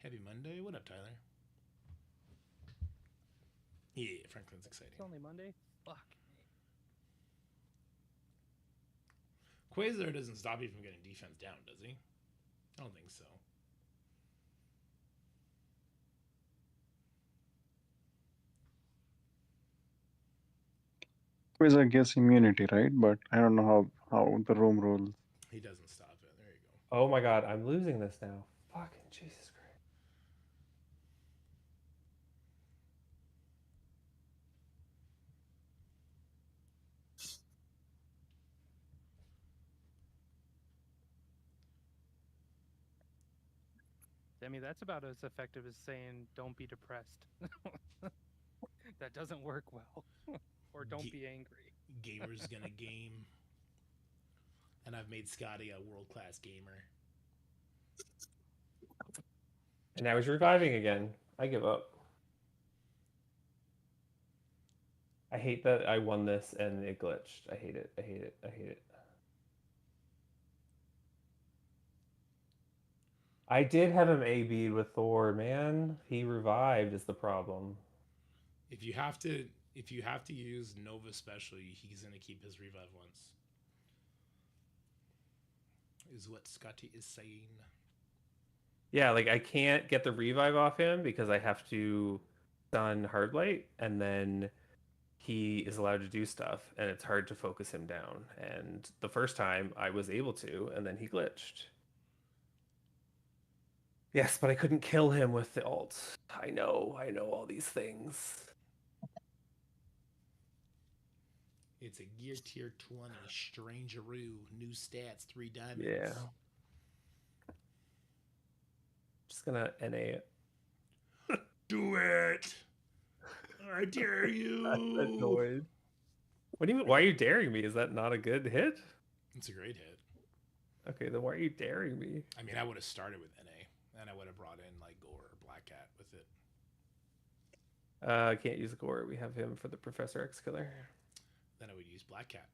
Speaker 1: Heavy Monday? What up, Tyler? Yeah, Franklin's exciting.
Speaker 2: It's only Monday? Fuck.
Speaker 1: Quasar doesn't stop you from getting defense down, does he? I don't think so.
Speaker 8: Quasar gets immunity, right? But I don't know how the room rules.
Speaker 1: He doesn't stop it. There you go.
Speaker 7: Oh my god, I'm losing this now. Fucking Jesus Christ.
Speaker 2: I mean, that's about as effective as saying "don't be depressed." That doesn't work well. Or don't be angry.
Speaker 1: Gamer's gonna game. And I've made Scotty a world-class gamer.
Speaker 7: And now he's reviving again. I give up. I hate that I won this and it glitched. I hate it. I hate it. I hate it. I did have him AB with Thor, man. He revived is the problem.
Speaker 1: If you have to use Nova specially, he's gonna keep his revive once. Is what Scotty is saying.
Speaker 7: Yeah, like I can't get the revive off him because I have to stun Hardlight, and then he is allowed to do stuff, and it's hard to focus him down. And the first time I was able to, and then he glitched. Yes, but I couldn't kill him with the ult. I know all these things.
Speaker 1: It's a gear tier 20, Strangeroo, new stats, 3 diamonds.
Speaker 7: Yeah. Just gonna NA it.
Speaker 1: Do it! I dare you!
Speaker 7: I'm annoyed. What do you mean? Why are you daring me? Is that not a good hit?
Speaker 1: It's a great hit.
Speaker 7: Okay, then why are you daring me?
Speaker 1: I mean, I would have started with NA, and I would have brought in like Gore or Black Cat with it.
Speaker 7: I can't use Gore. We have him for the Professor X killer.
Speaker 1: Then I would use Black Cat.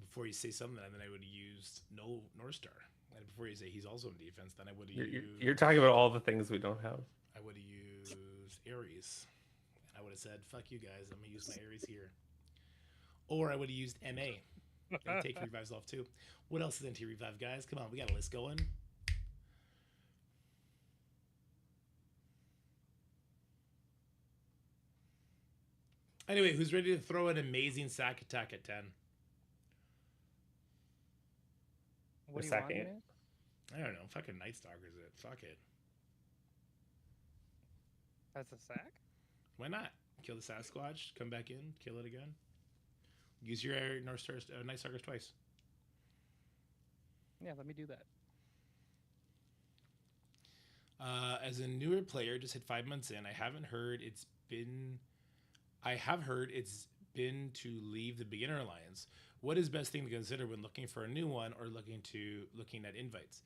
Speaker 1: Before you say something, then I would have used North Star. And before you say he's also in defense, then I would have used...
Speaker 7: You're talking about all the things we don't have.
Speaker 1: I would have used Ares. And I would have said, fuck you guys, I'm going to use my Ares here. Or I would have used MA. They take revives off too. What else is anti-revive, guys? Come on, we got a list going. Anyway, who's ready to throw an amazing sack attack at 10?
Speaker 2: What do you want, man?
Speaker 1: I don't know. Fucking Night Stalker's it. Fuck it.
Speaker 2: That's a sack?
Speaker 1: Why not? Kill the Sasquatch, come back in, kill it again. Use your Night Stalkers twice.
Speaker 2: Yeah, let me do that.
Speaker 1: As a newer player, just hit 5 months in, I have heard it's been to leave the beginner alliance. What is best thing to consider when looking for a new one or looking at invites?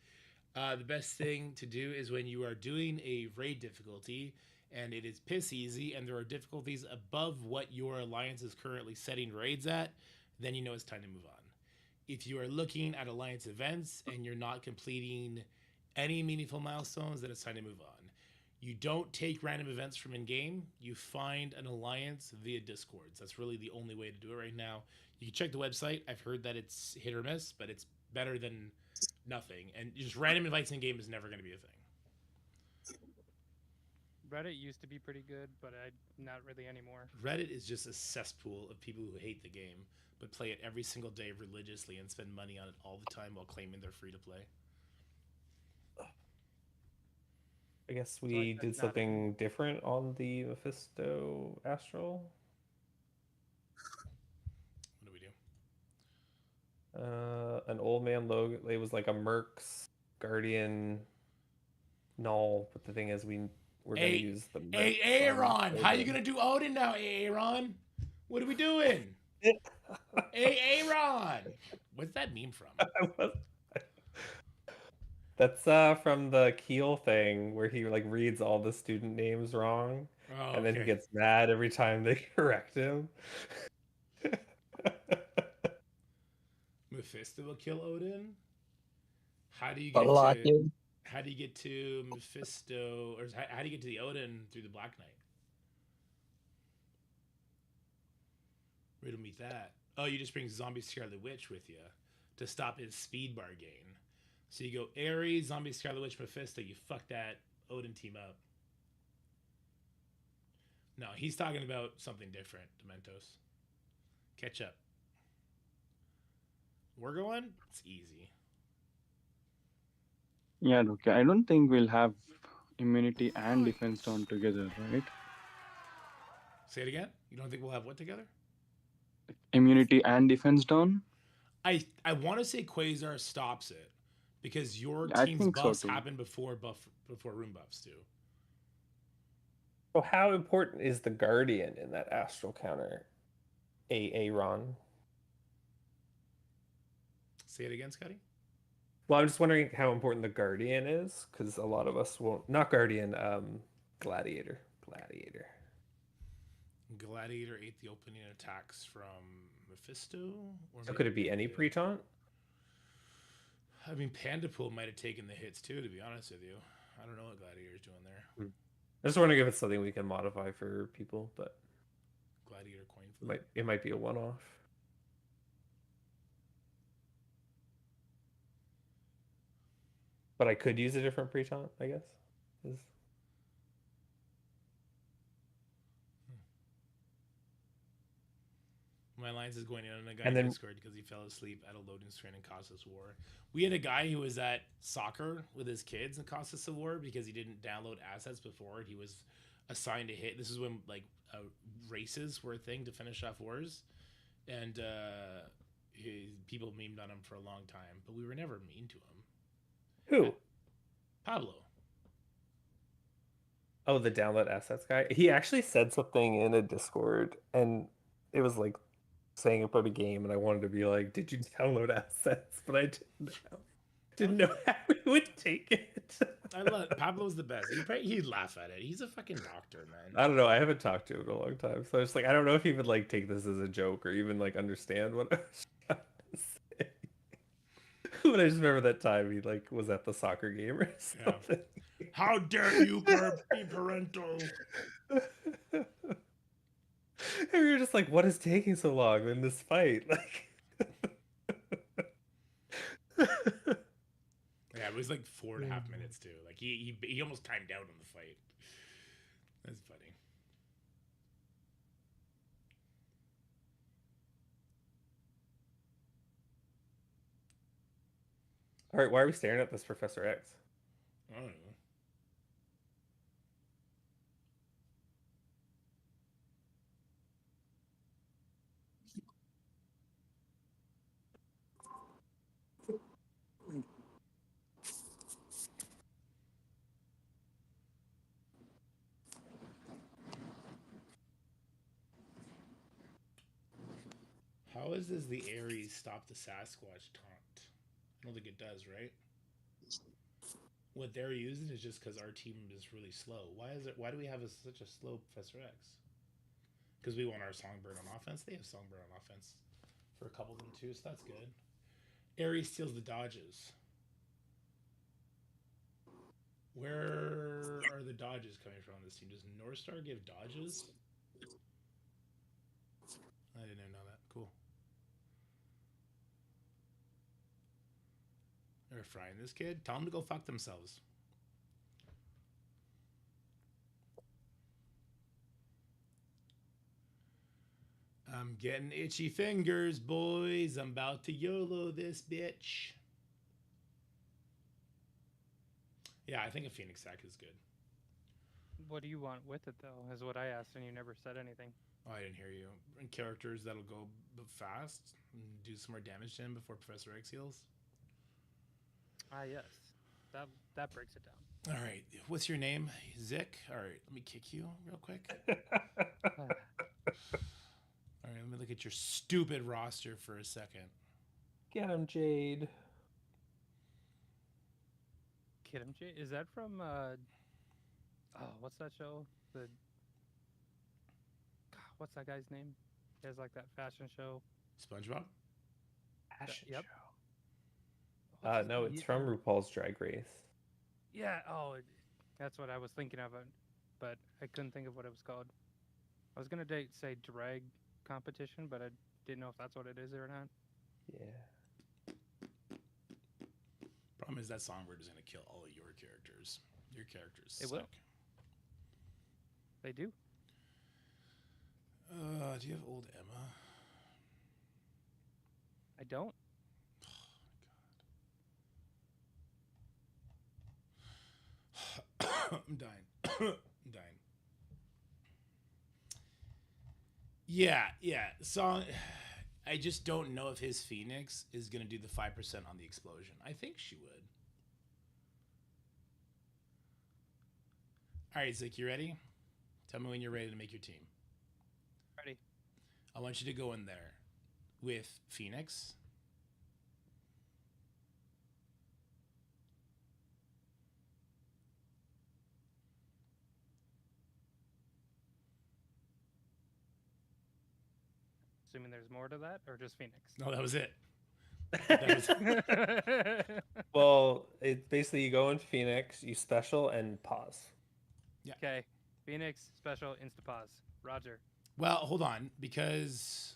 Speaker 1: The best thing to do is when you are doing a raid difficulty and it is piss easy and there are difficulties above what your alliance is currently setting raids at, then you know it's time to move on. If you are looking at alliance events and you're not completing any meaningful milestones, then it's time to move on. You don't take random events from in-game. You find an alliance via Discords. That's really the only way to do it right now. You can check the website. I've heard that it's hit or miss, but it's better than nothing. And just random invites in-game is never going to be a thing.
Speaker 2: Reddit used to be pretty good, but not really anymore.
Speaker 1: Reddit is just a cesspool of people who hate the game, but play it every single day religiously and spend money on it all the time while claiming they're free to play.
Speaker 7: I guess we did something different on the Mephisto Astral.
Speaker 1: What do we do?
Speaker 7: An old man logo. It was like a Mercs Guardian null, but the thing is, we're gonna use the.
Speaker 1: Hey, Aaron, how you gonna do Odin now, Aaron? What are we doing? Hey, Aaron, what's that meme from?
Speaker 7: That's from the Keel thing where he like reads all the student names wrong, and then he gets mad every time they correct him.
Speaker 1: Mephisto will kill Odin. How do you get to Mephisto, or how do you get to the Odin through the Black Knight? Riddle me that. Oh, you just bring Zombie Scarlet Witch with you to stop his speed bar gain. So you go Ares, Zombie Scarlet Witch, Mephisto. You fuck that Odin team up. No, he's talking about something different, Dementos. Catch up. We're going? It's easy.
Speaker 8: Yeah, okay. I don't think we'll have immunity and defense down together, right?
Speaker 1: Say it again? You don't think we'll have what together?
Speaker 8: Immunity and defense down?
Speaker 1: I want to say Quasar stops it, Because your
Speaker 8: I
Speaker 1: team's
Speaker 8: think so
Speaker 1: buffs
Speaker 8: too.
Speaker 1: happened before room buffs too.
Speaker 7: So how important is the Guardian in that astral counter? Aaron.
Speaker 1: Say it again, Scotty.
Speaker 7: Well, I'm just wondering how important the Guardian is, because a lot of us won't. Not Guardian, Gladiator.
Speaker 1: Gladiator ate the opening attacks from Mephisto. Or
Speaker 7: So could it be any Preton?
Speaker 1: I mean, Pandapool might have taken the hits too, to be honest with you. I don't know what Gladiator's doing there.
Speaker 7: I'm just wondering if it's something we can modify for people, but
Speaker 1: Gladiator coin flip.
Speaker 7: it might be a one-off. But I could use a different Preton, I guess.
Speaker 1: My alliance is going in on a guy
Speaker 7: And
Speaker 1: in
Speaker 7: then-
Speaker 1: Discord because he fell asleep at a loading screen and caused us war. We had a guy who was at soccer with his kids and caused us a war because he didn't download assets before. He was assigned to hit. This is when races were a thing to finish off wars, and people memed on him for a long time, but we were never mean to him.
Speaker 7: Who?
Speaker 1: Pablo.
Speaker 7: Oh, the download assets guy. He actually said something in a Discord, and it was like saying about a game, and I wanted to be like, "Did you download assets?" But I didn't know how he would take it.
Speaker 1: I love Pablo's the best. He'd laugh at it. He's a fucking doctor, man.
Speaker 7: I don't know. I haven't talked to him in a long time, so it's like I don't know if he would like take this as a joke or even like understand what I was trying to say. But I just remember that time he like was at the soccer game or something.
Speaker 1: Yeah. How dare you be parental?
Speaker 7: And we were just like, what is taking so long in this fight? Like
Speaker 1: Yeah, it was like 4.5 minutes too. Like he almost timed out on the fight. That's funny.
Speaker 7: all right, why are we staring at this Professor X?
Speaker 1: I don't know. How is this the Ares stop the Sasquatch taunt? I don't think it does, right? What they're using is just because our team is really slow. Why do we have such a slow Professor X? Because we want our Songbird on offense. They have Songbird on offense for a couple of them too, so that's good. Ares steals the dodges. Where are the dodges coming from on this team? Does Northstar give dodges? I didn't even know that. Cool. They're frying this kid. Tell them to go fuck themselves. I'm getting itchy fingers, boys. I'm about to YOLO this bitch. Yeah, I think a Phoenix sack is good.
Speaker 2: What do you want with it, though? Is what I asked, and you never said anything.
Speaker 1: Oh, I didn't hear you. And characters that'll go fast and do some more damage to him before Professor X heals.
Speaker 2: Ah, yes. That breaks it down.
Speaker 1: All right. What's your name? Zick? All right. Let me kick you real quick. All right. Let me look at your stupid roster for a second.
Speaker 7: Get him, Jade.
Speaker 2: Kid him, Jay? Is that from what's that show? What's that guy's name? He has like that fashion show.
Speaker 1: SpongeBob?
Speaker 7: Fashion
Speaker 2: Yep.
Speaker 7: show. No, it's from RuPaul's Drag Race.
Speaker 2: Yeah. Oh, that's what I was thinking of, but I couldn't think of what it was called. I was gonna say drag competition, but I didn't know if that's what it is or not.
Speaker 7: Yeah.
Speaker 1: Problem is that Songbird is going to kill all of your characters. Your characters
Speaker 2: It
Speaker 1: suck.
Speaker 2: will. They do.
Speaker 1: Do you have old Emma?
Speaker 2: I don't.
Speaker 1: I'm dying. I'm dying. Yeah. Song. I just don't know if his Phoenix is going to do the 5% on the explosion. I think she would. All right, Zik, you ready? Tell me when you're ready to make your team.
Speaker 2: Ready.
Speaker 1: I want you to go in there with Phoenix.
Speaker 2: Assuming there's more to that, or just Phoenix?
Speaker 1: No, that was it. That was
Speaker 7: Well, it basically you go into Phoenix, you special and pause.
Speaker 2: Okay. Phoenix, special, insta pause. Roger.
Speaker 1: Well, hold on, because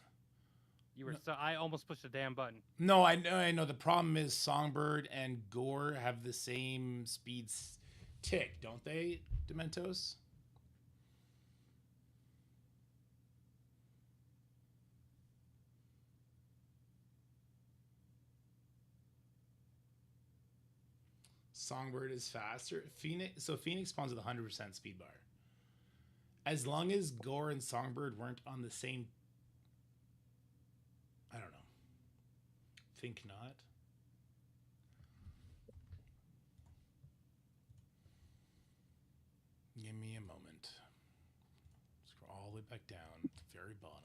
Speaker 2: You were so I almost pushed the damn button.
Speaker 1: no, I know. The problem is Songbird and Gore have the same speed tick, don't they, Dementos? Songbird is faster. Phoenix spawns with 100% speed bar. As long as Gore and Songbird weren't on the same, I don't know. Think not. Give me a moment. Scroll all the way back down to the very bottom.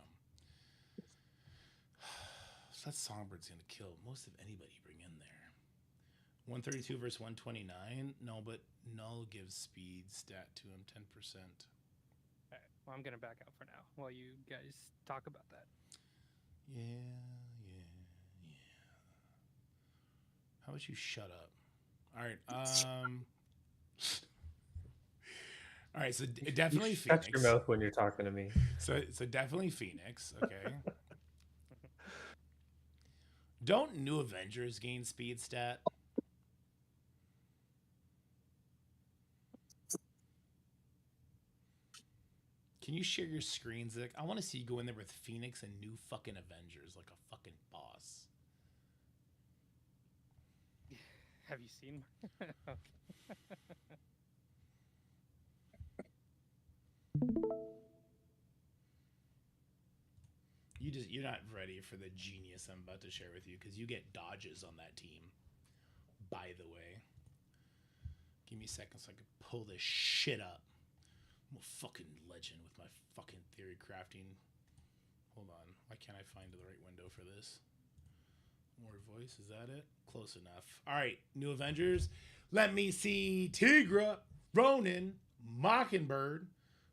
Speaker 1: So that Songbird's gonna kill most of anybody you bring in there. 132 versus 129. No, but Null gives speed stat to him 10%.
Speaker 2: All right. Well, I'm gonna back out for now while you guys talk about that.
Speaker 1: Yeah. How about you shut up? All right. All right. So definitely Phoenix.
Speaker 7: Shut your mouth when you're talking to me.
Speaker 1: So definitely Phoenix. Okay. Don't New Avengers gain speed stat? Can you share your screens? Like, I want to see you go in there with Phoenix and new fucking Avengers like a fucking boss.
Speaker 2: Have you seen?
Speaker 1: You're not ready for the genius I'm about to share with you because you get dodges on that team. By the way, give me a second so I can pull this shit up. I'm a fucking legend with my fucking theory crafting. Hold on, why can't I find the right window for this? More voice, is that it? Close enough. All right, new Avengers. Let me see Tigra, Ronin, Mockingbird.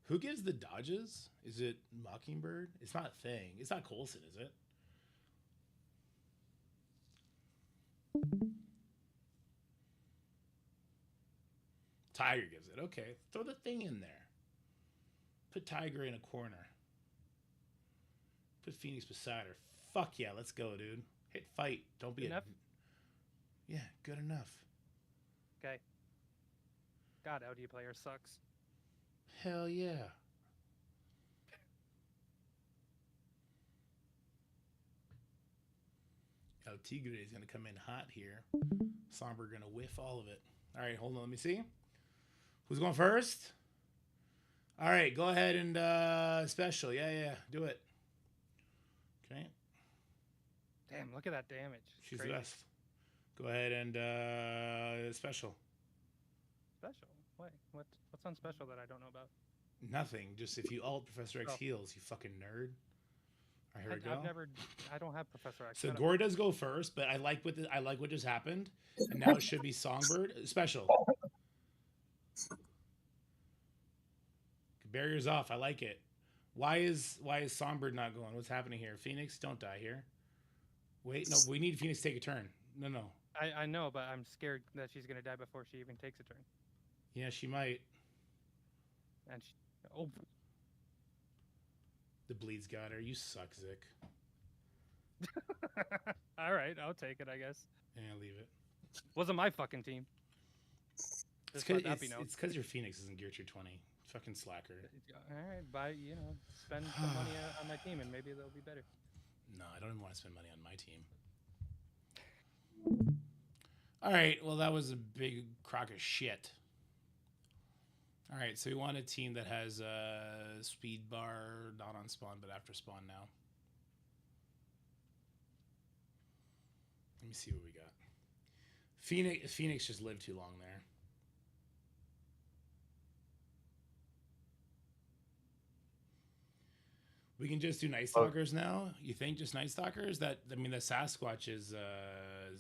Speaker 1: Who gives the dodges? Is it Mockingbird? It's not Thing. It's not Coulson, is it? Tiger gives it. Okay, throw the Thing in there. Put Tiger in a corner. Put Phoenix beside her. Fuck yeah, let's go, dude. Hit fight. Don't be
Speaker 2: enough.
Speaker 1: Yeah, good enough.
Speaker 2: Okay. God, LD player sucks.
Speaker 1: Hell yeah. El Tigre is gonna come in hot here. Somber gonna whiff all of it. All right, hold on. Let me see. Who's going first? All right, go ahead and special. Yeah, do it. Okay.
Speaker 2: Damn, look at that damage.
Speaker 1: She's
Speaker 2: Crazy.
Speaker 1: the best. Go ahead and special.
Speaker 2: Special? Wait, what's on special that I don't know about?
Speaker 1: Nothing. Just if you ult Professor X
Speaker 2: Oh.
Speaker 1: heals, you fucking nerd. All right, here we go.
Speaker 2: I don't have Professor X.
Speaker 1: So
Speaker 2: Shut up.
Speaker 1: Gore does go first, but I like what just happened, and now it should be Songbird special. Barriers off. I like it. Why is Songbird not going? What's happening here? Phoenix, don't die here. Wait, no, we need Phoenix to take a turn. No.
Speaker 2: I know, but I'm scared that she's gonna die before she even takes a turn.
Speaker 1: Yeah, she might.
Speaker 2: And she, oh,
Speaker 1: The bleed's got her. You suck, Zik.
Speaker 2: all right, I'll take it. I guess
Speaker 1: Yeah, leave it.
Speaker 2: wasn't my fucking team. Just let that be known.
Speaker 1: It's because your Phoenix isn't geared to 20. Fucking slacker.
Speaker 2: All right, spend some money on my team, and maybe they'll be better.
Speaker 1: No, I don't even want to spend money on my team. All right, well, that was a big crock of shit. All right, so we want a team that has a, speed bar, not on spawn, but after spawn now. Let me see what we got. Phoenix just lived too long there. We can just do Night Stalkers now. You think just Night Stalkers? The Sasquatch is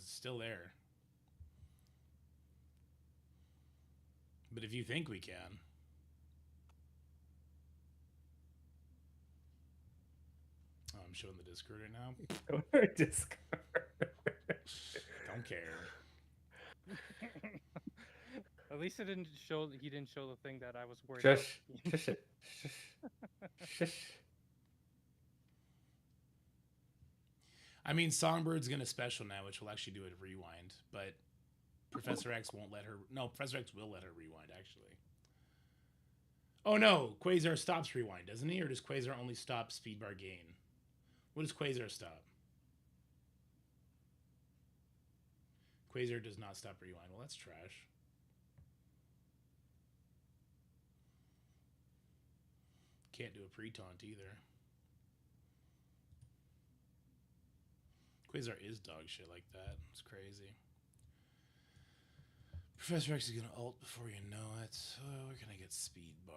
Speaker 1: still there. But if you think we can, I'm showing the Discord right now.
Speaker 7: Discord.
Speaker 1: Don't care.
Speaker 2: At least it didn't show. He didn't show the thing that I was worried
Speaker 7: Shush.
Speaker 2: about.
Speaker 7: Shush it. Shush. Shush.
Speaker 1: I mean, Songbird's gonna special now, which will actually do a rewind, but Professor X won't let her. No, Professor X will let her rewind, actually. Oh no, Quasar stops rewind, doesn't he? Or does Quasar only stop speed bar gain? What does Quasar stop? Quasar does not stop rewind. Well, that's trash. Can't do a pre-taunt either. Quasar is dog shit like that. It's crazy. Professor X is going to ult before you know it. So we're going to get speed bar.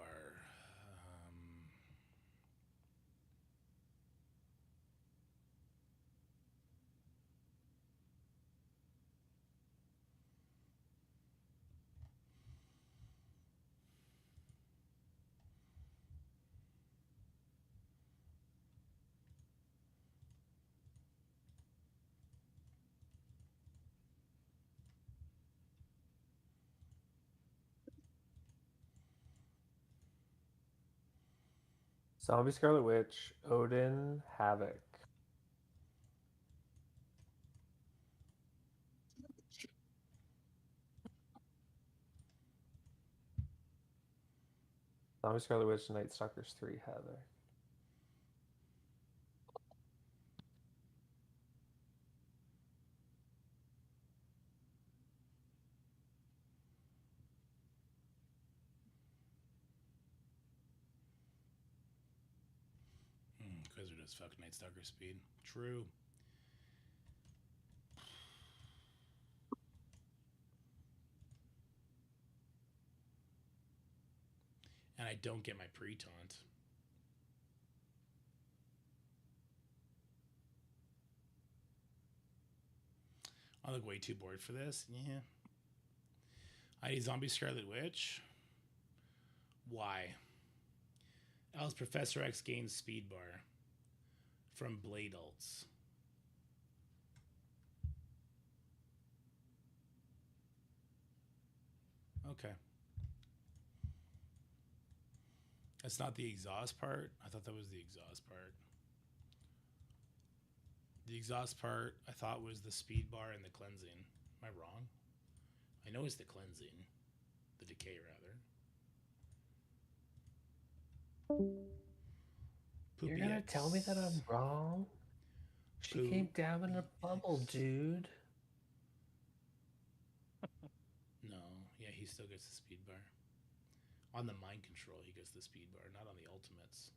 Speaker 7: Zombie Scarlet Witch, Odin, Havoc. Zombie Scarlet Witch, Night Stalkers 3, Havoc.
Speaker 1: Quasar does fuck Night Stalker speed. True. And I don't get my pre-taunt. I look way too bored for this. Yeah. I need Zombie Scarlet Witch. Why? Else Professor X gains speed bar from Blade ults. Okay. That's not the exhaust part? I thought that was the exhaust part. The exhaust part, I thought, was the speed bar and the cleansing. Am I wrong? I know it's the cleansing. The decay, rather.
Speaker 7: You're gonna tell me that I'm wrong? She came down in a bubble, dude.
Speaker 1: No, yeah, he still gets the speed bar. On the mind control, he gets the speed bar, not on the ultimates.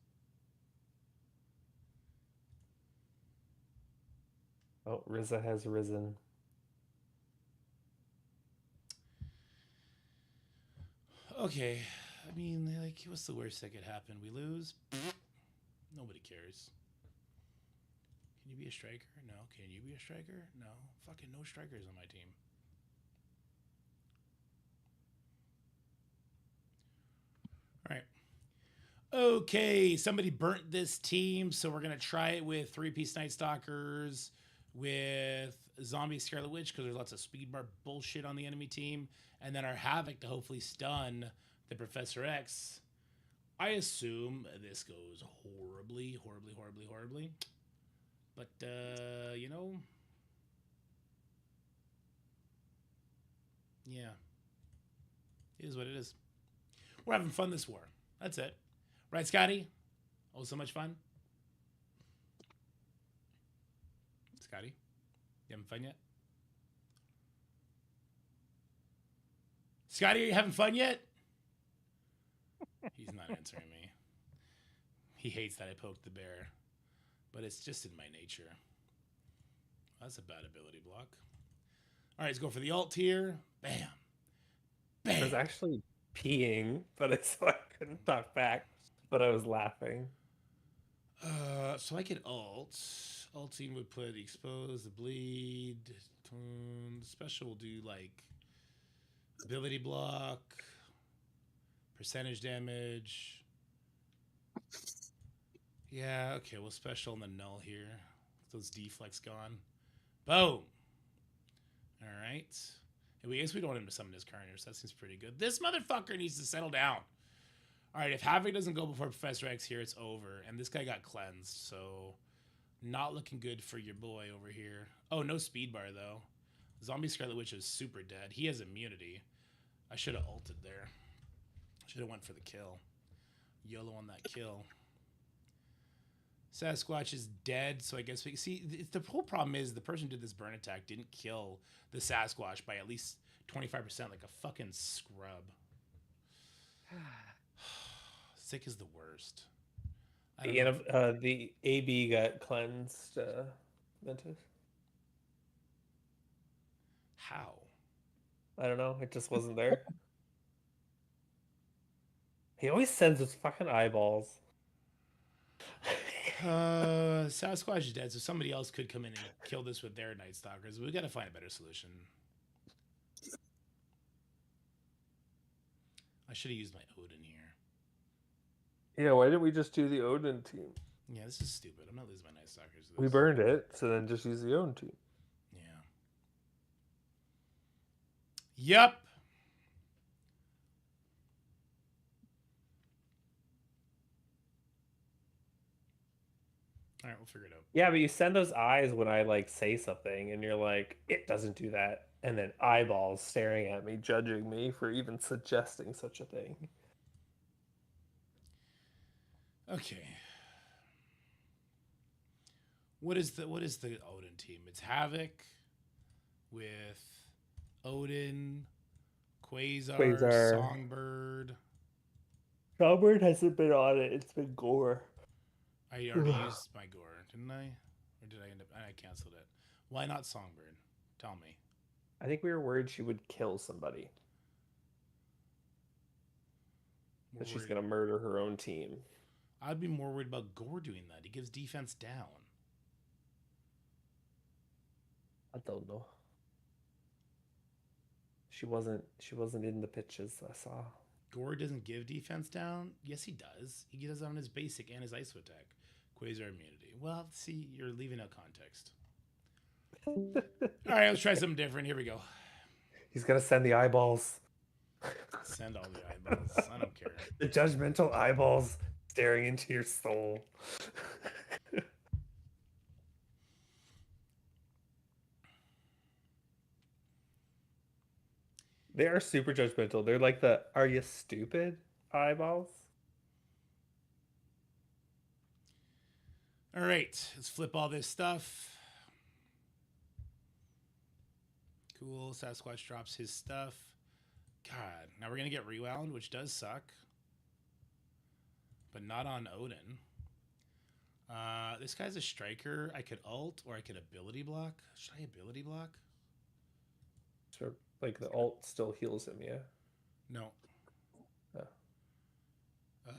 Speaker 7: Oh, Riza has risen.
Speaker 1: Okay, I mean, like, what's the worst that could happen? We lose? Nobody cares. Can you be a striker? No. Can you be a striker? No. Fucking no strikers on my team. All right. Okay, somebody burnt this team, so we're going to try it with 3-piece Night Stalkers, with Zombie Scarlet Witch, because there's lots of speed bar bullshit on the enemy team, and then our Havoc to hopefully stun the Professor X. I assume this goes horribly. But, you know, yeah. It is what it is. We're having fun this war. That's it. Right, Scotty? Oh, so much fun. Scotty, you having fun yet? Scotty, are you having fun yet? He's not answering me. He hates that I poked the bear, but it's just in my nature. That's a bad ability block. All right, let's go for the alt here. Bam. Bam.
Speaker 7: I was actually peeing, but so I couldn't talk back. But I was laughing.
Speaker 1: So I could alt. Alting would put expose, the bleed, tone. Special will do like ability block, percentage damage. Yeah, okay, we'll special on the null here. Those deflects gone. Boom. All right. And we guess we don't want him to summon his Carnage. That seems pretty good. This motherfucker needs to settle down. All right, if Havoc doesn't go before Professor X here, it's over. And this guy got cleansed, so not looking good for your boy over here. Oh, no speed bar, though. Zombie Scarlet Witch is super dead. He has immunity. I should have ulted there. Should have went for the kill. YOLO on that kill. Sasquatch is dead, so I guess we see the whole problem is the person who did this burn attack didn't kill the Sasquatch by at least 25%, like a fucking scrub. Sick is the worst.
Speaker 7: The AB got cleansed, Ventus.
Speaker 1: How?
Speaker 7: I don't know. It just wasn't there. He always sends his fucking eyeballs.
Speaker 1: Sasquatch is dead, so somebody else could come in and kill this with their Night Stalkers. We gotta find a better solution. I should have used my Odin here.
Speaker 7: Yeah, why didn't we just do the Odin team?
Speaker 1: Yeah, this is stupid. I'm not losing my Night Stalkers.
Speaker 7: We burned it, so then just use the Odin team.
Speaker 1: Yeah. Yep. All right, we'll figure it out.
Speaker 7: Yeah, but you send those eyes when I like say something, and you're like, it doesn't do that, and then eyeballs staring at me, judging me for even suggesting such a thing.
Speaker 1: Okay. What is the Odin team? It's Havoc with Odin, Quasar. Songbird.
Speaker 7: Songbird hasn't been on it. It's been Gore.
Speaker 1: I already used my Gore, didn't I? Or did I end up? I canceled it. Why not Songbird? Tell me.
Speaker 7: I think we were worried she would kill somebody. That she's going to murder her own team.
Speaker 1: I'd be more worried about Gore doing that. He gives defense down.
Speaker 7: I don't know. She wasn't in the pitches I saw.
Speaker 1: Gore doesn't give defense down? Yes, he does. He does it on his basic and his ISO attack. Quasar immunity. Well, see, you're leaving out context. All right, let's try something different. Here we go.
Speaker 7: He's going to send the eyeballs.
Speaker 1: Send all the eyeballs. I don't care.
Speaker 7: The judgmental eyeballs staring into your soul. They are super judgmental. They're like the "Are you stupid?" eyeballs.
Speaker 1: All right, let's flip all this stuff. Cool. Sasquatch drops his stuff. God, now we're going to get rewound, which does suck. But not on Odin. This guy's a striker. I could ult or I could ability block. Should I ability block?
Speaker 7: So, like, the ult still heals him, yeah?
Speaker 1: No.
Speaker 7: Oh.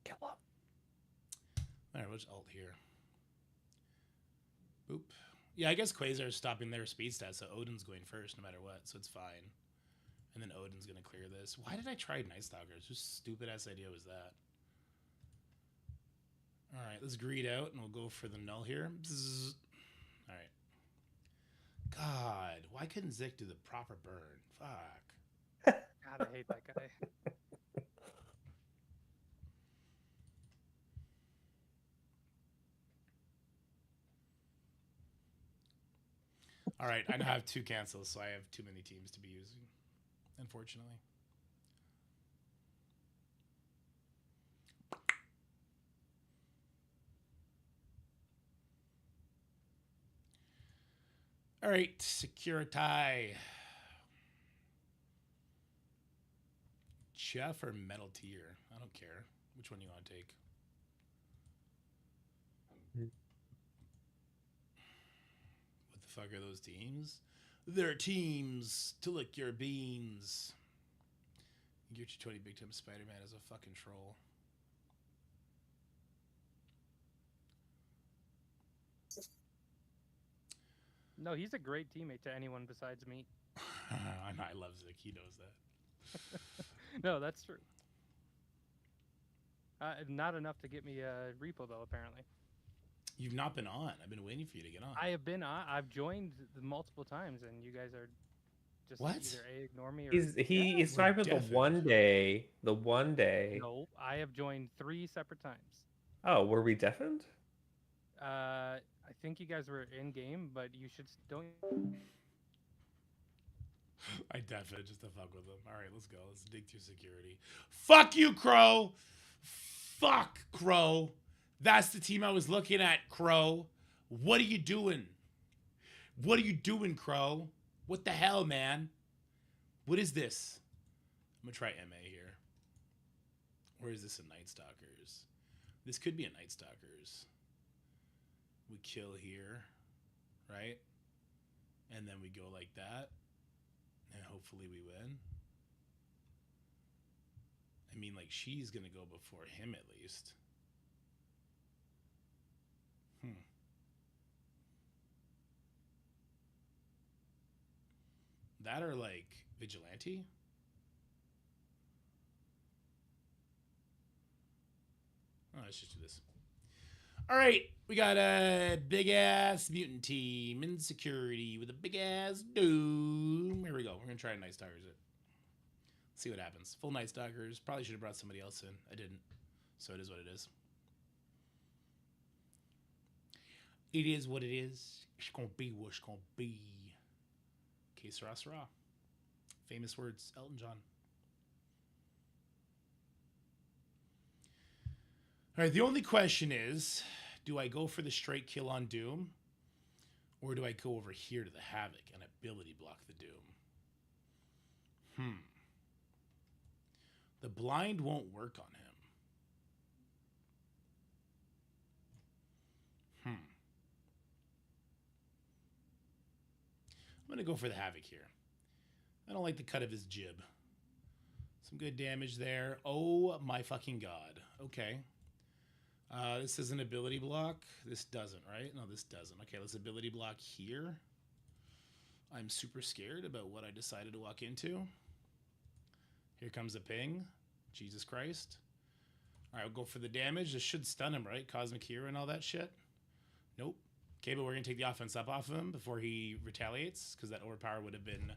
Speaker 7: Kill him.
Speaker 1: All right, we'll just ult here. Boop. Yeah, I guess Quasar is stopping their speed stats, so Odin's going first no matter what, so it's fine. And then Odin's going to clear this. Why did I try Night Stalkers? Just stupid-ass idea was that. All right, let's greed out, and we'll go for the null here. Bzzz. All right. God, why couldn't Zik do the proper burn? Fuck.
Speaker 2: God, I hate that guy.
Speaker 1: All right, I now have 2 cancels, so I have too many teams to be using, unfortunately. All right, Security. Chef or Metal Tier? I don't care. Which one you want to take? What the fuck are those teams? They're teams to lick your beans. Gear 220 Big Time Spider-Man is a fucking troll.
Speaker 2: No, he's a great teammate to anyone besides me.
Speaker 1: I love Zick. He knows that.
Speaker 2: No, that's true. Not enough to get me a repo though. Apparently,
Speaker 1: You've not been on. I've been waiting for you to get on.
Speaker 2: I have been on. I've joined multiple times, and you guys are just
Speaker 1: What?
Speaker 2: either A, ignore me or
Speaker 7: He's
Speaker 1: we're
Speaker 7: talking about the
Speaker 1: deafened.
Speaker 7: one day. The one day.
Speaker 2: no. I have joined 3 separate times.
Speaker 7: Oh, were we deafened?
Speaker 2: I think you guys were in game, but you should don't.
Speaker 1: I definitely just to fuck with them. All right, let's go. Let's dig through security. Fuck you, Crow. Fuck, Crow. That's the team I was looking at, Crow. What are you doing? What are you doing, Crow? What the hell, man? What is this? I'm gonna try MA here. Or is this a Night Stalkers? This could be a Night Stalkers. We kill here, right? And then we go like that. And hopefully we win. I mean, like, she's gonna go before him at least. That or like Vigilante? Oh, let's just do this. All right, we got a big ass mutant team in security with a big ass doom. Here we go. We're gonna try Night Stalkers it. See what happens. Full Night Stalkers. Probably should have brought somebody else in. I didn't. So it is what it is. It is what it is. It's gonna be what it's gonna be. Que sera, sera. Famous words, Elton John. All right, the only question is, do I go for the straight kill on Doom? Or do I go over here to the Havoc and ability block the Doom? The blind won't work on him. I'm going to go for the Havoc here. I don't like the cut of his jib. Some good damage there. Oh my fucking god. Okay. This is an ability block. This doesn't, right? No, this doesn't. Okay, let's ability block here. I'm super scared about what I decided to walk into. Here comes a ping. Jesus Christ. All right, we'll go for the damage. This should stun him, right? Cosmic Hero and all that shit. Nope. Okay, but we're going to take the offense up off of him before he retaliates, because that overpower would have been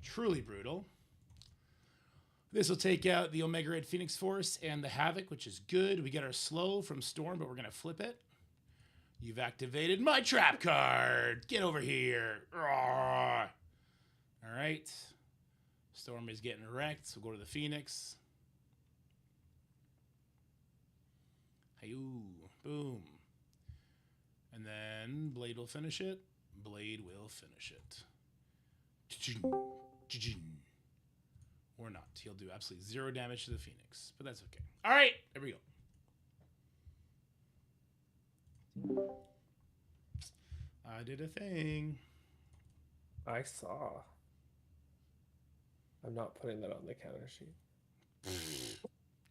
Speaker 1: truly brutal. This will take out the Omega Red Phoenix Force and the Havoc, which is good. We get our slow from Storm, but we're going to flip it. You've activated my trap card. Get over here. All right. Storm is getting wrecked, so we'll go to the Phoenix. Hey-oo. Boom. And then Blade will finish it. Blade will finish it. Or not. He'll do absolutely 0 damage to the Phoenix. But that's okay. All right. There we go. I did a thing.
Speaker 7: I saw. I'm not putting that on the counter sheet.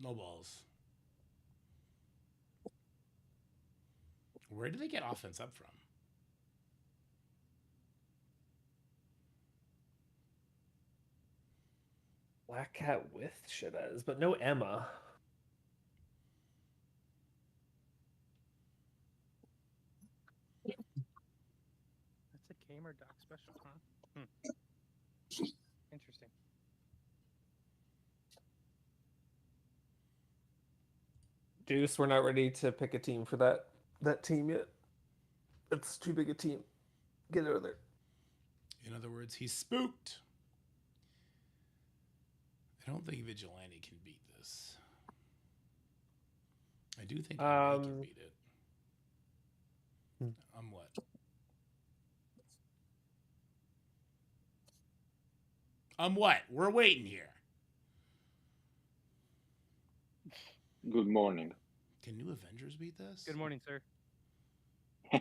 Speaker 1: No balls. Where did they get offense up from?
Speaker 7: Black Cat with Shiraz, but no Emma.
Speaker 2: That's a gamer doc special, huh? Interesting.
Speaker 7: Juice, we're not ready to pick a team for that team yet. It's too big a team. Get out of there.
Speaker 1: In other words, he's spooked. I don't think Vigilante can beat this. I do think I can beat it. What? What? We're waiting here.
Speaker 5: Good morning.
Speaker 1: Can New Avengers beat this?
Speaker 2: Good morning, sir.
Speaker 1: New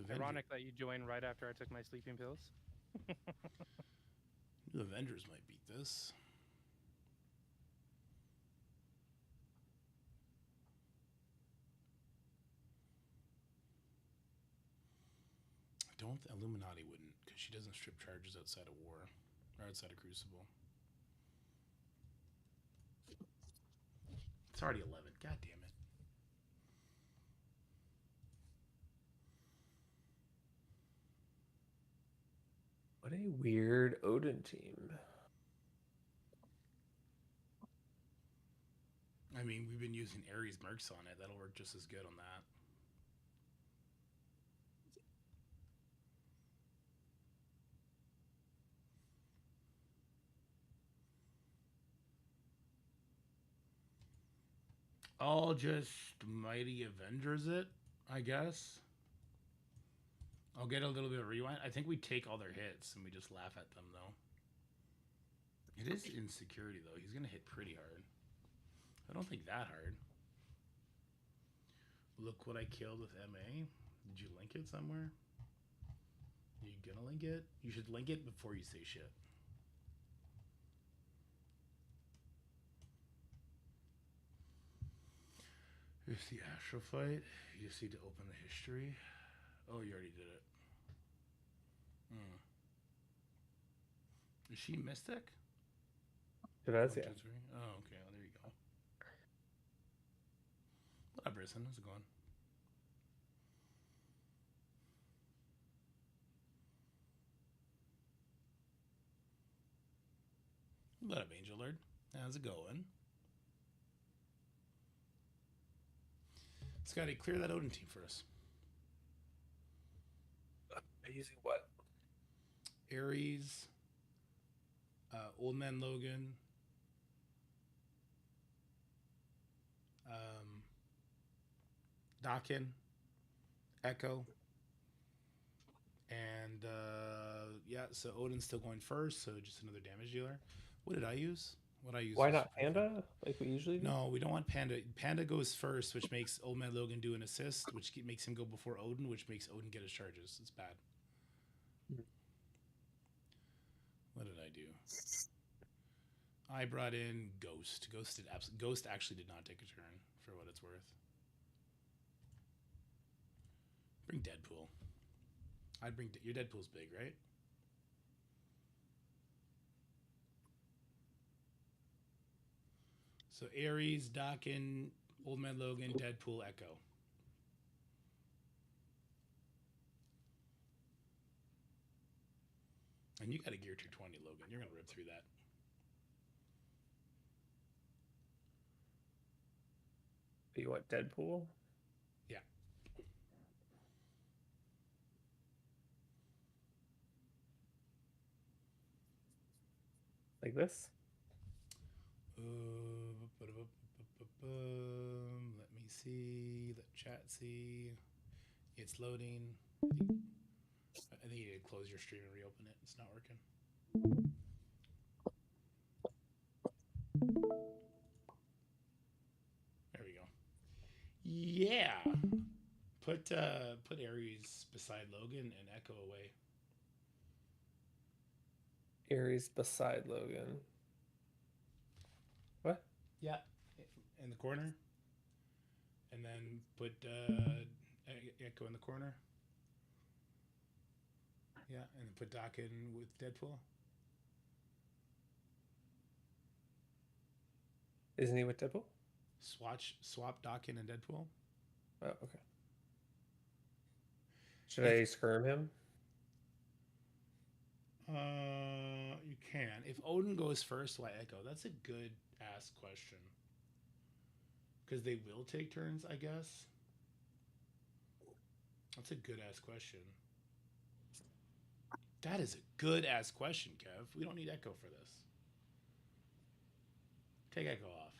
Speaker 1: Avenger-
Speaker 2: Ironic that you joined right after I took my sleeping pills.
Speaker 1: New Avengers might beat this. I don't. Illuminati wouldn't, because she doesn't strip charges outside of war or outside of Crucible. It's already 11. God damn it.
Speaker 7: What a weird Odin team.
Speaker 1: I mean, we've been using Ares Mercs on it. That'll work just as good on that. I'll just Mighty Avengers it, I guess. I'll get a little bit of rewind. I think we take all their hits and we just laugh at them, though. It is insecurity, though. He's going to hit pretty hard. I don't think that hard. Look what I killed with MA. Did you link it somewhere? Are you going to link it? You should link it before you say shit. Here's the Astro fight. You just need to open the history. Oh, you already did it. Is she Mystic?
Speaker 7: It has,
Speaker 1: Oh,
Speaker 7: yeah.
Speaker 1: oh, okay. Well, there you go. What up, Brisson? How's it going? What up, Angel Lord? How's it going? Scotty, clear that Odin team for us.
Speaker 7: Using what?
Speaker 1: Ares, Old Man Logan, Dakin, Echo, and yeah, so Odin's still going first, so just another damage dealer. What did I use? What I use?
Speaker 7: Why not Panda, like we usually do?
Speaker 1: No, we don't want Panda. Panda goes first, which makes Old Man Logan do an assist, which makes him go before Odin, which makes Odin get his charges. It's bad. What did I do? I brought in Ghost. Ghost actually did not take a turn, for what it's worth. Bring Deadpool. I'd bring your Deadpool's big, right? So Ares, Dakin, Old Man Logan, Deadpool, Echo. And you got a gear 220, Logan. You're gonna rip through that.
Speaker 7: You want Deadpool?
Speaker 1: Yeah.
Speaker 7: Like this?
Speaker 1: Let me see. Let chat see. It's loading. I think you need to close your stream and reopen it. It's not working. There we go. Yeah. Put Ares beside Logan and Echo away.
Speaker 7: Ares beside Logan. What?
Speaker 1: Yeah, in the corner. And then put Echo in the corner. Yeah, and then put Doc in with Deadpool.
Speaker 7: Isn't he with Deadpool?
Speaker 1: Swap Doc in and Deadpool.
Speaker 7: Oh, okay. Should I skirm him?
Speaker 1: You can. If Odin goes first, why Echo? That's a good ass question. Because they will take turns, I guess. That's a good ass question. That is a good ass question, Kev. We don't need Echo for this. Take Echo off.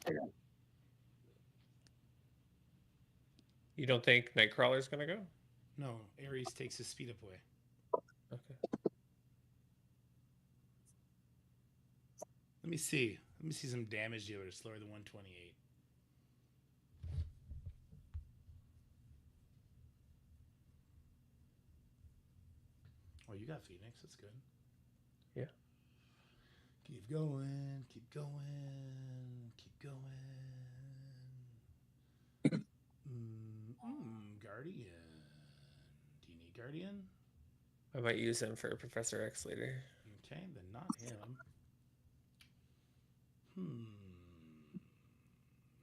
Speaker 7: You don't think Nightcrawler's gonna go?
Speaker 1: No, Ares takes his speed up away.
Speaker 7: Okay.
Speaker 1: Let me see. Let me see some damage dealers slower than 128. you got Phoenix. That's good.
Speaker 7: Yeah.
Speaker 1: Keep going. Keep going. Keep going. Guardian. Do you need Guardian?
Speaker 7: I might use him for Professor X later.
Speaker 1: Okay, then not him.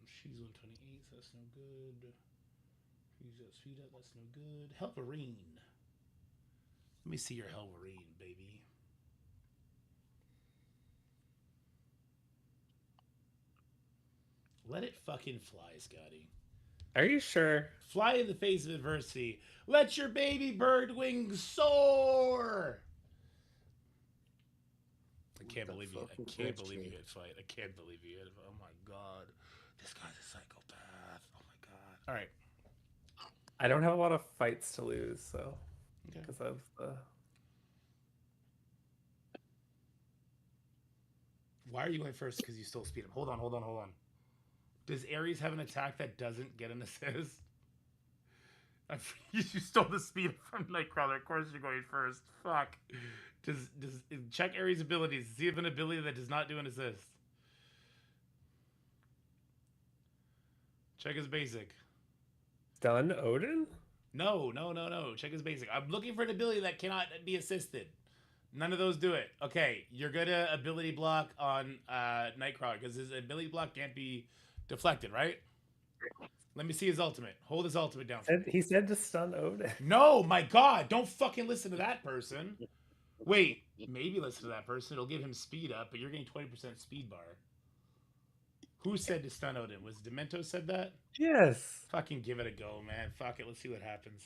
Speaker 1: She's 128, so that's no good. She's got speed up, that's no good. Helverine. Let me see your Helverine, baby. Let it fucking fly, Scotty.
Speaker 7: Are you sure?
Speaker 1: Fly in the face of adversity. Let your baby bird wings soar. I can't believe you. I can't believe you hit fight. I can't believe you hit. Oh my god, this guy's a psychopath. Oh my god. All right.
Speaker 7: I don't have a lot of fights to lose, so
Speaker 1: Okay.
Speaker 7: because of the.
Speaker 1: Why are you going first? Because you still speed him. Hold on. Does Ares have an attack that doesn't get an assist? You stole the speed from Nightcrawler. Of course you're going first. Fuck. Does check Ares' abilities. Does he have an ability that does not do an assist? Check his basic.
Speaker 7: Stun Odin?
Speaker 1: No. Check his basic. I'm looking for an ability that cannot be assisted. None of those do it. Okay, you're gonna ability block on Nightcrawler because his ability block can't be deflected, right? Let me see his ultimate. Hold his ultimate down for me.
Speaker 7: He said to stun Odin.
Speaker 1: No, my god, don't fucking listen to that person. Wait, maybe listen to that person. It'll give him speed up, but you're getting 20% speed bar. Who said to stun Odin? Was Demento said that?
Speaker 7: Yes.
Speaker 1: Fucking give it a go, man. Fuck it. Let's see what happens.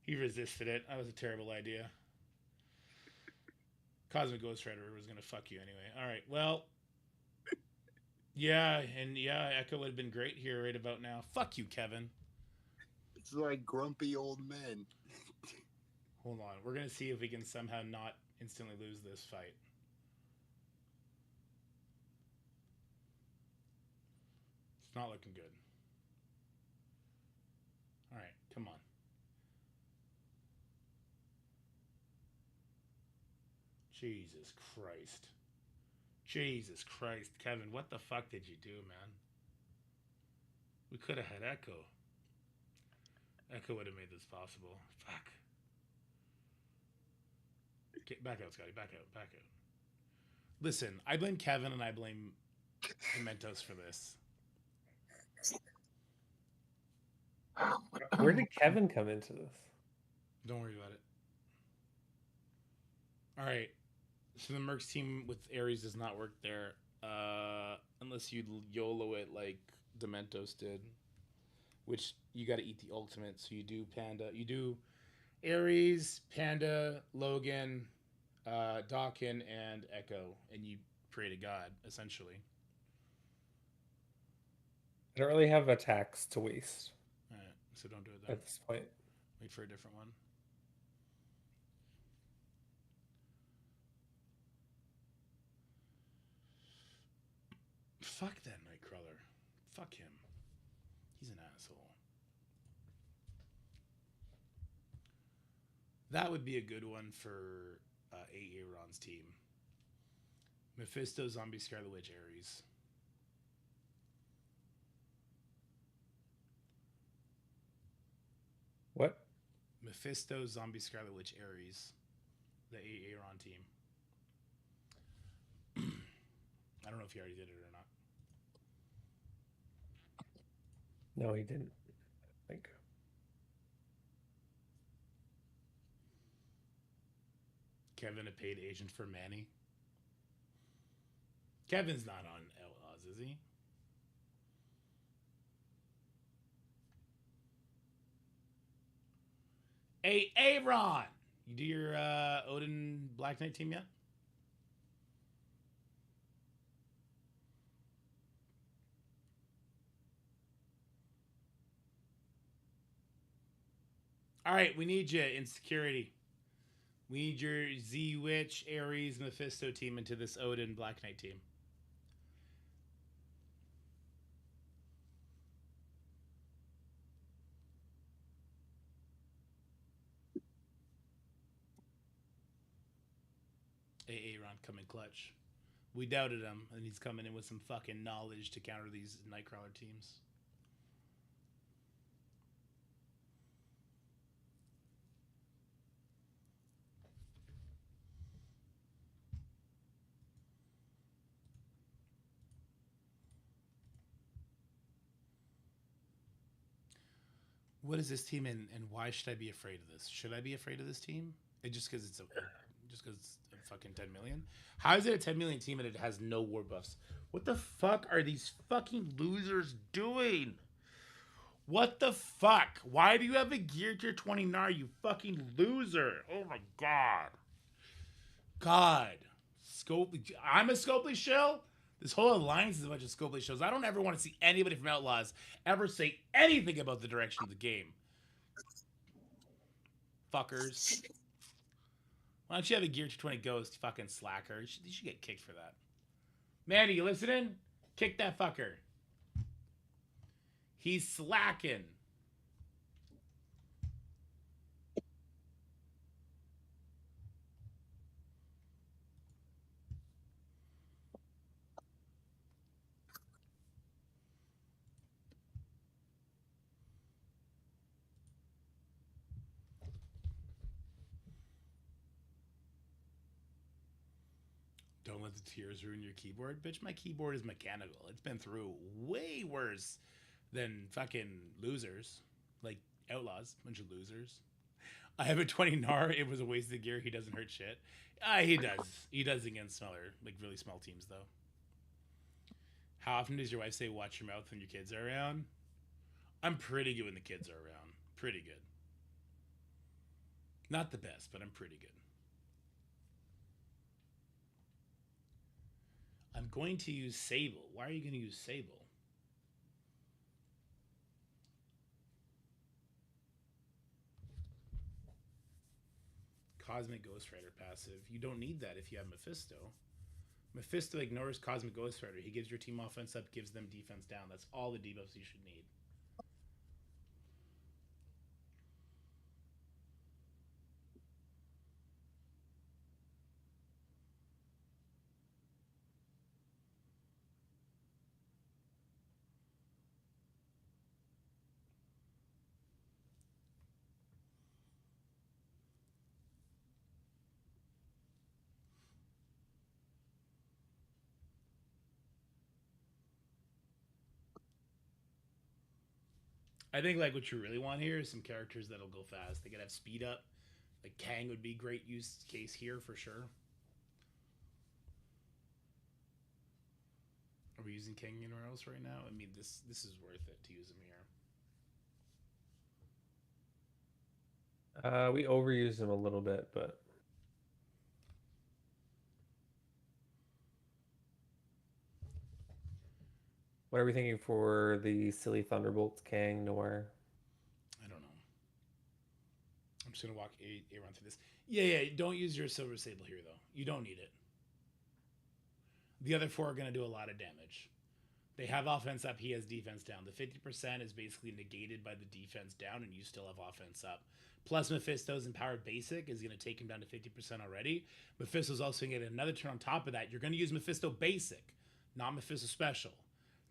Speaker 1: He resisted it. That was a terrible idea. Cosmic Ghost Rider was going to fuck you anyway. All right. Well, yeah. And yeah, Echo would have been great here right about now. Fuck you, Kevin.
Speaker 4: It's like grumpy old men.
Speaker 1: Hold on. We're going to see if we can somehow not instantly lose this fight. It's not looking good. All right. Come on. Jesus Christ. Jesus Christ. Kevin, what the fuck did you do, man? We could have had Echo. Echo would have made this possible. Fuck. Get back out, Scotty. Back out. Listen, I blame Kevin and I blame Pimentos for this.
Speaker 7: Where did Kevin come into this?
Speaker 1: Don't worry about it. All right. So the Mercs team with Ares does not work there. Unless you YOLO it like Dementos did. Which you got to eat the ultimate. So you do Panda. You do Ares, Panda, Logan, Dawkin, and Echo. And you pray to God, essentially.
Speaker 7: I don't really have attacks to waste.
Speaker 1: All right. So don't do it then.
Speaker 7: At this point.
Speaker 1: Wait for a different one. Fuck that Nightcrawler. Fuck him. He's an asshole. That would be a good one for Aaron's team. Mephisto, Zombie, Scarlet Witch, Ares.
Speaker 7: What?
Speaker 1: Mephisto, Zombie, Scarlet Witch, Ares. The Aaron team. I don't know if he already did it or not.
Speaker 7: No, he didn't. I think.
Speaker 1: Kevin, a paid agent for Manny. Kevin's not on Outlaws, is he? Hey, Aaron! You do your Odin Black Knight team yet? All right, we need you in security. We need your Z Witch, Ares, Mephisto team into this Odin Black Knight team. Aaron coming clutch. We doubted him, and he's coming in with some fucking knowledge to counter these Nightcrawler teams. What is this team, and why should I be afraid of this? Should I be afraid of this team? Just because it's a fucking 10 million? How is it a 10 million team and it has no war buffs? What the fuck are these fucking losers doing? What the fuck? Why do you have a gear tier 20 Gnar, you fucking loser? Oh my god. God. I'm a Scopely shell? This whole alliance is a bunch of Scopely shows. I don't ever want to see anybody from Outlaws ever say anything about the direction of the game. Fuckers. Why don't you have a gear to 20 ghost, fucking slacker? You should get kicked for that. Manny, you listening? Kick that fucker. He's slacking. Don't let the tears ruin your keyboard. Bitch, my keyboard is mechanical. It's been through way worse than fucking losers. Like Outlaws, bunch of losers. I have a 20 Gnar. It was a waste of gear. He doesn't hurt shit. He does. He does against smaller, like really small teams, though. How often does your wife say, watch your mouth when your kids are around? I'm pretty good when the kids are around. Pretty good. Not the best, but I'm pretty good. I'm going to use Sable. Why are you going to use Sable? Cosmic Ghost Rider passive. You don't need that if you have Mephisto. Mephisto ignores Cosmic Ghost Rider. He gives your team offense up, gives them defense down. That's all the debuffs you should need. I think like what you really want here is some characters that'll go fast. They could have speed up. Like Kang would be great use case here for sure. Are we using Kang anywhere else right now? I mean, this is worth it to use him here.
Speaker 7: We overused him a little bit, but what are we thinking for the silly Thunderbolts, Kang, Noir?
Speaker 1: I don't know. I'm just gonna walk Aaron through this. Yeah. Don't use your Silver Sable here though. You don't need it. The other four are gonna do a lot of damage. They have offense up. He has defense down. The 50% is basically negated by the defense down, and you still have offense up. Plus, Mephisto's empowered basic is going to take him down to 50% already. Mephisto's also going to get another turn on top of that. You're going to use Mephisto basic, not Mephisto special.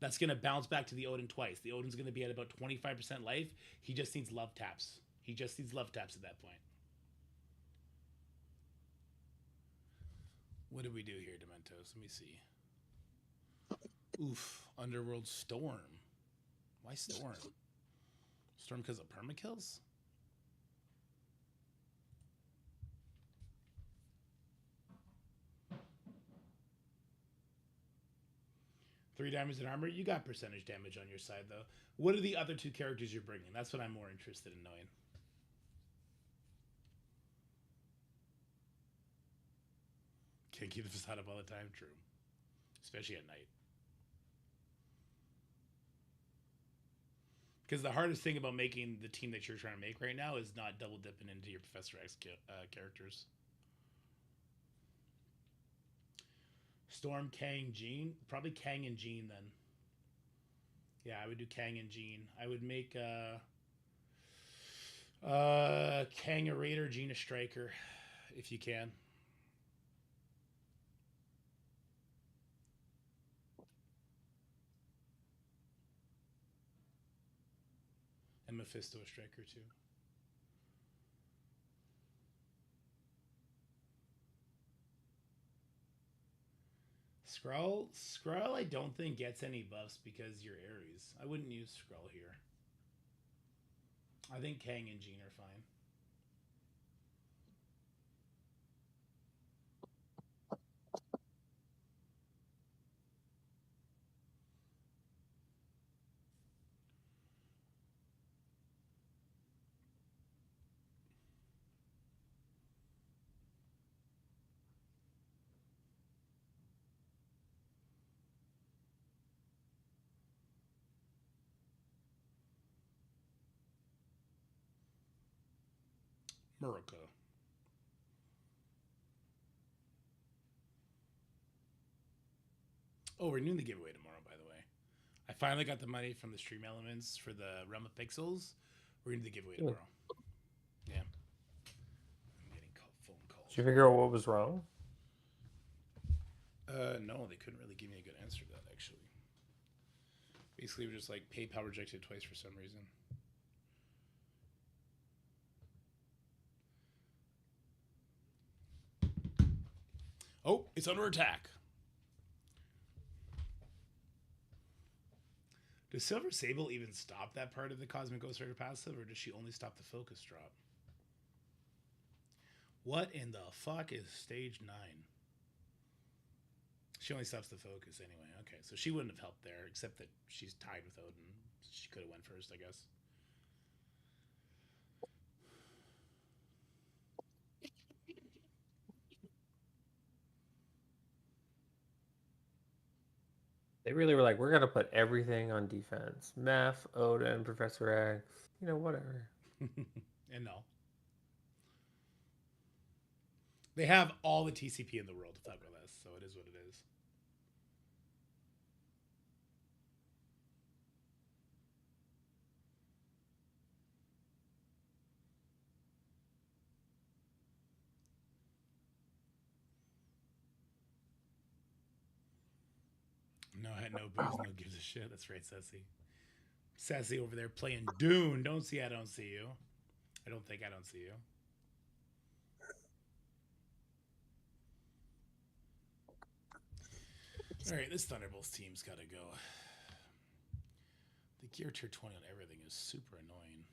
Speaker 1: That's going to bounce back to the Odin twice. The Odin's going to be at about 25% life. He just needs love taps. He just needs love taps at that point. What did we do here, Dementos? Let me see. Oof. Underworld Storm. Why Storm? Storm because of permakills? Three damage in armor. You got percentage damage on your side, though. What are the other two characters you're bringing? That's what I'm more interested in knowing. Can't keep the facade up all the time. True. Especially at night. Because the hardest thing about making the team that you're trying to make right now is not double dipping into your Professor X characters. Storm, Kang, Jean. Probably Kang and Jean then. Yeah, I would do Kang and Jean. I would make Kang a Raider, Jean a Striker, if you can. And Mephisto a striker too. Skrull, I don't think gets any buffs because you're Ares. I wouldn't use Skrull here. I think Kang and Jean are fine. Morocco. Oh, we're doing the giveaway tomorrow, by the way. I finally got the money from the stream elements for the Realm of Pixels. We're going to do the giveaway tomorrow. Yeah. I'm getting phone calls.
Speaker 7: Did you figure out what was wrong?
Speaker 1: No, they couldn't really give me a good answer to that, actually. Basically, we're just like PayPal rejected twice for some reason. Oh, it's under attack. Does Silver Sable even stop that part of the Cosmic Ghost Rider passive, or does she only stop the focus drop? What in the fuck is stage 9? She only stops the focus anyway. Okay, so she wouldn't have helped there, except that she's tied with Odin. She could have went first, I guess.
Speaker 7: They really were like, we're gonna put everything on defense. Meph, Odin, Professor X, whatever.
Speaker 1: And no. They have all the TCP in the world to fuck with us, so it is what it is. No booze, no gives a shit. That's right, Sassy. Sassy over there playing Dune. Don't see, I don't see you. I don't think I don't see you. All right, this Thunderbolts team's got to go. The gear tier 20 on everything is super annoying.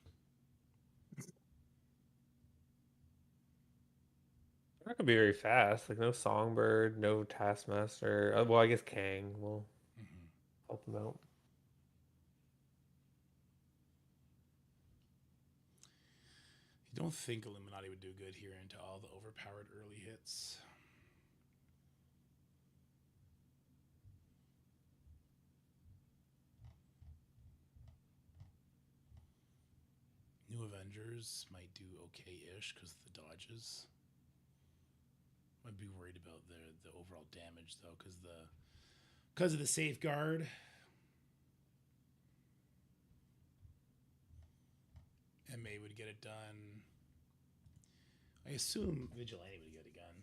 Speaker 7: They're not gonna be very fast. Like no Songbird, no Taskmaster. Well, I guess Kang will help them out.
Speaker 1: You don't think Illuminati would do good here into all the overpowered early hits? New Avengers might do okay-ish because of the dodges. I'd be worried about the overall damage though, because of the safeguard. MA would get it done. I assume Vigilante would get it done.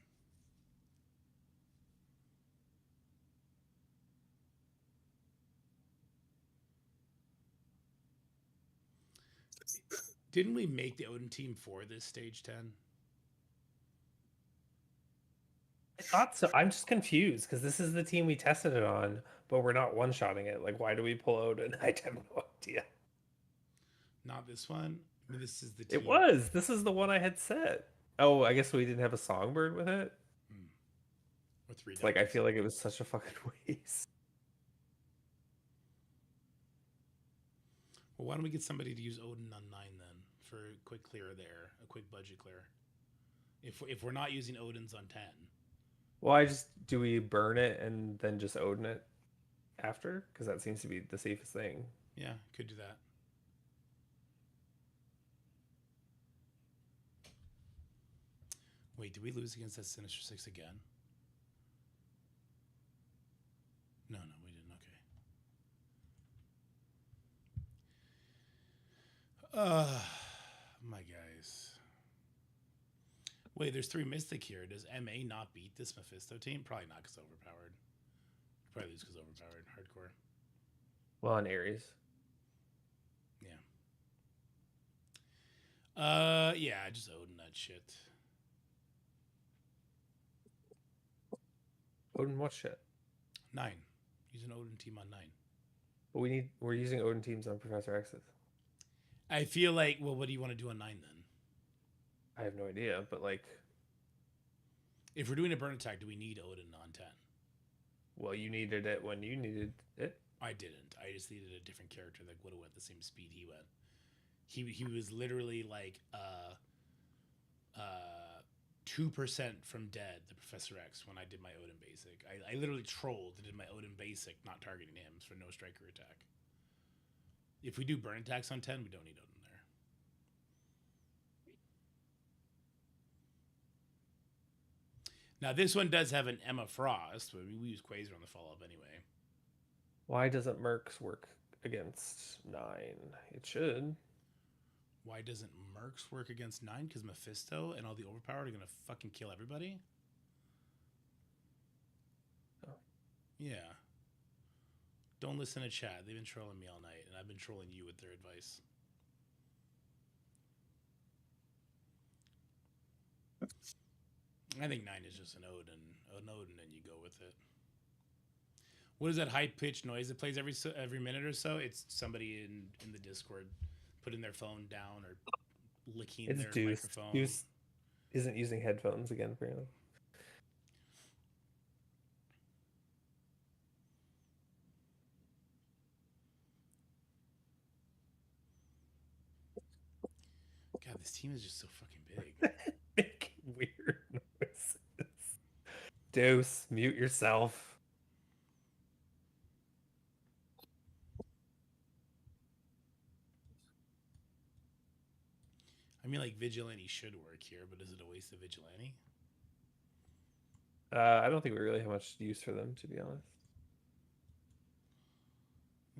Speaker 1: Didn't we make the Odin team for this stage 10?
Speaker 7: I thought so. I'm just confused because this is the team we tested it on, but we're not one-shotting it. Like, why do we pull Odin? I have no idea.
Speaker 1: Not this one. I mean, this is the team.
Speaker 7: It was. This is the one I had set. Oh, I guess we didn't have a Songbird with it.
Speaker 1: With three.
Speaker 7: Like, I feel like it was such a fucking waste.
Speaker 1: Well, why don't we get somebody to use Odin on 9 then for a quick clear there, a quick budget clear. If we're not using Odin's on 10.
Speaker 7: Well, do we burn it and then just Odin it after? Because that seems to be the safest thing.
Speaker 1: Yeah, could do that. Wait, did we lose against that Sinister Six again? No, we didn't. Okay. My guys. Wait, there's 3 Mystic here. Does MA not beat this Mephisto team? Probably not because overpowered. Probably lose because overpowered. Hardcore.
Speaker 7: Well, on Ares.
Speaker 1: Yeah. Yeah, just Odin that shit.
Speaker 7: Odin, what shit?
Speaker 1: 9. Use an Odin team on 9.
Speaker 7: But we're using Odin teams on Professor X's.
Speaker 1: I feel like, well, what do you want to do on 9 then?
Speaker 7: I have no idea, but like,
Speaker 1: If we're doing a burn attack, do we need Odin on 10?
Speaker 7: well, you needed it when you needed it.
Speaker 1: I didn't. I just needed a different character that would have went the same speed he went. He was literally like 2% from dead, the Professor X, when I did my Odin basic. I literally trolled and did my Odin basic, not targeting him for no striker attack. If we do burn attacks on 10, we don't need Odin there. Now, this one does have an Emma Frost, but we use Quasar on the follow-up anyway.
Speaker 7: Why doesn't Mercs work against 9? It should.
Speaker 1: Why doesn't Mercs work against 9? Because Mephisto and all the overpowered are going to fucking kill everybody?
Speaker 7: Oh.
Speaker 1: Yeah. Don't listen to chat. They've been trolling me all night, and I've been trolling you with their advice. I think 9 is just an Odin, and you go with it. What is that high-pitched noise that plays every minute or so? It's somebody in the Discord putting their phone down or licking
Speaker 7: It's
Speaker 1: their
Speaker 7: Deuce.
Speaker 1: microphone.
Speaker 7: Deuce isn't using headphones again, apparently.
Speaker 1: God, this team is just so fucking big.
Speaker 7: Making weird noises. Deuce, mute yourself.
Speaker 1: I mean, like, Vigilante should work here, but is it a waste of Vigilante?
Speaker 7: I don't think we really have much use for them, to be honest.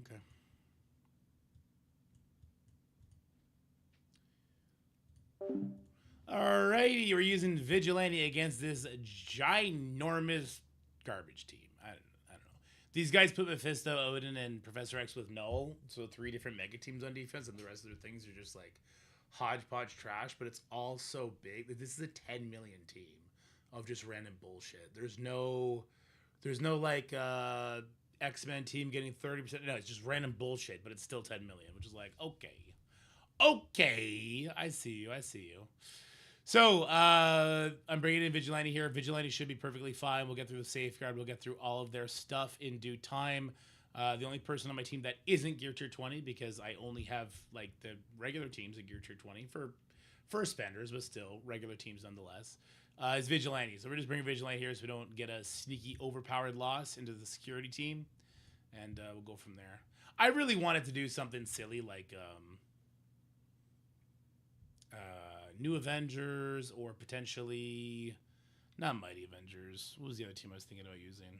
Speaker 1: Okay. Alrighty, we're using Vigilante against this ginormous garbage team. I don't know. These guys put Mephisto, Odin, and Professor X with Null, so 3 different mega teams on defense, and the rest of their things are just like hodgepodge trash, but it's all so big. This is a 10 million team of just random bullshit. There's no like X-Men team getting 30%. No, it's just random bullshit, but it's still 10 million, which is like, okay, I see you. So I'm bringing in Vigilante here. Vigilante should be perfectly fine. We'll get through the safeguard. We'll get through all of their stuff in due time. The only person on my team that isn't Gear Tier 20, because I only have like the regular teams at Gear Tier 20 for first spenders, but still regular teams nonetheless, is Vigilante. So we're just bringing Vigilante here so we don't get a sneaky overpowered loss into the security team, and we'll go from there. I really wanted to do something silly like New Avengers, or potentially not Mighty Avengers. What was the other team I was thinking about using?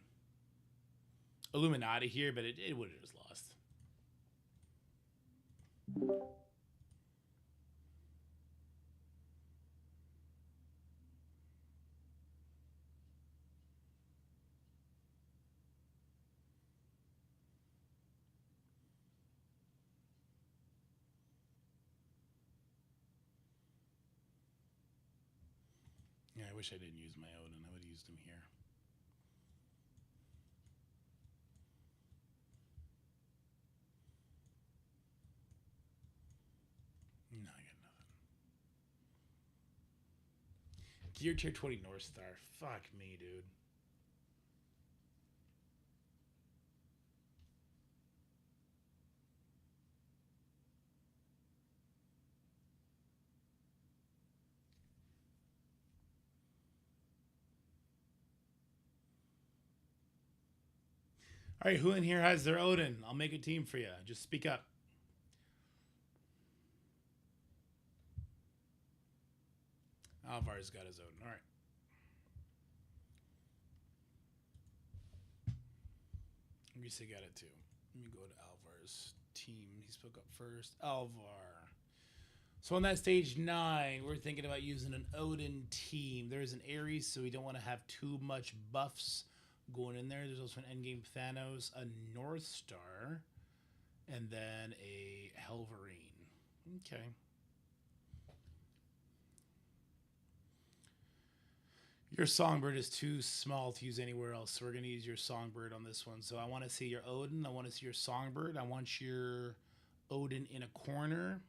Speaker 1: Illuminati here, but it would have just lost. Yeah, I wish I didn't use my Odin. I would have used him here. No, I got nothing. Gear Tier 20 North Star. Fuck me, dude. All right, who in here has their Odin? I'll make a team for you. Just speak up. Alvar's got his Odin. All right. I guess I got it too. Let me go to Alvar's team. He spoke up first. Alvar. So on that stage 9, we're thinking about using an Odin team. There's an Ares, so we don't want to have too much buffs going in there. There's also an Endgame Thanos, a North Star, and then a Helverine. Okay. Your songbird is too small to use anywhere else, so we're gonna use your songbird on this one. So I want to see your Odin. I want to see your songbird. I want your Odin in a corner.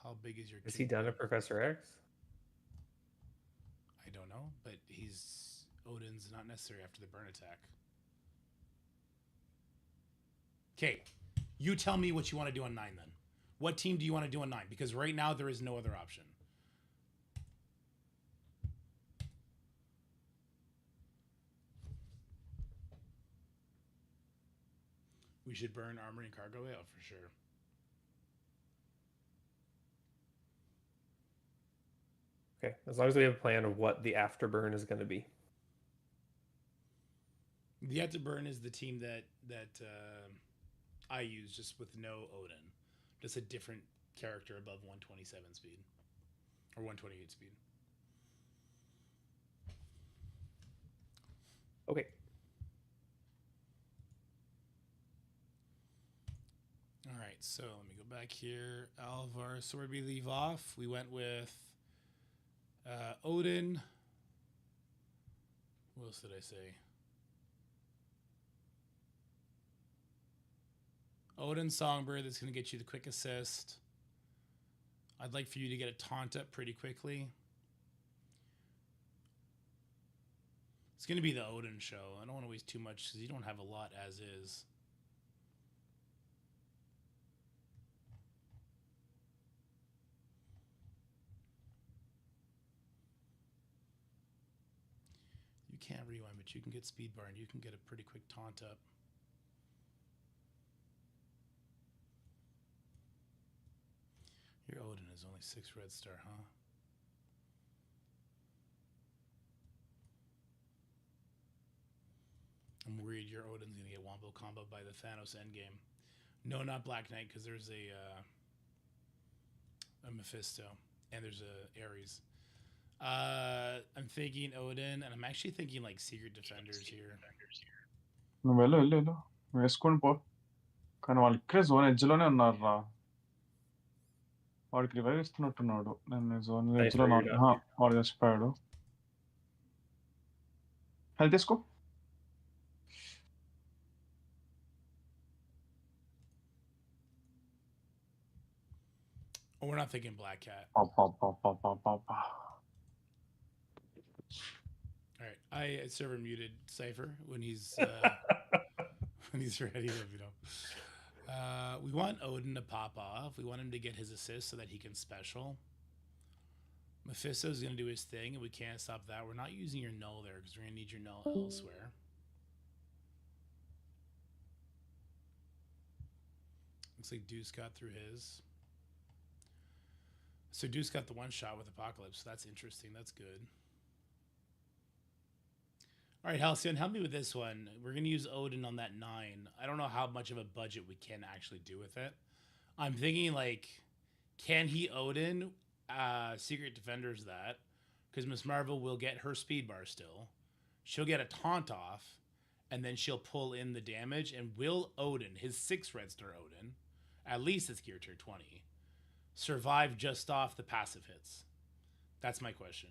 Speaker 1: How big is your?
Speaker 7: Is he done at Professor X?
Speaker 1: I don't know, but Odin's not necessary after the burn attack. Okay, you tell me what you want to do on 9 then. What team do you want to do on 9? Because right now there is no other option. We should burn armory and cargo out for sure.
Speaker 7: Okay, as long as we have a plan of what the afterburn is going to be.
Speaker 1: The afterburn is the team that I use, just with no Odin, just a different character above 127 speed or 128 speed.
Speaker 7: Okay.
Speaker 1: All right, so let me go back here. Alvar, so where did we leave off? We went with Odin. What else did I say? Odin Songbird, that's going to get you the quick assist. I'd like for you to get a taunt up pretty quickly. It's going to be the Odin show. I don't want to waste too much because you don't have a lot as is. You can't rewind, but you can get speed bar and you can get a pretty quick taunt up. Your Odin is only 6 red star, huh? I'm worried your Odin's gonna get wombo combo by the Thanos endgame. No, not Black Knight, because there's a Mephisto and there's a Ares. I'm thinking Odin, and I'm actually thinking like Secret Defenders here.
Speaker 5: నువ్వు వెళ్ళు వెళ్ళు వెళ్ళు వేసుకొని పో కానీ వాళ్ళు ఇక్కడే zone ఎడ్జ్లోనే ఉన్నారు రా వాడికి రివైవ్ ఇస్తున్నట్టున్నాడు నేను జోన్ ఎడ్జ్లో వాడు చచ్చిపోయాడు హెల్త్ తీసుకో
Speaker 1: Oh, we're not thinking Black Cat. All right, I server muted Cypher when he's when he's ready. Let me know. We want Odin to pop off. We want him to get his assist so that he can special. Mephisto's going to do his thing, and we can't stop that. We're not using your null there because we're going to need your null elsewhere. Looks like Deuce got through his. So Deuce got the one shot with Apocalypse. So that's interesting. That's good. All right, Halcyon, help me with this one. We're going to use Odin on that 9. I don't know how much of a budget we can actually do with it. I'm thinking, like, can he Odin Secret Defenders that? Because Miss Marvel will get her speed bar still. She'll get a taunt off, and then she'll pull in the damage, and will Odin, his 6 red star Odin, at least it's gear tier 20, survive just off the passive hits? That's my question.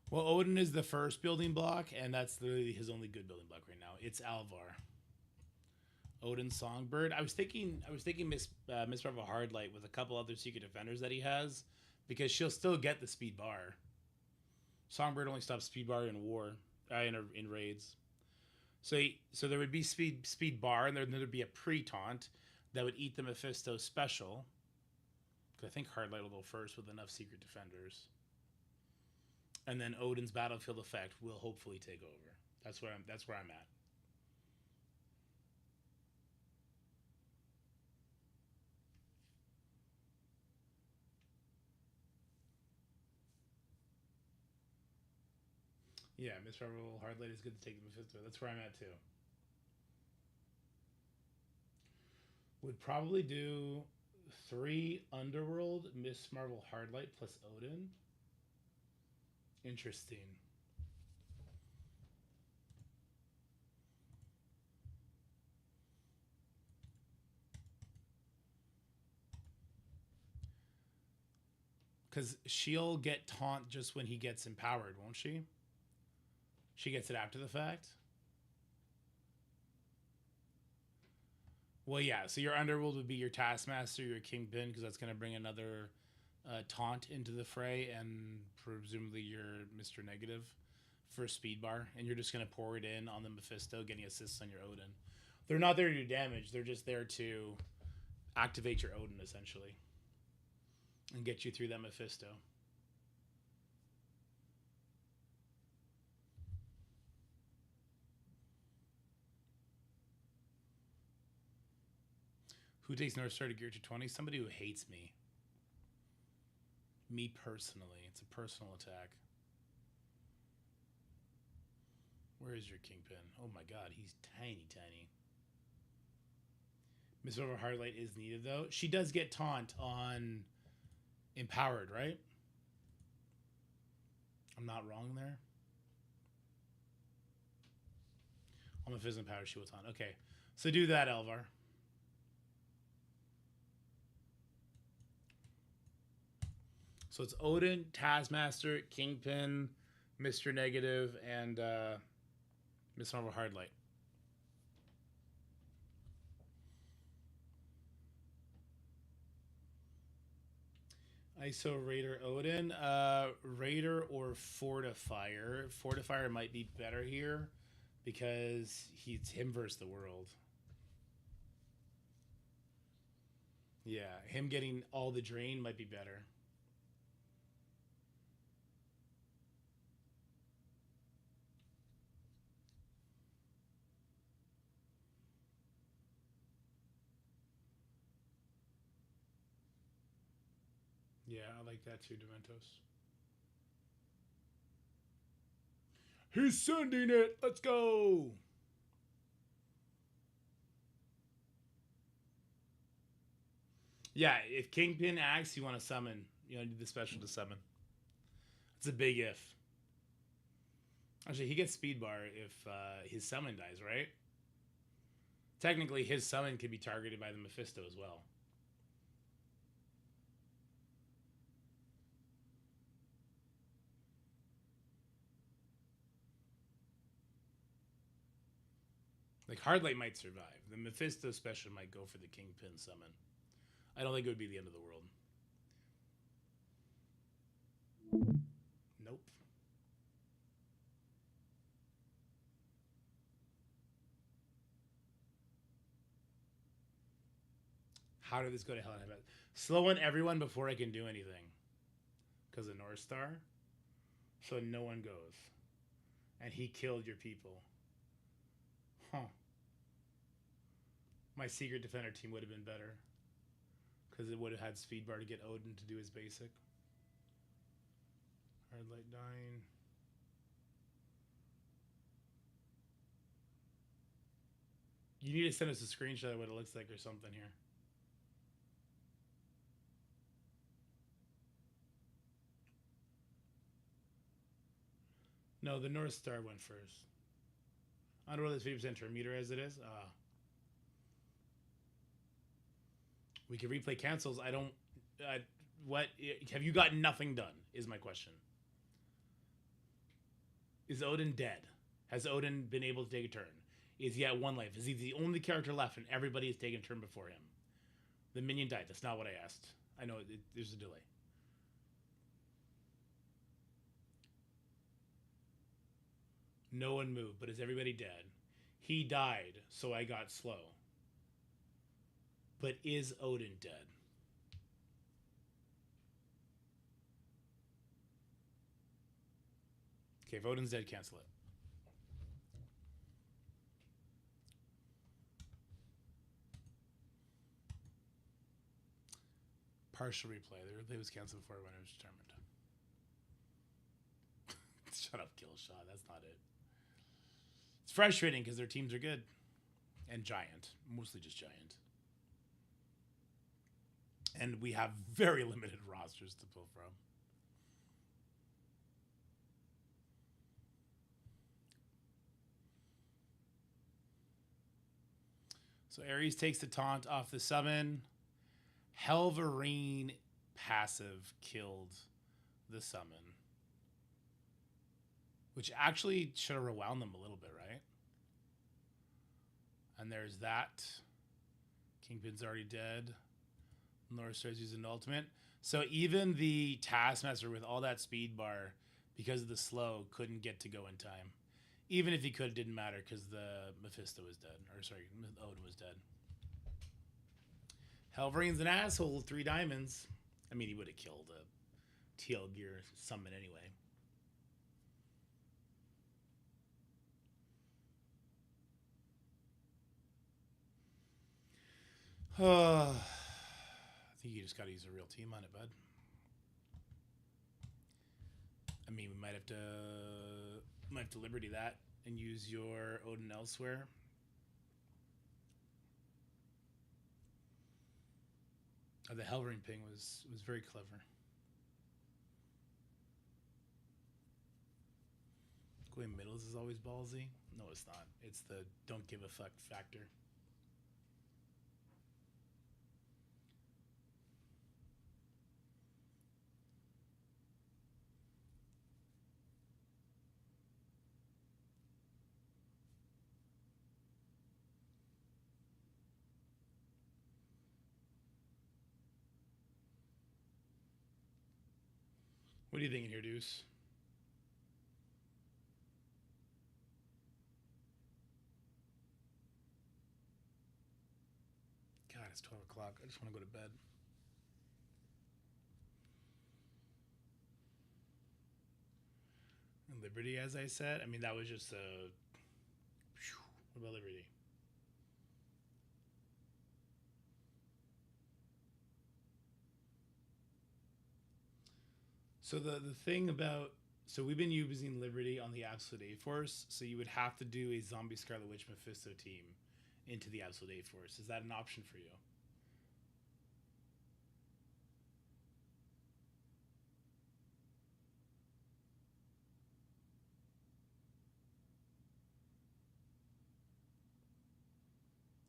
Speaker 1: Well, Odin is the first building block, and that's literally his only good building block right now. It's Alvar. Odin Songbird. I was thinking Miss Marvel Hardlight with a couple other Secret Defenders that he has, because she'll still get the speed bar. Songbird only stops speed bar in war, in raids. So there would be speed bar, and then there'd be a pre-taunt that would eat the Mephisto special. Because I think Hardlight will go first with enough Secret Defenders. And then Odin's battlefield effect will hopefully take over. That's where I'm at. Yeah, Miss Marvel Hardlight is good to take the Mephisto. That's where I'm at too. Would probably do 3 Underworld, Miss Marvel Hardlight plus Odin. Interesting. Because she'll get taunt just when he gets empowered, won't she? She gets it after the fact. Well, yeah. So your Underworld would be your Taskmaster, your Kingpin, because that's going to bring another taunt into the fray, and presumably your Mr. Negative for speed bar, and you're just going to pour it in on the Mephisto, getting assists on your Odin. They're not there to do damage. They're just there to activate your Odin, essentially, and get you through that Mephisto. Who takes North Star to Gear 220? Somebody who hates me. Me personally. It's a personal attack. Where is your Kingpin? Oh my god, he's tiny, tiny. Miss Over Hardlight is needed, though. She does get taunt on Empowered, right? I'm not wrong there. On Mephisto Empowered, she will taunt. Okay, so do that, Elvar. So it's Odin, Taskmaster, Kingpin, Mr. Negative, and Miss Marvel Hardlight. ISO Raider Odin. Raider or Fortifier. Fortifier might be better here because he's him versus the world. Yeah, him getting all the drain might be better. Yeah, I like that too, Dementos. He's sending it! Let's go! Yeah, if Kingpin acts, you want to summon. You need the special to summon. It's a big if. Actually, he gets speed bar if his summon dies, right? Technically, his summon could be targeted by the Mephisto as well. Like, Hardlight might survive. The Mephisto special might go for the Kingpin summon. I don't think it would be the end of the world. Nope. How did this go to hell in a headband? Slowing everyone before I can do anything. Because of North Star. So no one goes. And he killed your people. Huh. My Secret Defender team would have been better. Because it would have had speed bar to get Odin to do his basic. Hardlight dying. You need to send us a screenshot of what it looks like or something here. No, the North Star went first. Underworld is 50% turn meter as it is. We can replay cancels. I don't. What have you got? Nothing done is my question. Is Odin dead? Has Odin been able to take a turn? Is he at 1 life? Is he the only character left and everybody has taken a turn before him? The minion died. That's not what I asked. I know there's a delay. No one moved, but is everybody dead? He died, so I got slow. But is Odin dead? Okay, if Odin's dead, cancel it. Partial replay. The replay was canceled before when it was determined. Shut up, Killshot. That's not it. It's frustrating because their teams are good. And giant. Mostly just giant. And we have very limited rosters to pull from. So Ares takes the taunt off the summon. Helverine passive killed the summon. Which actually should have rewound them a little bit, right? And there's that. Kingpin's already dead. North Star's using ultimate. So even the Taskmaster with all that speed bar, because of the slow, couldn't get to go in time. Even if he could, it didn't matter because the Mephisto was dead. Or sorry, Odin was dead. Helverine's an asshole. 3 diamonds. I mean, he would have killed a TL Gear summon anyway. I think you just got to use a real team on it, bud. I mean, we might have to Liberty that and use your Odin elsewhere. Oh, the Helverine ping was very clever. Going middles is always ballsy. No, it's not. It's the don't give a fuck factor. What are you thinking here, Deuce? God, it's 12 o'clock. I just want to go to bed. And Liberty, as I said, I mean, that was just a... What about Liberty? So the thing about... So we've been using Liberty on the Absolute A-Force, so you would have to do a Zombie Scarlet Witch Mephisto team into the Absolute A-Force. Is that an option for you?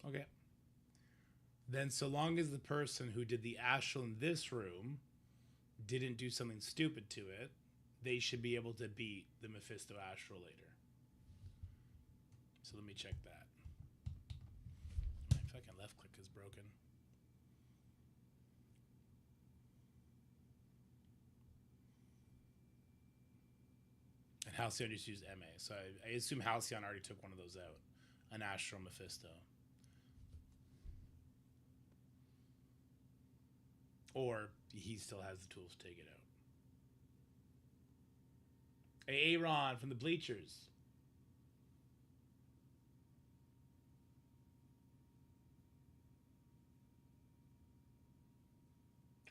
Speaker 1: Okay. Then so long as the person who did the Astral in this room didn't do something stupid to it, they should be able to beat the Mephisto Astral later. So let me check that. My fucking left click is broken. And Halcyon just used MA. So I assume Halcyon already took one of those out. An Astral Mephisto. Or he still has the tools to take it out. Hey, Aaron from the Bleachers.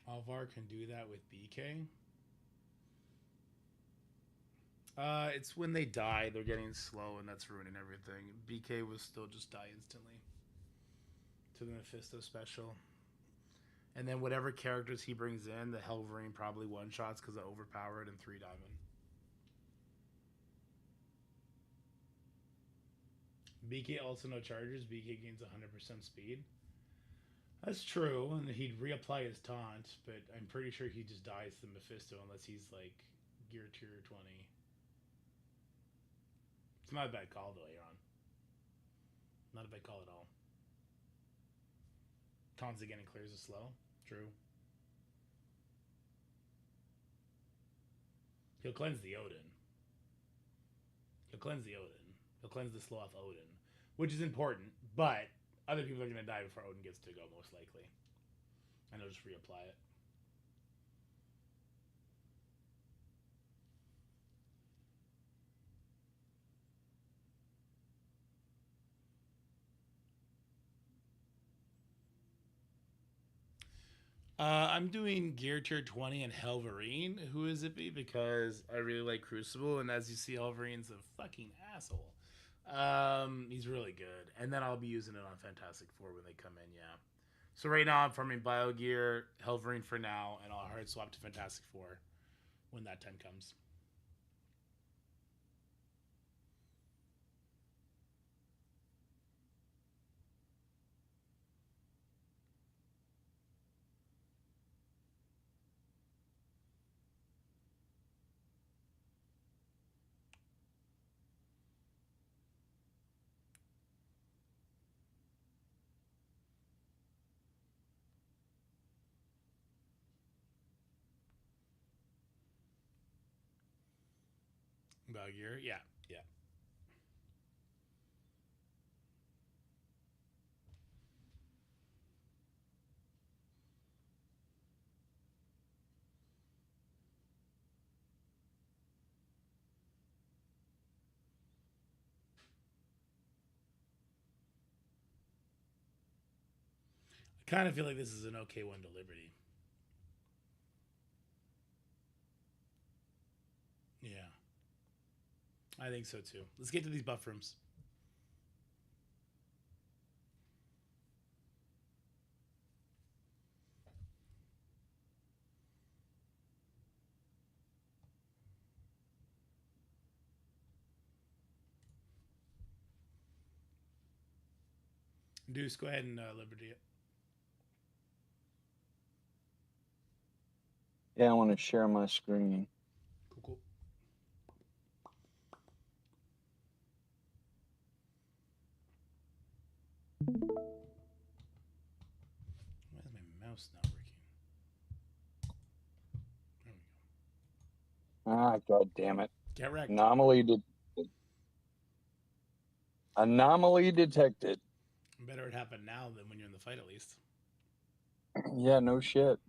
Speaker 1: Alvar can do that with BK. It's when they die, they're getting slow, and that's ruining everything. BK will still just die instantly to the Mephisto special. And then whatever characters he brings in, the Helverine probably one-shots because of Overpowered and 3 diamond. BK also no charges. BK gains 100% speed. That's true, and he'd reapply his taunt, but I'm pretty sure he just dies to Mephisto unless he's like gear tier 20. It's not a bad call though, Aaron. Not a bad call at all. Taunts again and clears the slow. True. He'll cleanse the Odin. He'll cleanse the Odin. He'll cleanse the slow off Odin, which is important, but other people are going to die before Odin gets to go, most likely. And he'll just reapply it. I'm doing Gear Tier 20 and Helverine. Who is it be? Because I really like Crucible, and as you see, Helverine's a fucking asshole. He's really good. And then I'll be using it on Fantastic Four when they come in, yeah. So right now I'm farming Biogear, Helverine for now, and I'll hard swap to Fantastic Four when that time comes. Biogear, yeah. I kind of feel like this is an okay one to Liberty. Yeah. I think so too. Let's get to these buff rooms. Deuce, go ahead and Liberty it.
Speaker 3: Yeah, I want to share my screen.
Speaker 1: Cool. Why is my mouse not working? There we go.
Speaker 3: Ah, god damn it.
Speaker 1: Get wrecked.
Speaker 3: Anomaly detected.
Speaker 1: Better it happen now than when you're in the fight, at least.
Speaker 3: Yeah, no shit.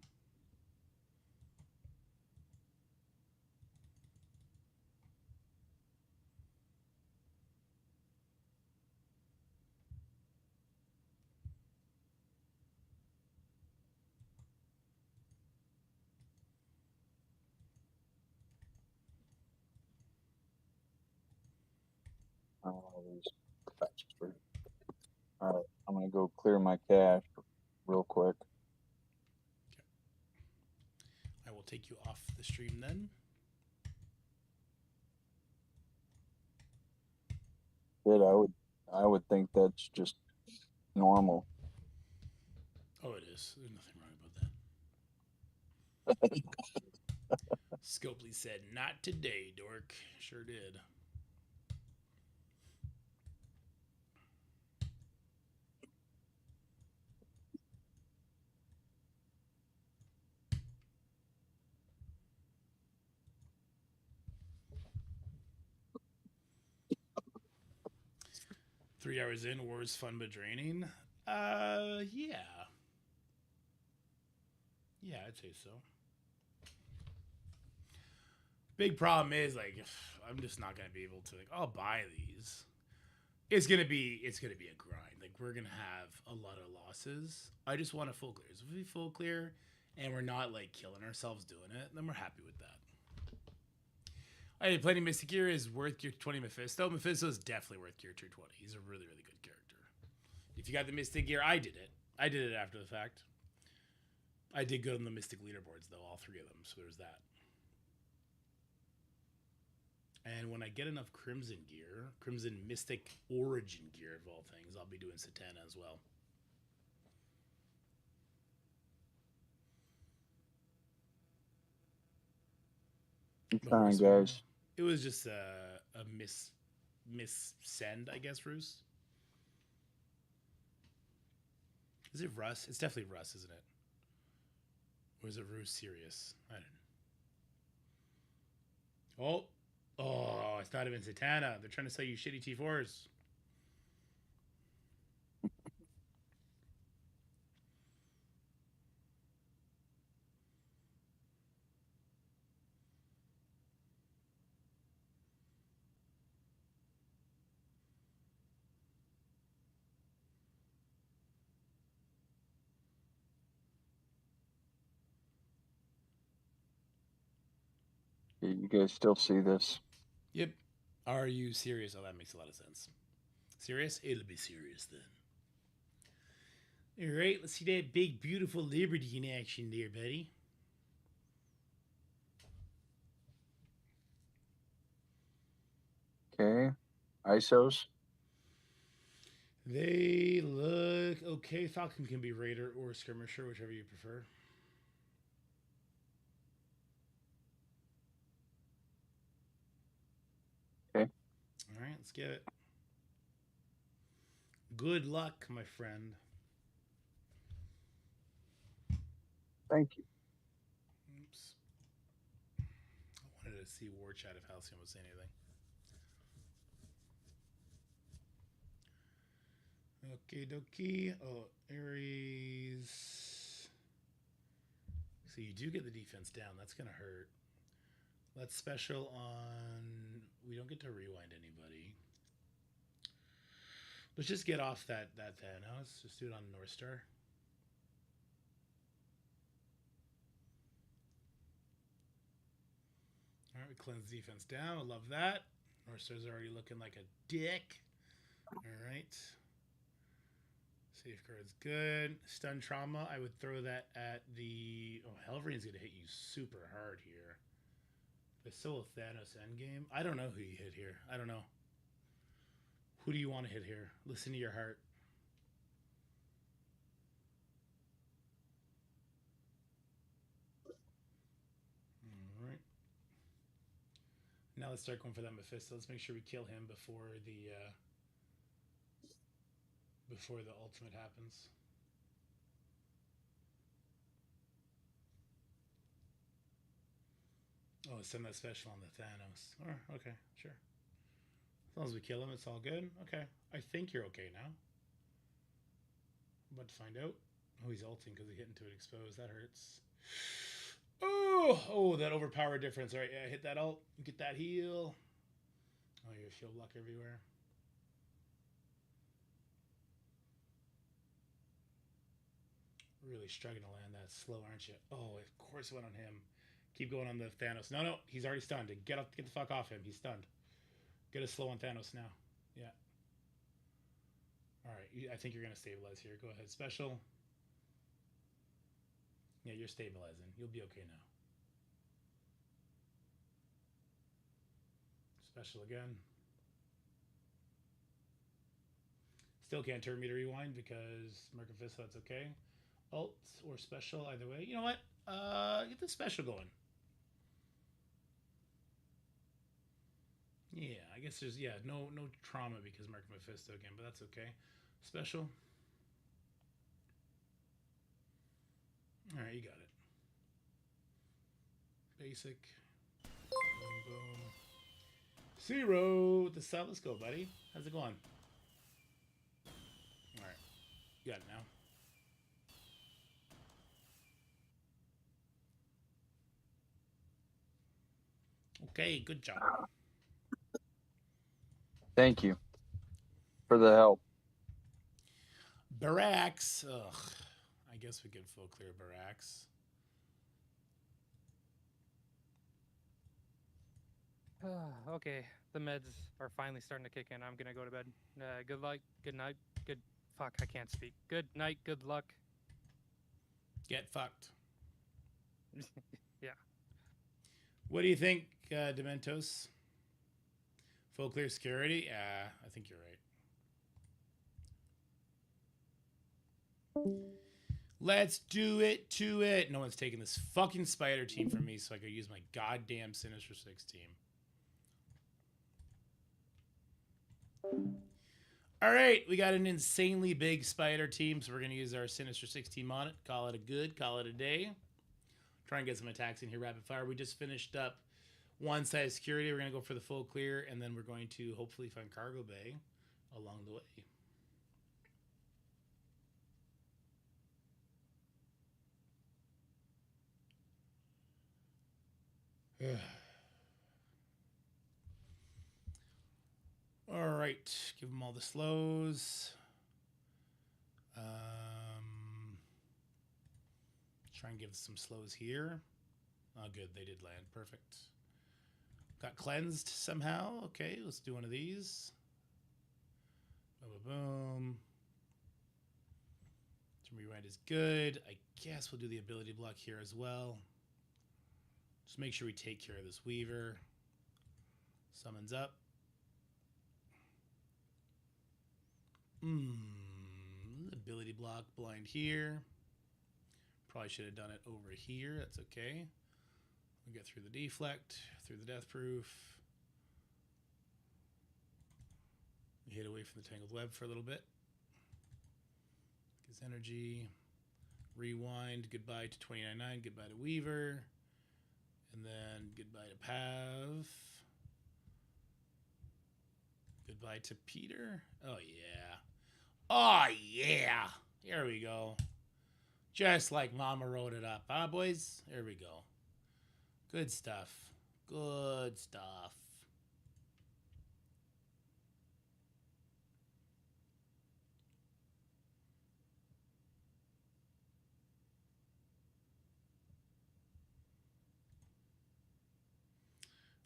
Speaker 3: All right, I'm gonna go clear my cache real quick.
Speaker 1: I will take you off the stream then.
Speaker 3: Good, I would think that's just normal.
Speaker 1: Oh, it is. There's nothing wrong about that. Scopely said, "Not today, dork." Sure did. Three hours in, war is fun but draining. Yeah. Yeah, I'd say so. Big problem is like I'm just not gonna be able to like I'll buy these. It's gonna be a grind. Like we're gonna have a lot of losses. I just want a full clear. So if we full clear and we're not like killing ourselves doing it, then we're happy with that. Hey, plenty Mystic Gear is worth Gear 20 Mephisto. Mephisto is definitely worth Gear 220. He's a really, really good character. If you got the Mystic Gear, I did it. I did it after the fact. I did good on the Mystic leaderboards, though, all three of them, so there's that. And when I get enough Crimson Gear, Crimson Mystic Origin Gear of all things, I'll be doing Satana as well.
Speaker 3: Fine, guys.
Speaker 1: It was just a miss-send, I guess, Roos. Is it Russ? It's definitely Russ, isn't it? Or is it Roos serious? I don't know. Oh, it's not even Satana. They're trying to sell you shitty T4s.
Speaker 3: You guys still see this?
Speaker 1: Yep. Are you serious? Oh, that makes a lot of sense. Serious? It'll be serious then. All right, let's see that big, beautiful Liberty in action there, buddy.
Speaker 3: Okay. ISOs.
Speaker 1: They look okay. Falcon can be Raider or Skirmisher, whichever you prefer.
Speaker 3: Okay.
Speaker 1: All right, let's get it. Good luck, my friend.
Speaker 3: Thank you.
Speaker 1: Oops. I wanted to see War Chat if Halcyon would say anything. Okie dokie. Oh, Aries. So you do get the defense down. That's going to hurt. Let's special on... We don't get to rewind anybody. Let's just get off that Thanos. Just do it on North Star. All right, we cleanse defense down. I love that. North Star's already looking like a dick. All right. Safeguard's good. Stun trauma, I would throw that at the... Oh, Helverine's going to hit you super hard here. But so will Thanos endgame. I don't know who you hit here. I don't know. Who do you want to hit here? Listen to your heart. All right. Now let's start going for that Mephisto. Let's make sure we kill him before the ultimate happens. Oh, send that special on the Thanos. Oh, okay, sure. As long as we kill him, it's all good. Okay. I think you're okay now. I'm about to find out. Oh, he's ulting because he hit into it exposed. That hurts. Oh, that overpowered difference. All right, yeah, hit that ult. Get that heal. Oh, you have shield block everywhere. Really struggling to land that slow, aren't you? Oh, of course it went on him. Keep going on the Thanos. No, he's already stunned. Get the fuck off him. He's stunned. Get a slow on Thanos now. Yeah. All right, I think you're going to stabilize here. Go ahead. Special. Yeah, you're stabilizing. You'll be okay now. Special again. Still can't turn me to rewind because Mercifist, that's okay. Alt or special, either way. You know what? Get the special going. Yeah, I guess there's no trauma because Mark Mephisto again, but that's okay. Special. All right, you got it. Basic. Boom, boom. Zero with the sub. Let's go, buddy. How's it going? All right, you got it now. Okay, good job.
Speaker 3: Thank you for the help.
Speaker 1: Barracks. Ugh. I guess we could full clear Barracks.
Speaker 2: Okay, the meds are finally starting to kick in. I'm gonna go to bed. Good luck. Good night. Good. Fuck, I can't speak. Good night. Good luck.
Speaker 1: Get fucked.
Speaker 2: Yeah.
Speaker 1: What do you think, Dementos? Full clear security? I think you're right. Let's do it to it. No one's taking this fucking spider team from me, so I could use my goddamn Sinister Six team. All right, we got an insanely big spider team, so we're going to use our Sinister Six team on it. Call it a good, call it a day. Try and get some attacks in here rapid fire. We just finished up one side of security. We're going to go for the full clear, and then we're going to hopefully find cargo bay along the way. All right, give them all the slows. Try and give some slows here. Oh, good, they did land. Perfect. Got cleansed somehow. Okay, let's do one of these. Boom, boom, boom. Rewind is good. I guess we'll do the ability block here as well. Just make sure we take care of this Weaver. Summons up. Ability block blind here. Probably should have done it over here. That's okay. We get through the deflect, through the death proof. We hit away from the tangled web for a little bit. Gives energy. Rewind. Goodbye to 29.9. Goodbye to Weaver. And then goodbye to Pav. Goodbye to Peter. Oh, yeah. Oh, yeah. Here we go. Just like Mama wrote it up, huh, boys? Here we go. Good stuff. Good stuff.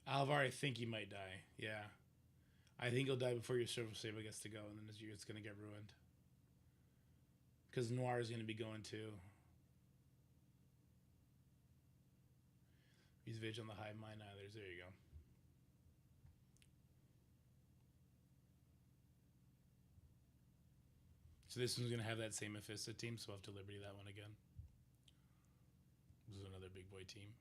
Speaker 1: Alvar, I think he might die. Yeah. I think he'll die before your survival save gets to go, and then it's going to get ruined. Because Noir is going to be going too. He's Vig on the hive mind others. There you go. So this one's going to have that same Mephisto team, so we'll have to Liberty that one again. This is another big boy team.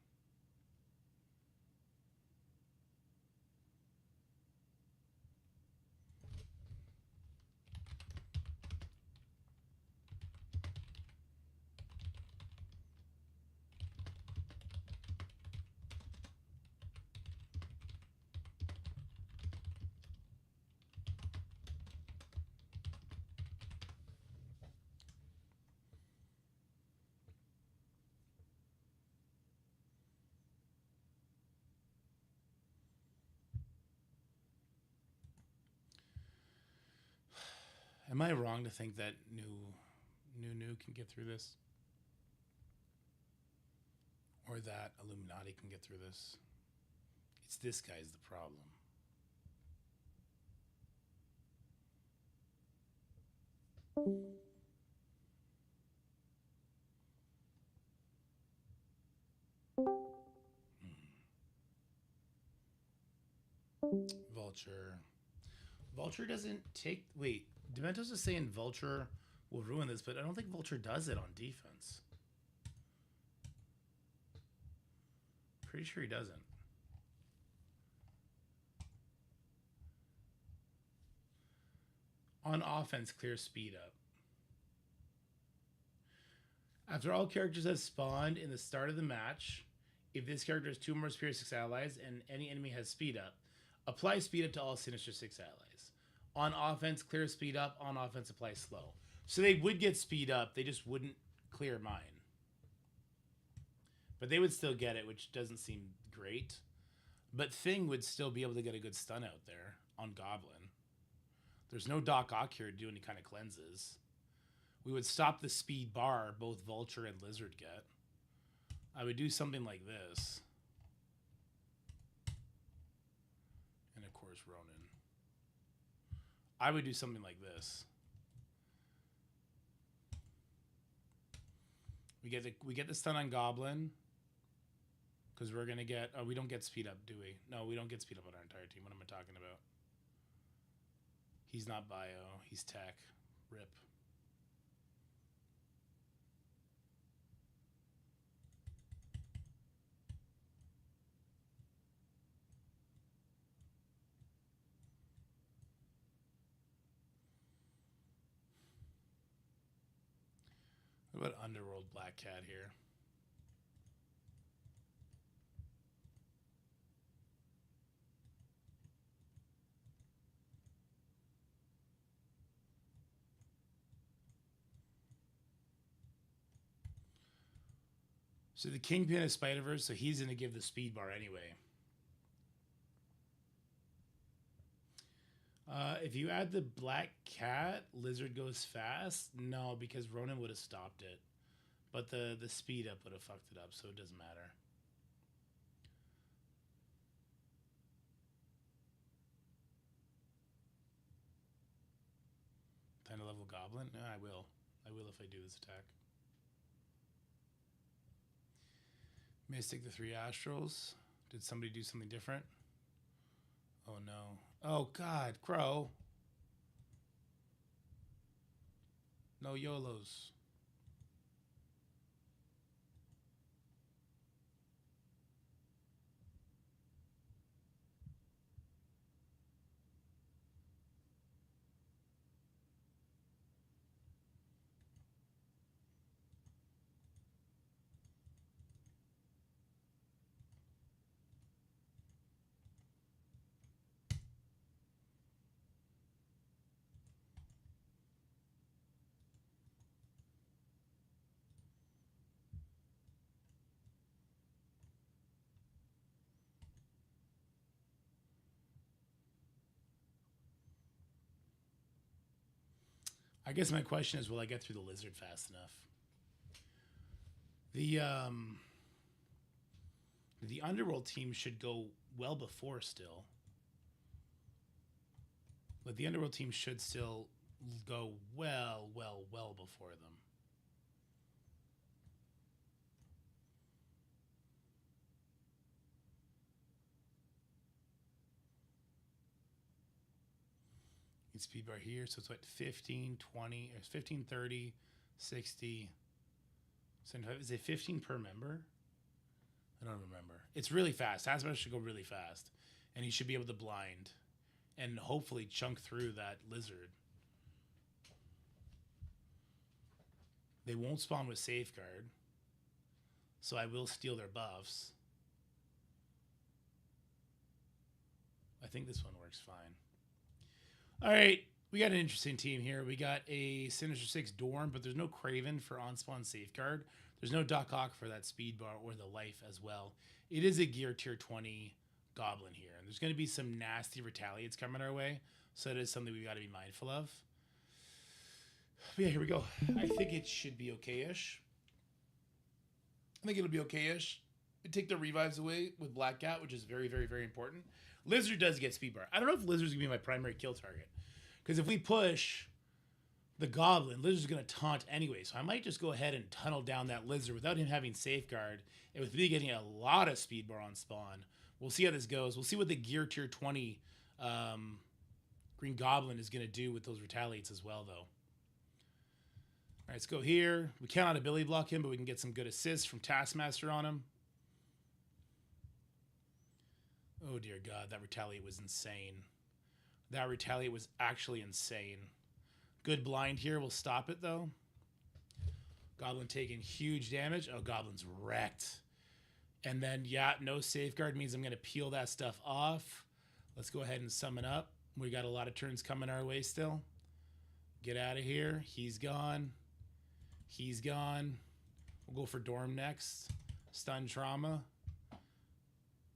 Speaker 1: Am I wrong to think that new can get through this? Or that Illuminati can get through this? It's this guy's the problem. Vulture. Vulture doesn't take... Wait, Dementos is saying Vulture will ruin this, but I don't think Vulture does it on defense. Pretty sure he doesn't. On offense, clear speed up. After all characters have spawned in the start of the match, if this character has 2 or more Superior 6 allies and any enemy has speed up, apply speed up to all Sinister 6 allies. On offense, clear speed up. On offense, apply slow. So they would get speed up. They just wouldn't clear mine. But they would still get it, which doesn't seem great. But Thing would still be able to get a good stun out there on Goblin. There's no Doc Ock here to do any kind of cleanses. We would stop the speed bar both Vulture and Lizard get. I would do something like this. And of course, Ronin. I would do something like this. We get the stun on Goblin. Because we're gonna get we don't get speed up, do we? No, we don't get speed up on our entire team. What am I talking about? He's not bio, he's tech. Rip. What about Underworld Black Cat here? So the Kingpin is Spider-Verse, so he's going to give the speed bar anyway. If you add the Black Cat, Lizard goes fast. No, because Ronin would have stopped it. But the speed up would have fucked it up, so it doesn't matter. Time to level Goblin? No, I will. I will if I do this attack. Mystic the 3 Astrals. Did somebody do something different? Oh no. Oh god, Crow. No YOLOs. I guess my question is, will I get through the lizard fast enough? The underworld team should go well before still. But the underworld team should still go well before them. Speed bar here, so it's what, 15, 20, or 15, 30, 60, 75. Is it 15 per member? I don't remember. It's really fast. Taskmaster should go really fast. And he should be able to blind and hopefully chunk through that lizard. They won't spawn with safeguard, so I will steal their buffs. I think this one works fine. All right, we got an interesting team here. We got a Sinister 6 Dorm, but there's no Craven for on-spawn safeguard. There's no Doc Ock for that speed bar or the life as well. It is a gear tier 20 Goblin here, and there's going to be some nasty retaliates coming our way, so that is something we got to be mindful of. But yeah, here we go. I think it should be okay-ish. I think it'll be okay-ish. We take the revives away with Black Cat, which is very, very, very important. Lizard does get speed bar. I don't know if Lizard's going to be my primary kill target. Because if we push the Goblin, Lizard's going to taunt anyway. So I might just go ahead and tunnel down that Lizard without him having safeguard. And with me getting a lot of speed bar on spawn. We'll see how this goes. We'll see what the gear tier 20 Green Goblin is going to do with those retaliates as well, though. All right, let's go here. We cannot ability block him, but we can get some good assists from Taskmaster on him. Oh, dear God, that retaliate was insane. That retaliate was actually insane. Good blind here. We'll stop it, though. Goblin taking huge damage. Oh, Goblin's wrecked. And then, yeah, no safeguard means I'm going to peel that stuff off. Let's go ahead and summon up. We got a lot of turns coming our way still. Get out of here. He's gone. He's gone. We'll go for Dorm next. Stun trauma.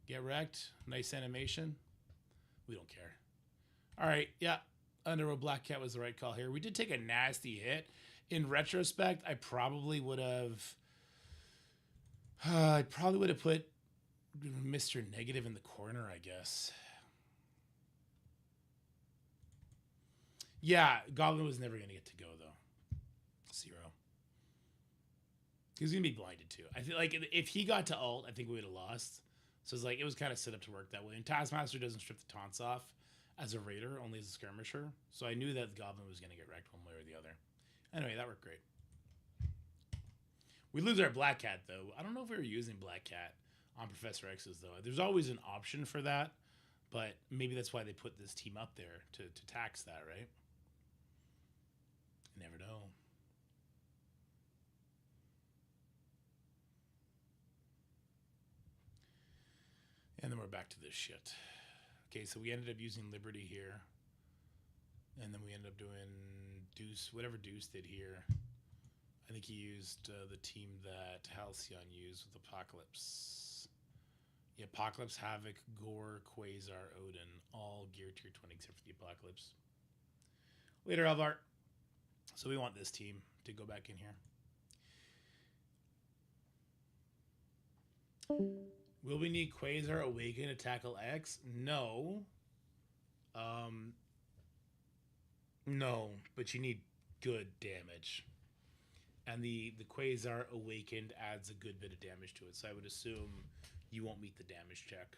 Speaker 1: Get wrecked. Nice animation. We don't care. All right. Yeah. Underworld Black Cat was the right call here. We did take a nasty hit. In retrospect, I probably would have... put Mr. Negative in the corner, I guess. Yeah. Goblin was never going to get to go, though. 0. He was going to be blinded, too. I feel like if he got to ult, I think we would have lost. So it's like, it was kind of set up to work that way. And Taskmaster doesn't strip the taunts off as a raider, only as a skirmisher. So I knew that the Goblin was going to get wrecked one way or the other. Anyway, that worked great. We lose our Black Cat, though. I don't know if we were using Black Cat on Professor X's, though. There's always an option for that. But maybe that's why they put this team up there to tax that, right? You never know. And then we're back to this shit. Okay, so we ended up using Liberty here. And then we ended up doing Deuce, whatever Deuce did here. I think he used the team that Halcyon used with Apocalypse. Yeah, Apocalypse, Havoc, Gore, Quasar, Odin. All gear tier 20 except for the Apocalypse. Later, Alvar. So we want this team to go back in here. Will we need Quasar Awaken to tackle X? No. No, but you need good damage. And the Quasar Awakened adds a good bit of damage to it, so I would assume you won't meet the damage check.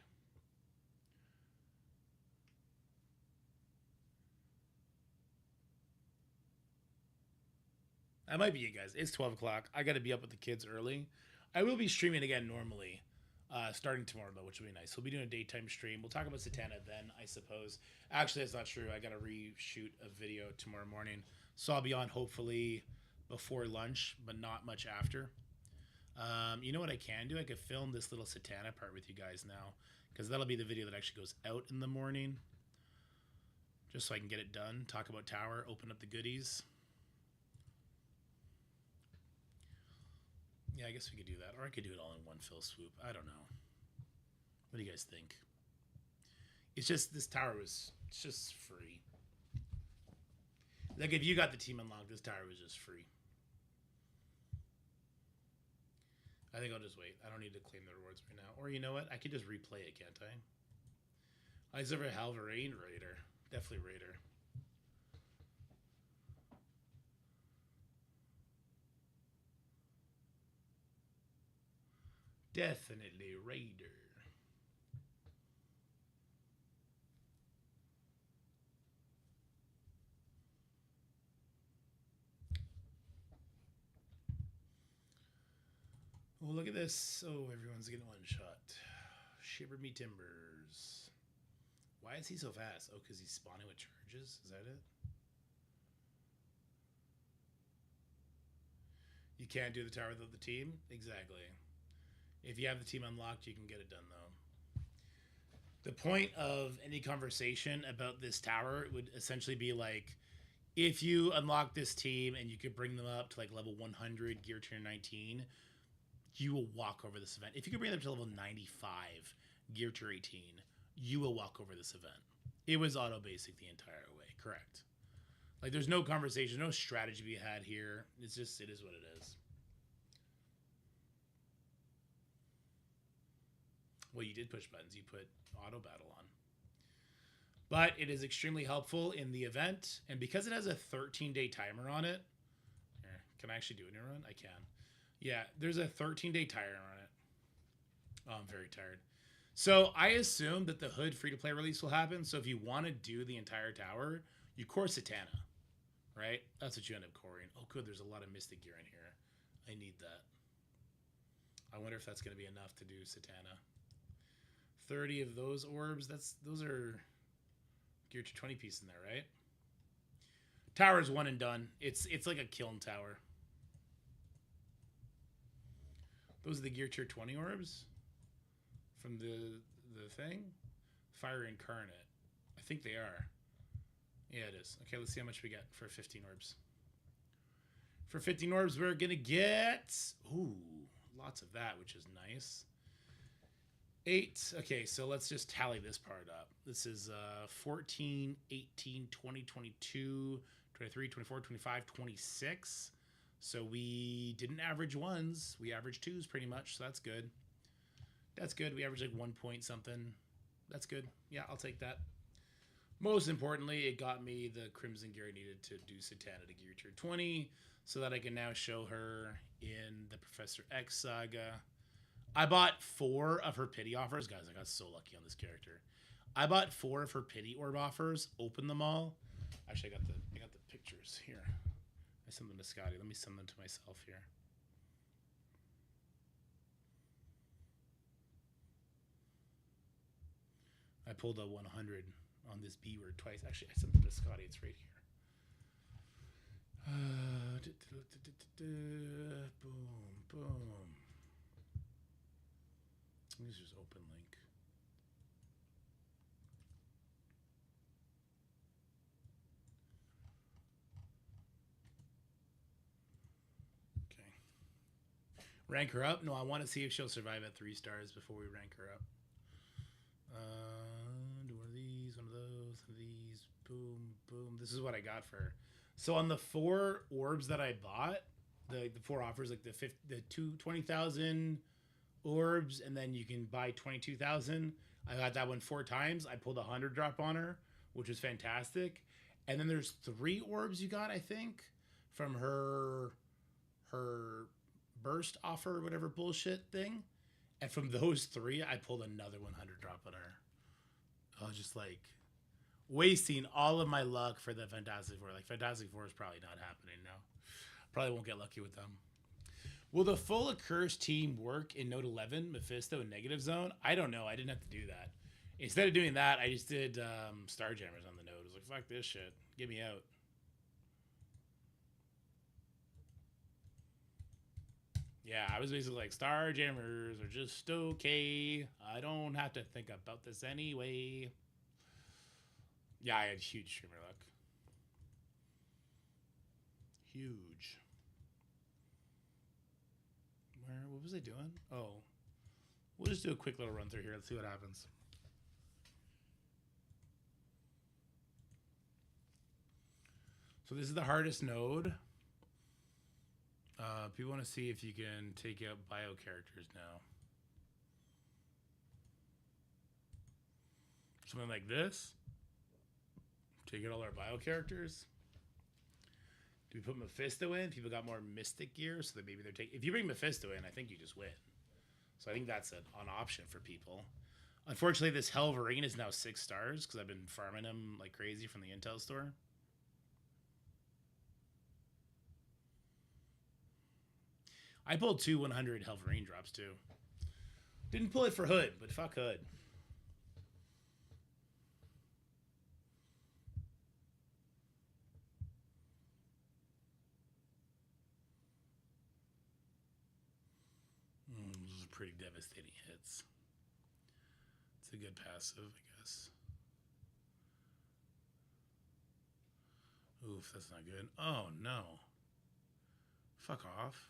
Speaker 1: That might be you guys. It's 12 o'clock. I got to be up with the kids early. I will be streaming again normally, starting tomorrow, though, which will be nice. We'll be doing a daytime stream. We'll talk about Satana then, I suppose. Actually, that's not true. I got to reshoot a video tomorrow morning. So I'll be on hopefully before lunch, but not much after. You know what I can do? I could film this little Satana part with you guys now, because that'll be the video that actually goes out in the morning. Just so I can get it done. Talk about Tower, open up the goodies. Yeah, I guess we could do that. Or I could do it all in one fell swoop. I don't know. What do you guys think? It's just, this tower was, it's just free. Like, if you got the team unlocked, this tower was just free. I think I'll just wait. I don't need to claim the rewards right now. Or you know what? I could just replay it, can't I? I deserve a Halvarine Raider. Definitely Raider. Definitely Raider. Oh, look at this. Oh, everyone's getting one shot. Shiver me timbers. Why is he so fast? Oh, because he's spawning with charges? Is that it? You can't do the tower without the team? Exactly. If you have the team unlocked, you can get it done, though. The point of any conversation about this tower would essentially be like, if you unlock this team and you could bring them up to like level 100, gear tier 19, you will walk over this event. If you could bring them to level 95, gear tier 18, you will walk over this event. It was auto basic the entire way, correct? Like, there's no conversation, no strategy to be had here. It's just, it is what it is. Well, you did push buttons. You put auto battle on. But it is extremely helpful in the event. And because it has a 13-day timer on it. Here, can I actually do a new run? I can. Yeah, there's a 13-day timer on it. Oh, I'm very tired. So I assume that the Hood free-to-play release will happen. So if you want to do the entire tower, you core Satana. Right? That's what you end up coring. Oh, good. There's a lot of Mystic gear in here. I need that. I wonder if that's going to be enough to do Satana. 30 of those orbs. Those are geared to 20 piece in there, right? Tower's one and done. It's like a kiln tower. Those are the gear tier 20 orbs from the thing. Fire Incarnate. I think they are. Yeah, it is. Okay, let's see how much we get for 15 orbs. For 15 orbs, we're gonna get lots of that, which is nice. 8. Okay, so let's just tally this part up. This is 14, 18, 20, 22, 23, 24, 25, 26. So we didn't average ones. We averaged twos pretty much, so that's good. That's good. We averaged like 1 point something. That's good. Yeah, I'll take that. Most importantly, it got me the Crimson gear I needed to do Satana to gear tier 20 so that I can now show her in the Professor X saga. I bought 4 of her pity offers. Guys, I got so lucky on this character. I bought 4 of her pity orb offers, opened them all. Actually, I got the pictures here. I sent them to Scotty. Let me send them to myself here. I pulled a 100 on this B word twice. Actually, I sent them to Scotty. It's right here. Boom, boom. Let me just open link. Okay. Rank her up? No, I want to see if she'll survive at 3 stars before we rank her up. Do one of these, one of those, one of these. Boom, boom. This is what I got for her. So on the 4 orbs that I bought, the 4 offers, like the 20,000 orbs, and then you can buy 22,000. I got that one 4 times. I pulled a 100 drop on her, which was fantastic. And then there's 3 orbs you got, I think, from her her burst offer or whatever bullshit thing. And from those 3, I pulled another 100 drop on her. I was just like wasting all of my luck for the Fantastic Four. Like, Fantastic Four is probably not happening now. Probably won't get lucky with them. Will the full Accursed team work in Note 11, Mephisto, and Negative Zone? I don't know. I didn't have to do that. Instead of doing that, I just did Starjammers on the node. I was like, fuck this shit. Get me out. Yeah, I was basically like, Starjammers are just okay. I don't have to think about this anyway. Yeah, I had huge streamer luck. Huge. What was I doing? Oh. We'll just do a quick little run through here. Let's see what happens. So this is the hardest node. People want to see if you can take out bio characters now. Something like this. Take out all our bio characters. Do we put Mephisto in? People got more Mystic gear, so that maybe they're taking... If you bring Mephisto in, I think you just win. So I think that's an option for people. Unfortunately, this Helverine is now 6 stars, because I've been farming him like crazy from the Intel store. I pulled 2 100 Helverine drops, too. Didn't pull it for Hood, but fuck Hood. Those are pretty devastating hits. It's a good passive, I guess. Oof, that's not good. Oh, no. Fuck off.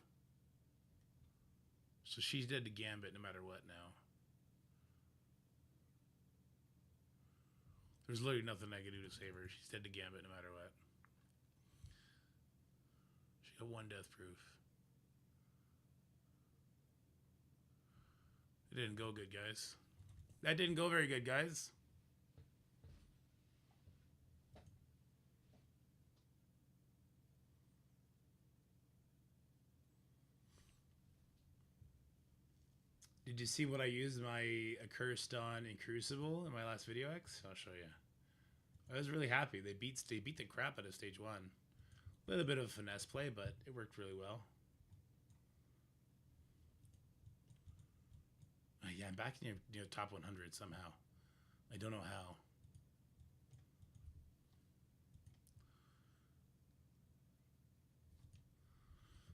Speaker 1: So she's dead to Gambit no matter what now. There's literally nothing I can do to save her. She's dead to Gambit no matter what. She got 1 death proof. It didn't go good, guys. That didn't go very good, guys. Did you see what I used my Accursed on in Crucible in my last video, X? I'll show you. I was really happy. They beat the crap out of stage 1. A little bit of finesse play, but it worked really well. Yeah, I'm back in your top 100 somehow. I don't know how.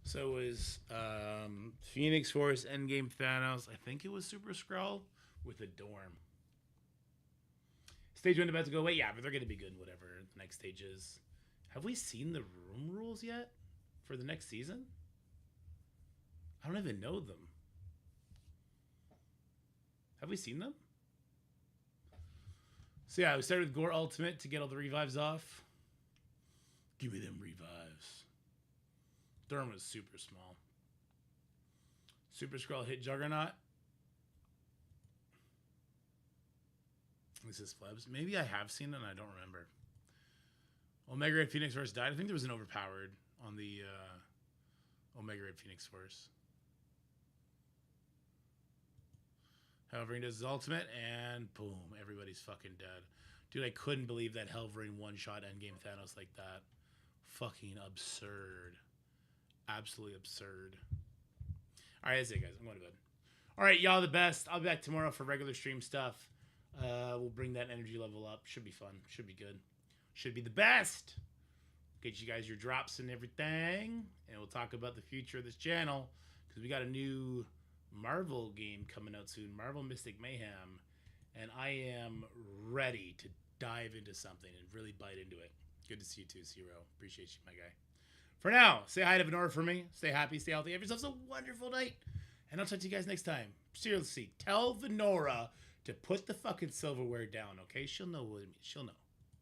Speaker 1: So it was Phoenix Force, Endgame Thanos. I think it was Super Skrull with a Dorm. Stage 1 about to go away. Yeah, but they're going to be good whatever the next stage is. Have we seen the room rules yet for the next season? I don't even know them. Have we seen them? So yeah, we started with Gore Ultimate to get all the revives off. Give me them revives. Durham was super small. Super Skrull hit Juggernaut. This is Flebs. Maybe I have seen it and I don't remember. Omega Red Phoenix Force died. I think there was an overpowered on the Omega Red Phoenix Force. Helverine does his ultimate, and boom, everybody's fucking dead. Dude, I couldn't believe that Helverine one-shot Endgame Thanos like that. Fucking absurd. Absolutely absurd. All right, that's it, guys. I'm going to bed. All right, y'all the best. I'll be back tomorrow for regular stream stuff. We'll bring that energy level up. Should be fun. Should be good. Should be the best. Get you guys your drops and everything. And we'll talk about the future of this channel. Because we got a new Marvel game coming out soon. Marvel Mystic Mayhem. And I am ready to dive into something and really bite into it. Good to see you too, Zero. Appreciate you, my guy. For now, say hi to Venora for me. Stay happy, stay healthy. Have yourselves a wonderful night. And I'll talk to you guys next time. Seriously, tell Venora to put the fucking silverware down, okay? She'll know what it means. She'll know.